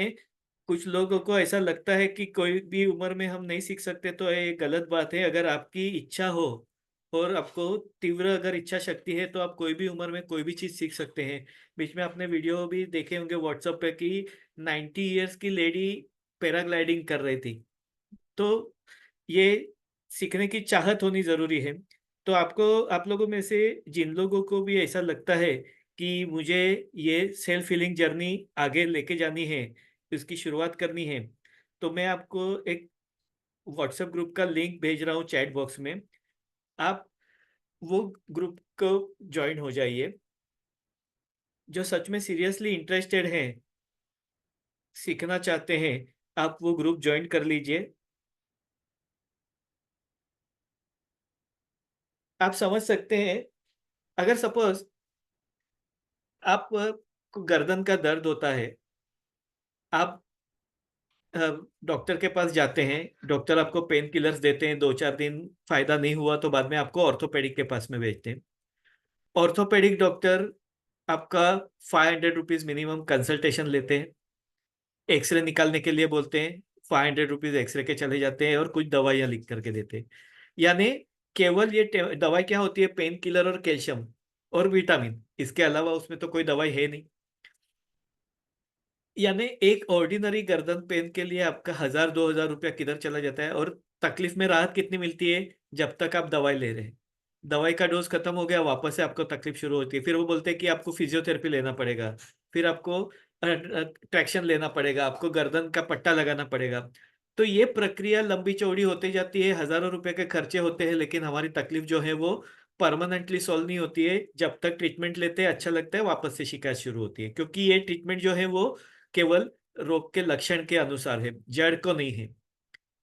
कुछ लोगों को ऐसा लगता है कि कोई भी उम्र में हम नहीं सीख सकते, तो ये गलत बात है। अगर आपकी इच्छा हो और आपको तीव्र अगर इच्छा शक्ति है तो आप कोई भी उम्र में कोई भी चीज सीख सकते हैं। बीच में आपने वीडियो भी देखे होंगे व्हाट्सएप पे कि 90 ईयर्स की लेडी पैराग्लाइडिंग कर रही थी। तो ये सीखने की चाहत होनी जरूरी है। तो आपको, आप लोगों में से जिन लोगों को भी ऐसा लगता है कि मुझे ये सेल्फ हीलिंग जर्नी आगे लेके जानी है, इसकी शुरुआत करनी है, तो मैं आपको एक व्हाट्सएप ग्रुप का लिंक भेज रहा हूँ चैट बॉक्स में। आप वो ग्रुप को ज्वाइन हो जाइए। जो सच में सीरियसली इंटरेस्टेड हैं, सीखना चाहते हैं, आप वो ग्रुप ज्वाइन कर लीजिए। आप समझ सकते हैं, अगर सपोज आप को गर्दन का दर्द होता है, आप डॉक्टर के पास जाते हैं, डॉक्टर आपको पेन किलर्स देते हैं, 2-4 दिन फायदा नहीं हुआ तो बाद में आपको ऑर्थोपेडिक के पास में भेजते हैं। ऑर्थोपेडिक डॉक्टर आपका ₹500 मिनिमम कंसल्टेशन लेते हैं, एक्सरे निकालने के लिए बोलते हैं, ₹500 एक्सरे के चले जाते हैं और कुछ दवाइयाँ लिख करके देते हैं। यानी केवल ये दवाई क्या होती है, पेन किलर और कैल्शियम और विटामिन, इसके अलावा उसमें तो कोई दवाई है नहीं। यानी एक ऑर्डिनरी गर्दन पेन के लिए आपका 1,000-2,000 रुपया किधर चला जाता है, और तकलीफ में राहत कितनी मिलती है, जब तक आप दवाई ले रहे हैं। दवाई का डोज खत्म हो गया, वापस से आपको तकलीफ शुरू होती है, फिर वो बोलते हैं कि आपको फिजियोथेरेपी लेना पड़ेगा, फिर आपको ट्रैक्शन लेना पड़ेगा, आपको गर्दन का पट्टा लगाना पड़ेगा। तो ये प्रक्रिया लंबी चौड़ी होती जाती है, हजारों रुपए के खर्चे होते हैं, लेकिन हमारी तकलीफ जो है वो परमानेंटली सॉल्व नहीं होती है। जब तक ट्रीटमेंट लेते हैं अच्छा लगता है, वापस से शिकायत शुरू होती है, क्योंकि ये ट्रीटमेंट जो है वो केवल रोग के लक्षण के अनुसार है, जड़ को नहीं है।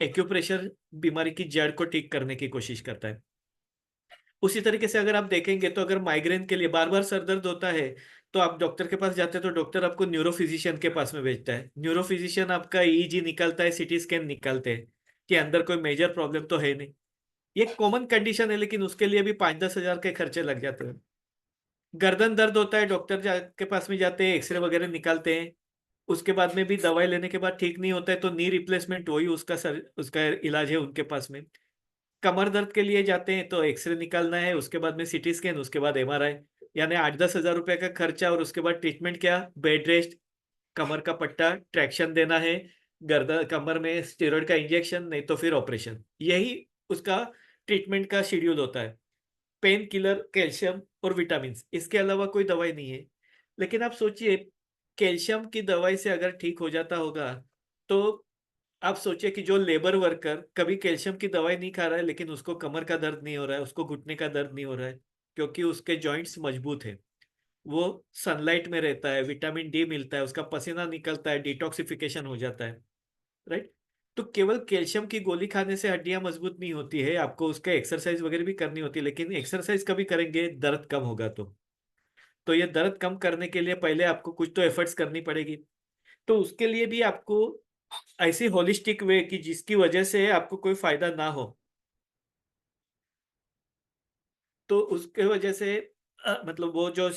एक्यूप्रेशर बीमारी की जड़ को ठीक करने की कोशिश करता है। उसी तरीके से अगर आप देखेंगे तो अगर माइग्रेन के लिए बार बार सर दर्द होता है, तो आप डॉक्टर के पास जाते हैं, तो डॉक्टर आपको न्यूरोफिजिशियन के पास में भेजता है। न्यूरोफिजिशियन आपका ईईजी निकालता है, सीटी स्कैन निकालते हैं कि अंदर कोई मेजर प्रॉब्लम तो है नहीं। ये कॉमन कंडीशन है, लेकिन उसके लिए भी 5-10 हजार के खर्चे लग जाते हैं। गर्दन दर्द होता है, डॉक्टर के पास में जाते हैं, एक्सरे वगैरह निकालते हैं, उसके बाद में भी दवाई लेने के बाद ठीक नहीं होता है, तो नी रिप्लेसमेंट वही उसका इलाज है उनके पास में। कमर दर्द के लिए जाते हैं तो एक्सरे निकालना है, उसके बाद में सीटी स्कैन, उसके बाद एमआरआई। यानी 8-10 हजार रुपए का खर्चा, और उसके बाद ट्रीटमेंट क्या, बेड रेस्ट, कमर का पट्टा, ट्रैक्शन देना है, गर्दन कमर में स्टेरॉइड का इंजेक्शन, नहीं तो फिर ऑपरेशन। यही उसका ट्रीटमेंट का शेड्यूल होता है। पेन किलर, कैल्शियम और विटामिन, इसके अलावा कोई दवाई नहीं है। लेकिन आप सोचिए, कैल्शियम की दवाई से अगर ठीक हो जाता होगा, तो आप सोचिए कि जो लेबर वर्कर कभी कैल्शियम की दवाई नहीं खा रहा है, लेकिन उसको कमर का दर्द नहीं हो रहा है, उसको घुटने का दर्द नहीं हो रहा है, क्योंकि उसके जॉइंट्स मजबूत है, वो सनलाइट में रहता है, विटामिन डी मिलता है, उसका पसीना निकलता है, डिटॉक्सिफिकेशन हो जाता है, राइट। तो केवल कैल्शियम की गोली खाने से हड्डियां मजबूत नहीं होती है, आपको उसका एक्सरसाइज वगैरह भी करनी होती है, लेकिन एक्सरसाइज कभी करेंगे दर्द कम होगा तो ये दर्द कम करने के लिए पहले आपको कुछ तो एफर्ट्स करनी पड़ेगी। तो उसके लिए भी आपको ऐसी होलिस्टिक वे कि जिसकी वजह से आपको कोई फायदा ना हो। तो उसके वजह से मतलब वो जो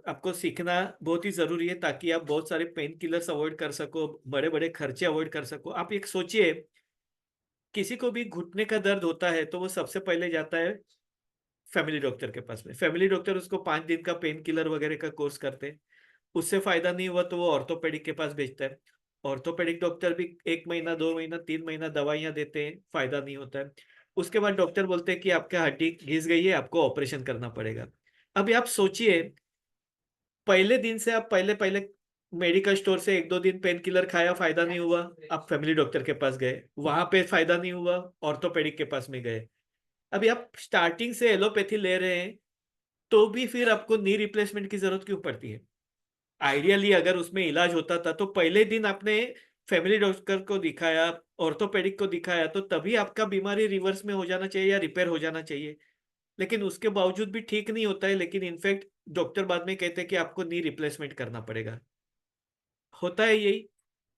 आपको सीखना बहुत ही जरूरी है, ताकि आप बहुत सारे पेन किलर्स अवॉइड कर सको, बड़े बड़े खर्चे अवॉइड कर सको। आप एक सोचिए, किसी को भी घुटने का दर्द होता है तो वो सबसे पहले जाता है फैमिली डॉक्टर के पास में। फैमिली डॉक्टर उसको 5 दिन का पेन किलर वगैरह का कोर्स करते हैं। उससे फायदा नहीं हुआ तो वो ऑर्थोपेडिक के पास भेजता है। ऑर्थोपेडिक डॉक्टर भी 1 महीना, 2 महीना, 3 महीना दवाइयां देते हैं, फायदा नहीं होता है। उसके बाद डॉक्टर बोलते हैं कि आपका हड्डी घिस गई है, आपको ऑपरेशन करना पड़ेगा। अभी आप सोचिए, पहले दिन से आप पहले पहले मेडिकल स्टोर से 1-2 दिन पेन किलर खाया, फायदा नहीं हुआ, आप फैमिली डॉक्टर के पास गए, वहां पे फायदा नहीं हुआ, ऑर्थोपेडिक के पास में गए। अभी आप स्टार्टिंग से एलोपैथी ले रहे हैं, तो भी फिर आपको नी रिप्लेसमेंट की जरूरत क्यों पड़ती है? आइडियली अगर उसमें इलाज होता था तो पहले दिन आपने फैमिली डॉक्टर को दिखाया, ऑर्थोपेडिक को दिखाया, तो तभी आपका बीमारी रिवर्स में हो जाना चाहिए या रिपेयर हो जाना चाहिए। लेकिन उसके बावजूद भी ठीक नहीं होता है, लेकिन इनफैक्ट डॉक्टर बाद में कहते हैं कि आपको नी रिप्लेसमेंट करना पड़ेगा। होता है यही।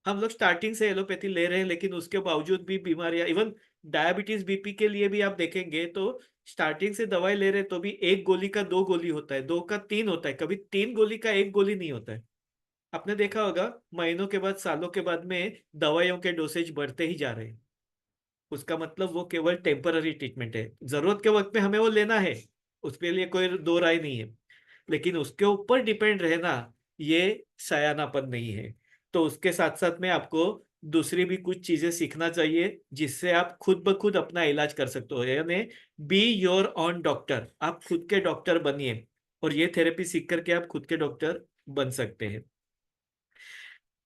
हम लोग स्टार्टिंग से एलोपैथी ले रहे हैं, लेकिन उसके बावजूद भी बीमारियां, इवन डायबिटीज बीपी के लिए भी आप देखेंगे तो स्टार्टिंग से दवाई ले रहे हैं तो भी एक गोली का 2 गोली होता है, 2 का 3 होता है, कभी 3 गोली का 1 गोली नहीं होता है। आपने देखा होगा, महीनों के बाद, सालों के बाद में दवाइयों के डोसेज बढ़ते ही जा रहे हैं। उसका मतलब वो केवल टेम्पररी ट्रीटमेंट है, जरूरत के वक्त में हमें वो लेना है, उसके लिए कोई दो राय नहीं है। लेकिन उसके ऊपर डिपेंड रहना, ये सयानापन नहीं है। तो उसके साथ साथ में आपको दूसरी भी कुछ चीजें सीखना चाहिए, जिससे आप खुद ब खुद अपना इलाज कर सकते हो, यानी बी योर ऑन डॉक्टर, आप खुद के डॉक्टर बनिए। और ये थेरेपी सीख करके आप खुद के डॉक्टर बन सकते हैं।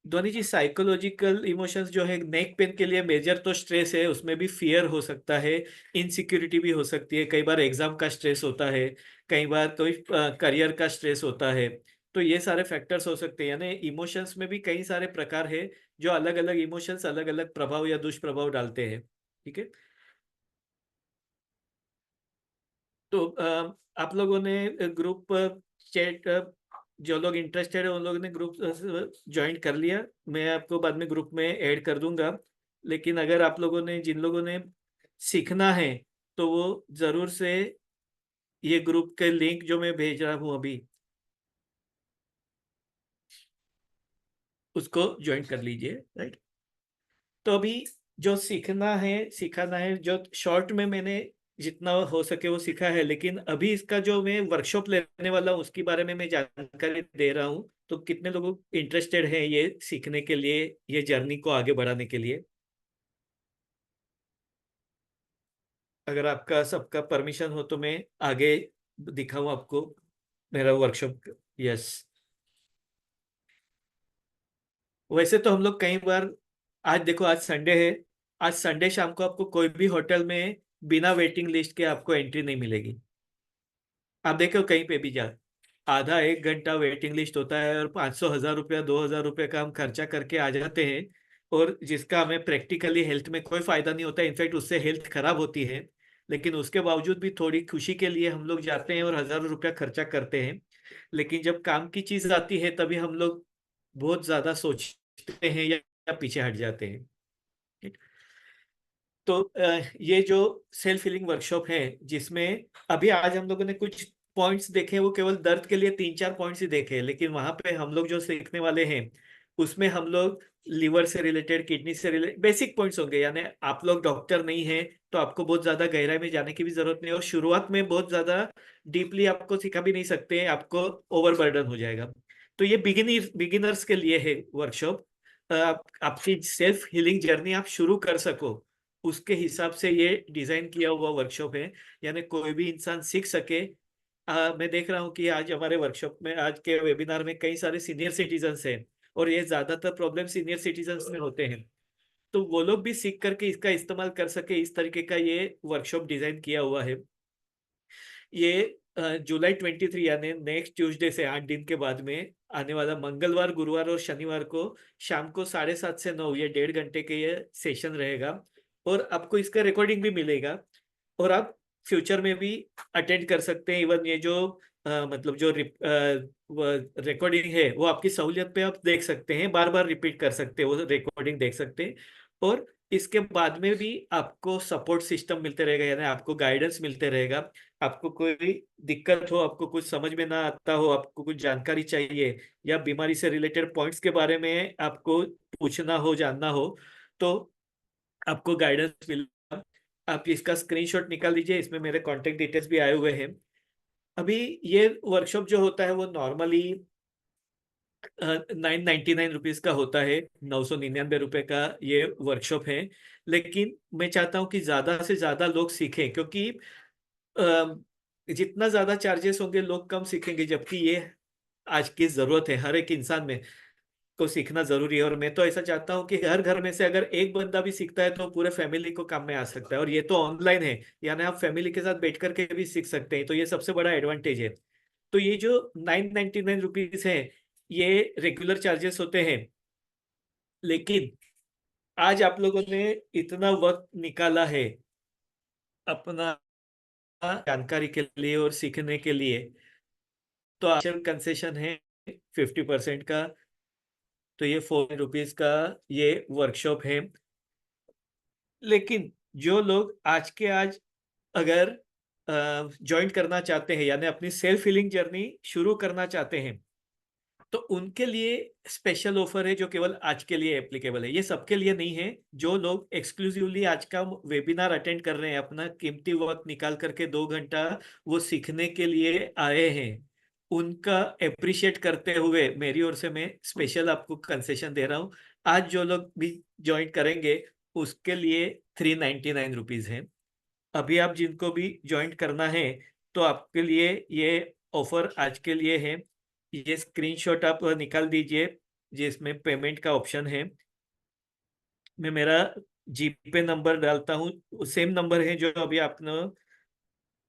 ध्वनि जी, साइकोलॉजिकल इमोशंस जो है, नेक पेन के लिए मेजर तो स्ट्रेस है, उसमें भी फियर हो सकता है, इनसिक्योरिटी भी हो सकती है, कई बार एग्जाम का स्ट्रेस होता है, कई बार कोई करियर का स्ट्रेस होता है। तो ये सारे फैक्टर्स हो सकते हैं, यानी इमोशंस में भी कई सारे प्रकार है, जो अलग अलग इमोशंस अलग अलग प्रभाव या दुष्प्रभाव डालते हैं। ठीक है। तो आप लोगों ने ग्रुप चैट, जो लोग इंटरेस्टेड है उन लोगों ने ग्रुप ज्वाइन कर लिया, मैं आपको बाद में ग्रुप में ऐड कर दूंगा। लेकिन अगर आप लोगों ने, जिन लोगों ने सीखना है, तो वो जरूर से ये ग्रुप के लिंक जो मैं भेज रहा हूँ अभी, उसको ज्वाइन कर लीजिए, राइट। तो अभी जो सीखना है, सिखाना है, जो शॉर्ट में मैंने जितना हो सके वो सीखा है, लेकिन अभी इसका जो मैं वर्कशॉप लेने वाला हूँ उसके बारे में मैं जानकारी दे रहा हूँ। तो कितने लोग इंटरेस्टेड हैं ये सीखने के लिए, ये जर्नी को आगे बढ़ाने के लिए? अगर आपका सबका परमिशन हो तो मैं आगे दिखाऊं आपको मेरा वर्कशॉप। यस। वैसे तो हम लोग कई बार, आज देखो आज संडे है, आज संडे शाम को आपको कोई भी होटल में बिना वेटिंग लिस्ट के आपको एंट्री नहीं मिलेगी। आप देखो कहीं पे भी जा, आधा 1 घंटा वेटिंग लिस्ट होता है, और 500, 1000 रुपया, 2000 रुपया का हम खर्चा करके आ जाते हैं, और जिसका हमें प्रैक्टिकली हेल्थ में कोई फायदा नहीं होता, इनफैक्ट उससे हेल्थ खराब होती है। लेकिन उसके बावजूद भी थोड़ी खुशी के लिए हम लोग जाते हैं और हजारों रुपया खर्चा करते हैं। लेकिन जब काम की चीज आती है तभी हम लोग बहुत ज्यादा सोचते हैं या पीछे हट जाते हैं। तो ये जो सेल्फ हीलिंग वर्कशॉप है, जिसमें अभी आज हम लोगों ने कुछ पॉइंट्स देखे, वो केवल दर्द के लिए 3-4 पॉइंट्स ही देखे, लेकिन वहां पे हम लोग जो सीखने वाले हैं, उसमें हम लोग लीवर से रिलेटेड, किडनी से रिलेटेड बेसिक पॉइंट्स होंगे। यानी आप लोग डॉक्टर नहीं है तो आपको बहुत ज्यादा गहराई में जाने की भी जरूरत नहीं है, और शुरुआत में बहुत ज्यादा डीपली आपको सिखा भी नहीं सकते हैं, आपको ओवरबर्डन हो जाएगा। तो ये बिगिनर्स के लिए है वर्कशॉप। आपकी सेल्फ हीलिंग जर्नी आप शुरू कर सको, उसके हिसाब से ये डिजाइन किया हुआ वर्कशॉप है, यानी कोई भी इंसान सीख सके। मैं देख रहा हूँ कि आज हमारे वर्कशॉप में, आज के वेबिनार में कई सारे सीनियर सिटीजन्स हैं, और ये ज्यादातर प्रॉब्लम सीनियर सिटीजन्स में होते हैं। तो वो लोग भी सीख करके इसका इस्तेमाल कर सके, इस तरीके का ये वर्कशॉप डिजाइन किया हुआ है। ये जुलाई 23 यानी नेक्स्ट ट्यूसडे से 8 दिन के बाद में आने वाला मंगलवार, गुरुवार और शनिवार को शाम को 7:30 से 9, ये 1.5 घंटे के ये सेशन रहेगा। और आपको इसका रिकॉर्डिंग भी मिलेगा, और आप फ्यूचर में भी अटेंड कर सकते हैं। इवन ये जो मतलब जो रिकॉर्डिंग है वो आपकी सहूलियत पे आप देख सकते हैं, बार बार रिपीट कर सकते हैं, वो रिकॉर्डिंग देख सकते हैं। और इसके बाद में भी आपको सपोर्ट सिस्टम मिलते रहेगा, यानी आपको गाइडेंस मिलते रहेगा। आपको कोई दिक्कत हो, आपको कुछ समझ में ना आता हो, आपको कुछ जानकारी चाहिए या बीमारी से रिलेटेड पॉइंट्स के बारे में आपको पूछना हो, जानना हो, तो आपको गाइडेंस मिलेगा। आप इसका स्क्रीनशॉट निकाल लीजिए, इसमें मेरे कांटेक्ट डिटेल्स भी आए हुए हैं। अभी ये वर्कशॉप जो होता है वो नॉर्मली 999 रुपीज का होता है, 999 रुपए का ये वर्कशॉप है। लेकिन मैं चाहता हूँ कि ज्यादा से ज्यादा लोग सीखें, क्योंकि जितना ज्यादा चार्जेस होंगे लोग कम सीखेंगे, जबकि ये आज की जरूरत है, हर एक इंसान में को सीखना जरूरी है। और मैं तो ऐसा चाहता हूँ कि हर घर में से अगर एक बंदा भी सीखता है तो पूरे फैमिली को काम में आ सकता है। और ये तो ऑनलाइन है, यानी आप फैमिली के साथ बैठ करके भी सीख सकते हैं, तो ये सबसे बड़ा एडवांटेज है। तो ये जो 999 रुपीज है, ये रेगुलर चार्जेस होते हैं। लेकिन आज आप लोगों ने इतना वक्त निकाला है अपना जानकारी के लिए और सीखने के लिए, तो आजकल कंसेशन है 50% का। तो ये 4 रुपीज का ये वर्कशॉप है। लेकिन जो लोग आज के आज अगर ज्वाइन करना चाहते हैं, यानी अपनी सेल्फ हीलिंग जर्नी शुरू करना चाहते हैं, तो उनके लिए स्पेशल ऑफर है जो केवल आज के लिए एप्लीकेबल है। ये सबके लिए नहीं है। जो लोग एक्सक्लूसिवली आज का वेबिनार अटेंड कर रहे हैं, अपना कीमती वक्त निकाल करके 2 घंटा वो सीखने के लिए आए हैं, उनका अप्रिशिएट करते हुए मेरी ओर से मैं स्पेशल आपको कंसेशन दे रहा हूँ। आज जो लोग भी ज्वाइन करेंगे उसके लिए 399 रुपीज है। अभी आप जिनको भी ज्वाइन करना है तो आपके लिए ये ऑफर आज के लिए है। ये स्क्रीनशॉट आप निकाल दीजिए जिसमें पेमेंट का ऑप्शन है। मैं मेरा जीपे नंबर डालता हूँ, सेम नंबर है जो अभी आपने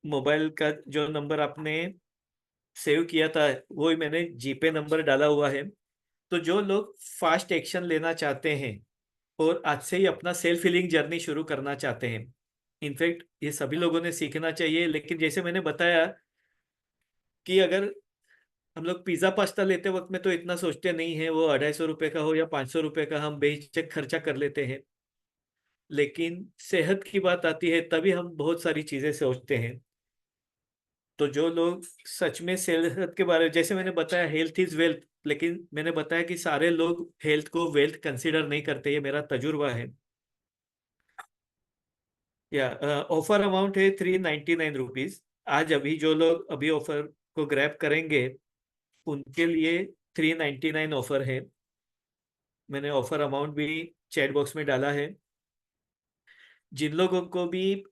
मोबाइल का जो नंबर आपने सेव किया था, वो ही मैंने जीपे नंबर डाला हुआ है। तो जो लोग फास्ट एक्शन लेना चाहते हैं और आज से ही अपना सेल्फ हीलिंग जर्नी शुरू करना चाहते हैं, इनफैक्ट ये सभी लोगों ने सीखना चाहिए। लेकिन जैसे मैंने बताया कि अगर हम लोग पिज्जा पास्ता लेते वक्त में तो इतना सोचते नहीं है, वो 250 रुपये का हो या 500 रुपये का हम बेहिचक खर्चा कर लेते हैं। लेकिन सेहत की बात आती है तभी हम बहुत सारी चीजें सोचते हैं। तो जो लोग सच में सेहत के बारे में, जैसे मैंने बताया हेल्थ इज वेल्थ, लेकिन मैंने बताया कि सारे लोग हेल्थ को वेल्थ कंसीडर नहीं करते, ये मेरा तजुर्बा है। या ऑफर अमाउंट है 399 रुपीज। आज अभी जो लोग अभी ऑफर को ग्रैब करेंगे उनके लिए 399 ऑफर है। मैंने ऑफर अमाउंट भी चैट बॉक्स में डाला है। जिन लोगों को भी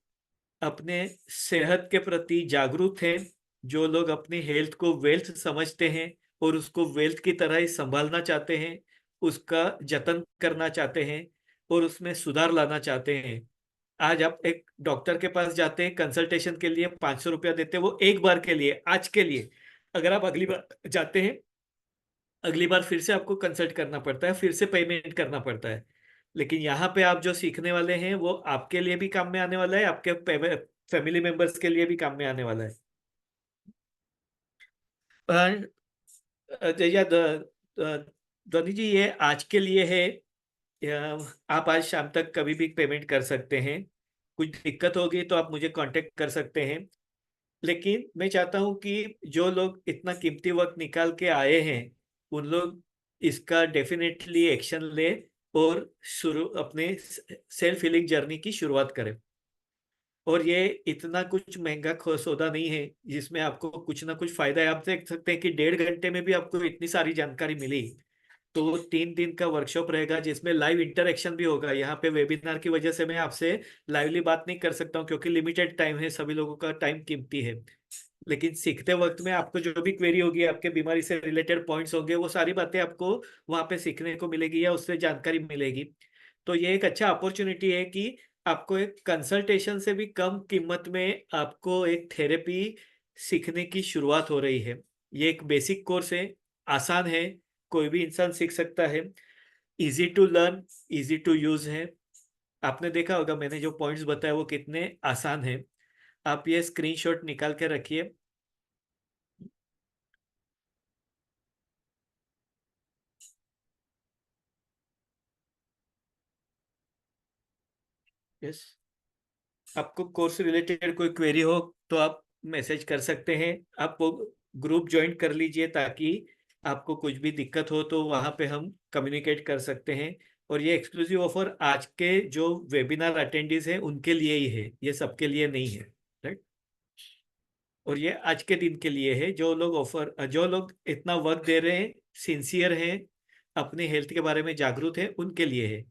अपने सेहत के प्रति जागरूक हैं, जो लोग अपनी हेल्थ को वेल्थ समझते हैं और उसको वेल्थ की तरह ही संभालना चाहते हैं, उसका जतन करना चाहते हैं और उसमें सुधार लाना चाहते हैं। आज आप एक डॉक्टर के पास जाते हैं कंसल्टेशन के लिए, 500 रुपया देते हैं वो एक बार के लिए, आज के लिए। अगर आप अगली बार जाते हैं, अगली बार फिर से आपको कंसल्ट करना पड़ता है, फिर से पेमेंट करना पड़ता है। लेकिन यहाँ पे आप जो सीखने वाले हैं वो आपके लिए भी काम में आने वाला है, आपके फैमिली मेंबर्स के लिए भी काम में आने वाला है। या ध्वनि जी, ये आज के लिए है। आप आज शाम तक कभी भी पेमेंट कर सकते हैं। कुछ दिक्कत होगी तो आप मुझे कांटेक्ट कर सकते हैं। लेकिन मैं चाहता हूं कि जो लोग इतना कीमती वक्त निकाल के आए हैं उन लोग इसका डेफिनेटली एक्शन ले और शुरू अपने सेल्फ हीलिंग जर्नी की शुरुआत करें। और ये इतना कुछ महंगा सौदा नहीं है जिसमें आपको कुछ ना कुछ फायदा है। आप देख सकते हैं कि 1.5 घंटे में भी आपको इतनी सारी जानकारी मिली। तो वो 3 दिन का वर्कशॉप रहेगा जिसमें लाइव इंटरेक्शन भी होगा। यहाँ पे वेबिनार की वजह से मैं आपसे लाइवली बात नहीं कर सकता हूँ क्योंकि लिमिटेड टाइम है, सभी लोगों का टाइम कीमती है। लेकिन सीखते वक्त में आपको जो भी क्वेरी होगी, आपके बीमारी से रिलेटेड पॉइंट्स होंगे, वो सारी बातें आपको वहां पे सीखने को मिलेगी या उससे जानकारी मिलेगी। तो ये एक अच्छा अपॉर्चुनिटी है कि आपको एक कंसल्टेशन से भी कम कीमत में आपको एक थेरेपी सीखने की शुरुआत हो रही है। ये एक बेसिक कोर्स है, आसान है, कोई भी इंसान सीख सकता है। Easy to learn, easy to use है। आपने देखा होगा मैंने जो पॉइंट्स बताए वो कितने आसान है। आप ये स्क्रीनशॉट निकाल के रखिए। यस, आपको कोर्स रिलेटेड कोई क्वेरी हो तो आप मैसेज कर सकते हैं। आप ग्रुप ज्वाइन कर लीजिए ताकि आपको कुछ भी दिक्कत हो तो वहां पे हम कम्युनिकेट कर सकते हैं। और ये एक्सक्लूसिव ऑफर आज के जो वेबिनार अटेंडीज हैं उनके लिए ही है, ये सबके लिए नहीं है। राइट। और ये आज के दिन के लिए है, जो लोग इतना वक्त दे रहे हैं, सिंसियर हैं, अपनी हेल्थ के बारे में जागरूक है, उनके लिए है।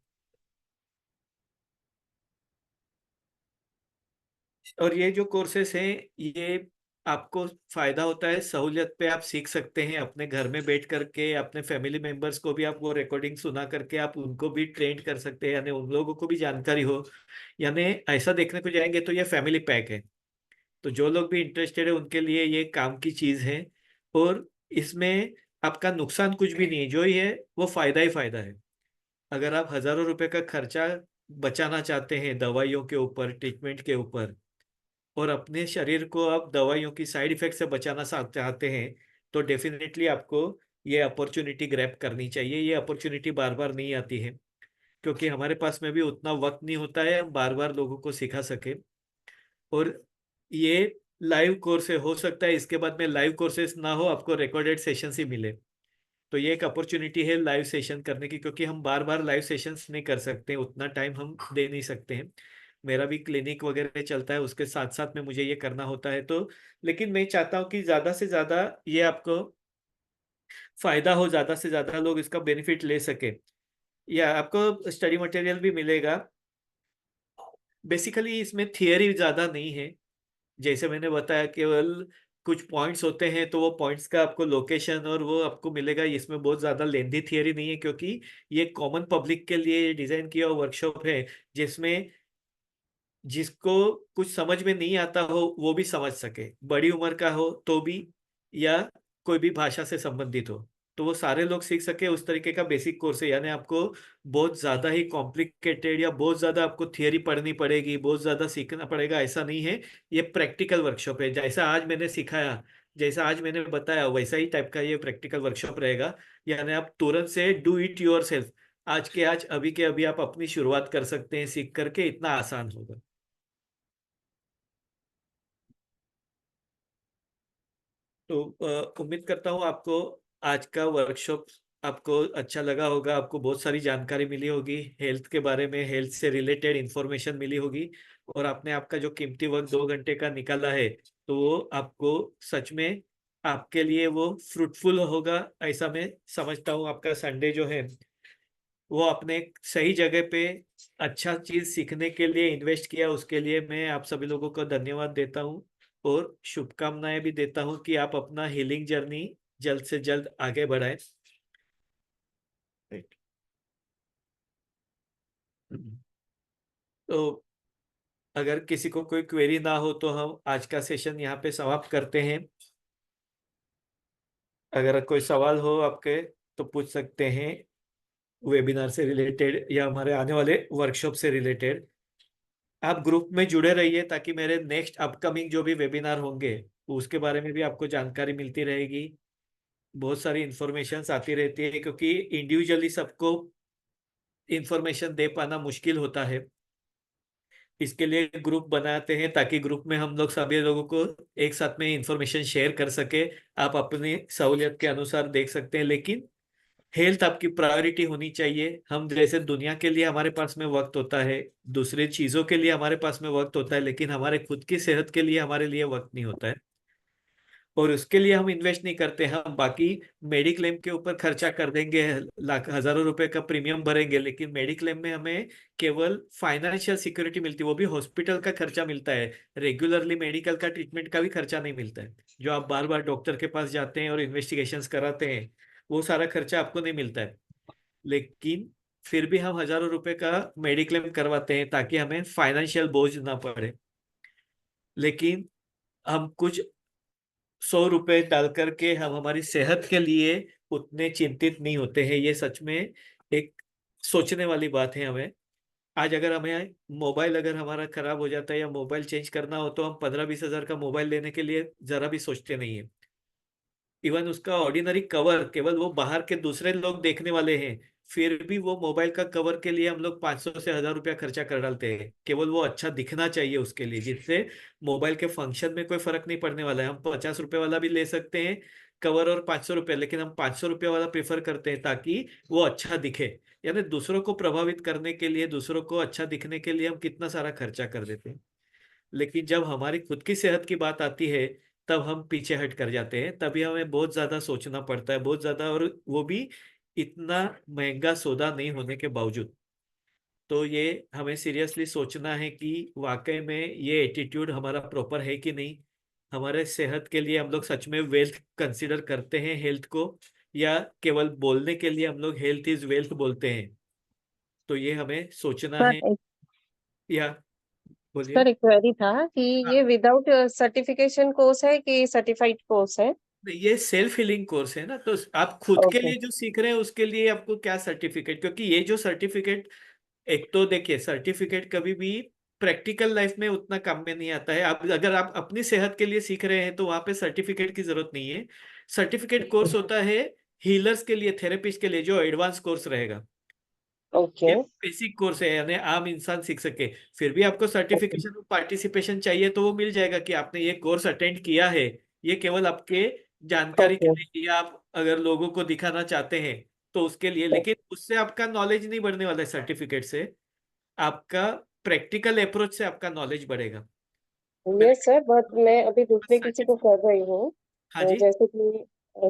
और ये जो कोर्सेस हैं, ये आपको फायदा होता है, सहूलियत पे आप सीख सकते हैं अपने घर में बैठ करके। अपने फैमिली मेंबर्स को भी आप वो रिकॉर्डिंग सुना करके आप उनको भी ट्रेन कर सकते हैं, यानी उन लोगों को भी जानकारी हो। यानी ऐसा देखने को जाएंगे तो ये फैमिली पैक है। तो जो लोग भी इंटरेस्टेड है उनके लिए ये काम की चीज है। और इसमें आपका नुकसान कुछ भी नहीं है, जो ही है वो फायदा ही फायदा है। अगर आप हजारों रुपए का खर्चा बचाना चाहते हैं दवाइयों के ऊपर, ट्रीटमेंट के ऊपर, और अपने शरीर को आप दवाइयों की साइड इफेक्ट से बचाना चाहते हैं, तो डेफिनेटली आपको ये अपॉर्चुनिटी ग्रैब करनी चाहिए। ये अपॉर्चुनिटी बार बार नहीं आती है, क्योंकि हमारे पास में भी उतना वक्त नहीं होता है हम बार बार लोगों को सिखा सके। और ये लाइव कोर्स है, हो सकता है इसके बाद में लाइव कोर्सेस ना हो, आपको रिकॉर्डेड सेशंस ही मिले। तो ये एक अपॉर्चुनिटी है लाइव सेशन करने की, क्योंकि हम बार बार लाइव सेशंस नहीं कर सकते, उतना टाइम हम दे नहीं सकते हैं। मेरा भी क्लिनिक वगैरह चलता है, उसके साथ साथ में मुझे ये करना होता है। तो लेकिन मैं चाहता हूँ कि ज्यादा से ज्यादा ये आपको फायदा हो, ज्यादा से ज्यादा लोग इसका बेनिफिट ले सके। या आपको स्टडी मटेरियल भी मिलेगा। बेसिकली इसमें थियरी ज्यादा नहीं है, जैसे मैंने बताया, केवल कुछ पॉइंट्स होते हैं, तो वो पॉइंट्स का आपको लोकेशन और वो आपको मिलेगा। इसमें बहुत ज्यादा लेंदी थियरी नहीं है, क्योंकि ये कॉमन पब्लिक के लिए डिजाइन किया हुआ वर्कशॉप है, जिसमें जिसको कुछ समझ में नहीं आता हो वो भी समझ सके, बड़ी उम्र का हो तो भी, या कोई भी भाषा से संबंधित हो तो वो सारे लोग सीख सके, उस तरीके का बेसिक कोर्स है। यानी आपको बहुत ज्यादा ही कॉम्प्लिकेटेड या बहुत ज्यादा आपको थियरी पढ़नी पड़ेगी, बहुत ज्यादा सीखना पड़ेगा, ऐसा नहीं है। ये प्रैक्टिकल वर्कशॉप है, जैसा आज मैंने सिखाया, जैसा आज मैंने बताया, वैसा ही टाइप का ये प्रैक्टिकल वर्कशॉप रहेगा। यानी आप तुरंत से डू इट योर सेल्फ, आज के आज, अभी के अभी आप अपनी शुरुआत कर सकते हैं, सीख करके इतना आसान होगा। तो उम्मीद करता हूँ आपको आज का वर्कशॉप आपको अच्छा लगा होगा, आपको बहुत सारी जानकारी मिली होगी हेल्थ के बारे में, हेल्थ से रिलेटेड इंफॉर्मेशन मिली होगी। और आपने आपका जो कीमती वक्त 2 घंटे का निकाला है, तो वो आपको सच में आपके लिए वो फ्रूटफुल होगा, ऐसा मैं समझता हूँ। आपका संडे जो है वो अपने एक सही जगह पे अच्छा चीज सीखने के लिए इन्वेस्ट किया, उसके लिए मैं आप सभी लोगों को धन्यवाद देता हूँ। और शुभकामनाएं भी देता हूँ कि आप अपना हीलिंग जर्नी जल्द से जल्द आगे बढ़ाएं। Right. तो अगर किसी को कोई क्वेरी ना हो तो हम आज का सेशन यहाँ पे समाप्त करते हैं। अगर कोई सवाल हो आपके तो पूछ सकते हैं, वेबिनार से रिलेटेड या हमारे आने वाले वर्कशॉप से रिलेटेड। आप ग्रुप में जुड़े रहिए ताकि मेरे नेक्स्ट अपकमिंग जो भी वेबिनार होंगे उसके बारे में भी आपको जानकारी मिलती रहेगी। बहुत सारी इंफॉर्मेशन आती रहती है, क्योंकि इंडिविजुअली सबको इंफॉर्मेशन दे पाना मुश्किल होता है। इसके लिए ग्रुप बनाते हैं ताकि ग्रुप में हम लोग सभी लोगों को एक साथ में इंफॉर्मेशन शेयर कर सके। आप अपनी सहूलियत के अनुसार देख सकते हैं, लेकिन हेल्थ आपकी प्रायोरिटी होनी चाहिए। हम जैसे दुनिया के लिए हमारे पास में वक्त होता है, दूसरी चीजों के लिए हमारे पास में वक्त होता है, लेकिन हमारे खुद की सेहत के लिए हमारे लिए वक्त नहीं होता है। और उसके लिए हम इन्वेस्ट नहीं करते, हम बाकी मेडिक्लेम के ऊपर खर्चा कर देंगे, लाख हजारों रुपए का प्रीमियम भरेंगे, लेकिन मेडिक्लेम में हमें केवल फाइनेंशियल सिक्योरिटी मिलती है, वो भी हॉस्पिटल का खर्चा मिलता है। रेगुलरली मेडिकल का ट्रीटमेंट का भी खर्चा नहीं मिलता है, जो आप बार बार डॉक्टर के पास जाते हैं और इन्वेस्टिगेशंस कराते हैं, वो सारा खर्चा आपको नहीं मिलता है। लेकिन फिर भी हम हजारों रुपए का मेडिक्लेम करवाते हैं ताकि हमें फाइनेंशियल बोझ ना पड़े। लेकिन हम कुछ 100 रुपए डाल करके हम हमारी सेहत के लिए उतने चिंतित नहीं होते हैं। ये सच में एक सोचने वाली बात है हमें। आज अगर हमें मोबाइल अगर हमारा खराब हो जाता है या मोबाइल चेंज करना हो तो हम 15-20 हजार का मोबाइल लेने के लिए जरा भी सोचते नहीं है। इवन उसका ऑर्डिनरी कवर, केवल वो बाहर के दूसरे लोग देखने वाले हैं, फिर भी वो मोबाइल का कवर के लिए हम लोग 500 से 1000 रुपया खर्चा कर डालते हैं, केवल वो अच्छा दिखना चाहिए उसके लिए, जिससे मोबाइल के फंक्शन में कोई फर्क नहीं पड़ने वाला है। हम 50 रुपए वाला भी ले सकते हैं कवर और 500 रुपये, लेकिन हम 500 रुपये वाला प्रेफर करते हैं ताकि वो अच्छा दिखे। यानी दूसरों को प्रभावित करने के लिए, दूसरों को अच्छा दिखने के लिए हम कितना सारा खर्चा कर देते हैं। लेकिन जब हमारी खुद की सेहत की बात आती है तब हम पीछे हट कर जाते हैं, तभी हमें बहुत ज्यादा सोचना पड़ता है, बहुत ज्यादा, और वो भी इतना महंगा सौदा नहीं होने के बावजूद। तो ये हमें सीरियसली सोचना है कि वाकई में ये एटीट्यूड हमारा प्रॉपर है कि नहीं, हमारे सेहत के लिए हम लोग सच में वेल्थ कंसीडर करते हैं हेल्थ को, या केवल बोलने के लिए हम लोग हेल्थ इज वेल्थ बोलते हैं। तो ये हमें सोचना सर है। एक या बोलिए। सर एक क्वेरी था कि ये हाँ, विदाउट सर्टिफिकेशन कोर्स है कि सर्टिफाइड कोर्स है? ये सेल्फ हीलिंग कोर्स है ना, तो आप खुद के ओके। लिए जो सीख रहे हैं उसके लिए आपको क्या सर्टिफिकेट, क्योंकि ये जो सर्टिफिकेट, एक तो देखिए सर्टिफिकेट कभी भी प्रैक्टिकल लाइफ में उतना काम में नहीं आता है। आप अगर आप अपनी सेहत के लिए सीख रहे हैं तो वहां पे सर्टिफिकेट की जरूरत नहीं है। सर्टिफिकेट कोर्स होता है हीलर्स के लिए, थेरेपिस्ट के लिए, जो एडवांस कोर्स रहेगा। ओके। ये बेसिक कोर्स है, यानी आम इंसान सीख सके। फिर भी आपको ओके। सर्टिफिकेशन और पार्टिसिपेशन चाहिए तो वो मिल जाएगा कि आपने ये कोर्स अटेंड किया है। ये केवल आपके जानकारी के ओके। लिए, या आप अगर लोगों को दिखाना चाहते हैं तो उसके लिए, लेकिन उससे आपका नॉलेज नहीं बढ़ने वाला है सर्टिफिकेट से। आपका प्रैक्टिकल अप्रोच से आपका नॉलेज बढ़ेगा। यस सर, बट मैं अभी दूसरे किसी को सर्टिफिकेट। कर रही हूँ। हाँ जी।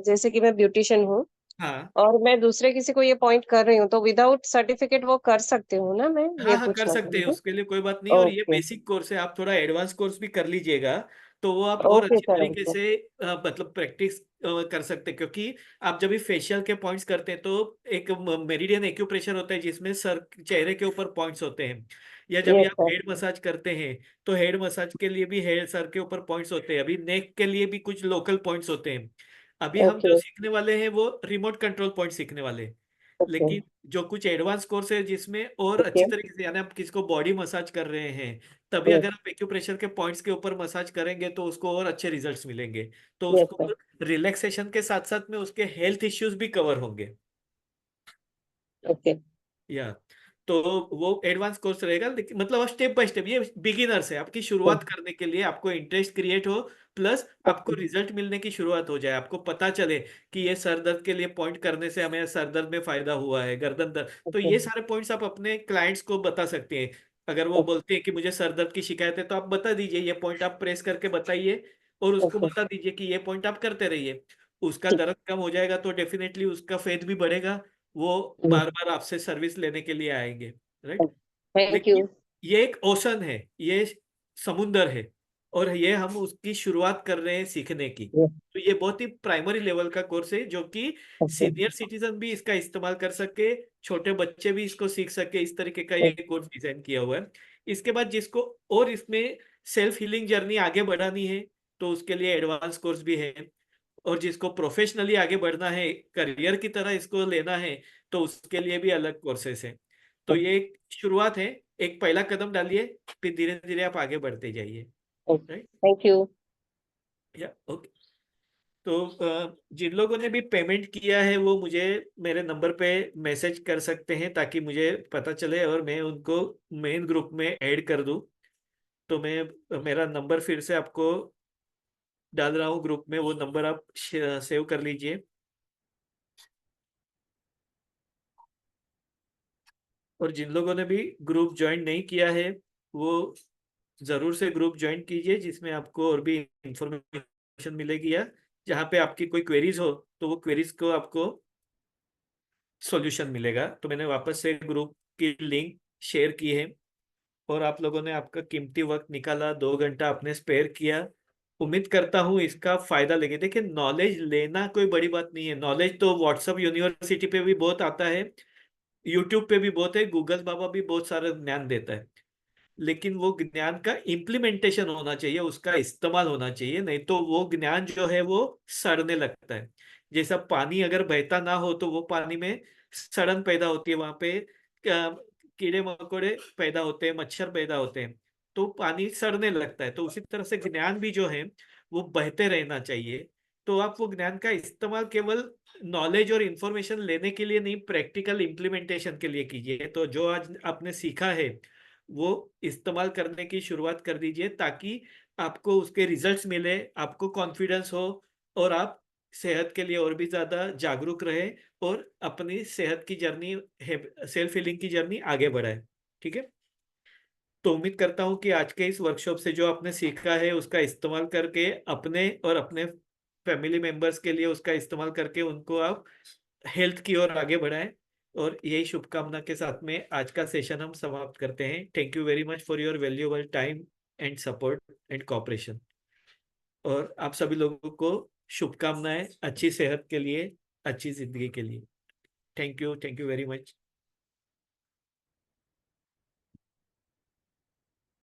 जैसे कि मैं ब्यूटिशियन हूँ, हाँ और मैं दूसरे किसी को ये पॉइंट कर रही हूँ, तो विदाउट सर्टिफिकेट वो कर सकती हूँ ना? मैं हाँ ये हाँ, कर पूछना था सकते हैं, मुझे। उसके लिए कोई बात नहीं। और ये ओके। बेसिक कोर्स है, आप थोड़ा एडवांस कोर्स भी कर लीजिएगा तो वो आप और ओके अच्छी सर। तरीके ओके। से मतलब प्रैक्टिस कर सकते हैं। क्योंकि आप जब भी फेशियल के पॉइंट्स करते हैं तो एक मेरिडियन एक्यूप्रेशर होता है जिसमें सर, चेहरे के ऊपर पॉइंट्स होते हैं। या जब भी यस आप सर। हेड मसाज करते हैं तो हेड मसाज के लिए भी हेड, सर के ऊपर पॉइंट्स होते हैं। अभी नेक के लिए भी कुछ लोकल पॉइंट्स होते हैं। अभी हम जो ओके। सीखने वाले हैं वो रिमोट कंट्रोल पॉइंट सीखने वाले हैं। ओके। लेकिन जो कुछ एडवांस कोर्स है जिसमें और ओके। अच्छी तरीके से, यानी आप किसको बॉडी मसाज कर रहे हैं, तभी यस। अगर आप एक्यूप्रेशर के पॉइंट्स के ऊपर मसाज करेंगे तो उसको और अच्छे रिजल्ट्स मिलेंगे। तो यस उसको सर। रिलैक्सेशन के साथ साथ में उसके हेल्थ इश्यूज भी कवर होंगे। ओके। या तो वो एडवांस कोर्स रहेगा, लेकिन मतलब स्टेप बाय स्टेप, ये बिगिनर्स है, आपकी शुरुआत करने के लिए, आपको इंटरेस्ट क्रिएट हो, प्लस आपको ओके। रिजल्ट मिलने की शुरुआत हो जाए, आपको पता चले कि ये सर दर्द के लिए पॉइंट करने से हमें सर दर्द में फायदा हुआ है, गर्दन दर्द। तो ओके। ये सारे पॉइंट्स आप अपने क्लाइंट्स को बता सकते हैं। अगर वो बोलते हैं कि मुझे सर दर्द की शिकायत है तो आप बता दीजिए, ये पॉइंट आप प्रेस करके बताइए, और उसको ओके। बता दीजिए कि ये पॉइंट आप करते रहिए। उसका ठीक। दर्द कम हो जाएगा तो डेफिनेटली उसका फेथ भी बढ़ेगा, वो बार बार आपसे सर्विस लेने के लिए आएंगे। राइट। Thank you. लेकिन ये एक ओशन है, ये समुंदर है, और ये हम उसकी शुरुआत कर रहे हैं सीखने की। तो ये बहुत ही प्राइमरी लेवल का कोर्स है जो कि ओके। सीनियर सिटीजन भी इसका इस्तेमाल कर सके, छोटे बच्चे भी इसको सीख सके, इस तरीके का ये कोर्स डिजाइन किया हुआ है। इसके बाद जिसको और इसमें सेल्फ हीलिंग जर्नी आगे बढ़ानी है तो उसके लिए एडवांस कोर्स भी है। और जिसको प्रोफेशनली आगे बढ़ना है, करियर की तरह इसको लेना है, तो उसके लिए भी अलग कोर्सेस हैं। तो ये एक शुरुआत है, एक पहला कदम डालिए, फिर धीरे धीरे आप आगे बढ़ते जाइए। राइट। Thank you. या ओके। तो जिन लोगों ने भी पेमेंट किया है वो मुझे मेरे नंबर पे मैसेज कर सकते हैं ताकि मुझे पता चले और मैं उनको मेन ग्रुप में ऐड कर दूं। तो मैं मेरा नंबर फिर से आपको डाल रहा हूँ ग्रुप में, वो नंबर आप सेव कर लीजिए। और जिन लोगों ने भी ग्रुप ज्वाइन नहीं किया है वो जरूर से ग्रुप ज्वाइन कीजिए, जिसमें आपको और भी इंफॉर्मेशन मिलेगी, या जहाँ पे आपकी कोई क्वेरीज हो तो वो क्वेरीज को आपको सॉल्यूशन मिलेगा। तो मैंने वापस से ग्रुप की लिंक शेयर की है, और आप लोगों ने आपका कीमती वक्त निकाला, 2 घंटा आपने स्पेयर किया। उम्मीद करता हूँ इसका फायदा लेंगे। देखिए, नॉलेज लेना कोई बड़ी बात नहीं है, नॉलेज तो व्हाट्सअप यूनिवर्सिटी पे भी बहुत आता है, यूट्यूब पे भी बहुत है, गूगल बाबा भी बहुत सारा ज्ञान देता है। लेकिन वो ज्ञान का इम्प्लीमेंटेशन होना चाहिए, उसका इस्तेमाल होना चाहिए, नहीं तो वो ज्ञान जो है वो सड़ने लगता है। जैसा पानी अगर बहता ना हो तो वो पानी में सड़न पैदा होती है, वहां पे कीड़े मकोड़े पैदा होते हैं, मच्छर पैदा होते हैं, तो पानी सड़ने लगता है। तो उसी तरह से ज्ञान भी जो है वो बहते रहना चाहिए। तो आप वो ज्ञान का इस्तेमाल केवल नॉलेज और इंफॉर्मेशन लेने के लिए नहीं, प्रैक्टिकल इम्प्लीमेंटेशन के लिए कीजिए। तो जो आज आपने सीखा है वो इस्तेमाल करने की शुरुआत कर दीजिए, ताकि आपको उसके रिजल्ट्स मिले, आपको कॉन्फिडेंस हो, और आप सेहत के लिए और भी ज्यादा जागरूक रहे, और अपनी सेहत की जर्नी, सेल्फ हीलिंग की जर्नी आगे बढ़ाए। ठीक है। तो उम्मीद करता हूँ कि आज के इस वर्कशॉप से जो आपने सीखा है उसका इस्तेमाल करके अपने और अपने फैमिली मेंबर्स के लिए उसका इस्तेमाल करके उनको आप हेल्थ की ओर आगे बढ़ाएं। और यही शुभकामना के साथ में आज का सेशन हम समाप्त करते हैं। Thank you very much for your valuable time and support and cooperation. और आप सभी लोगों को शुभकामनाएं अच्छी सेहत के लिए, अच्छी जिंदगी के लिए। Thank you very much.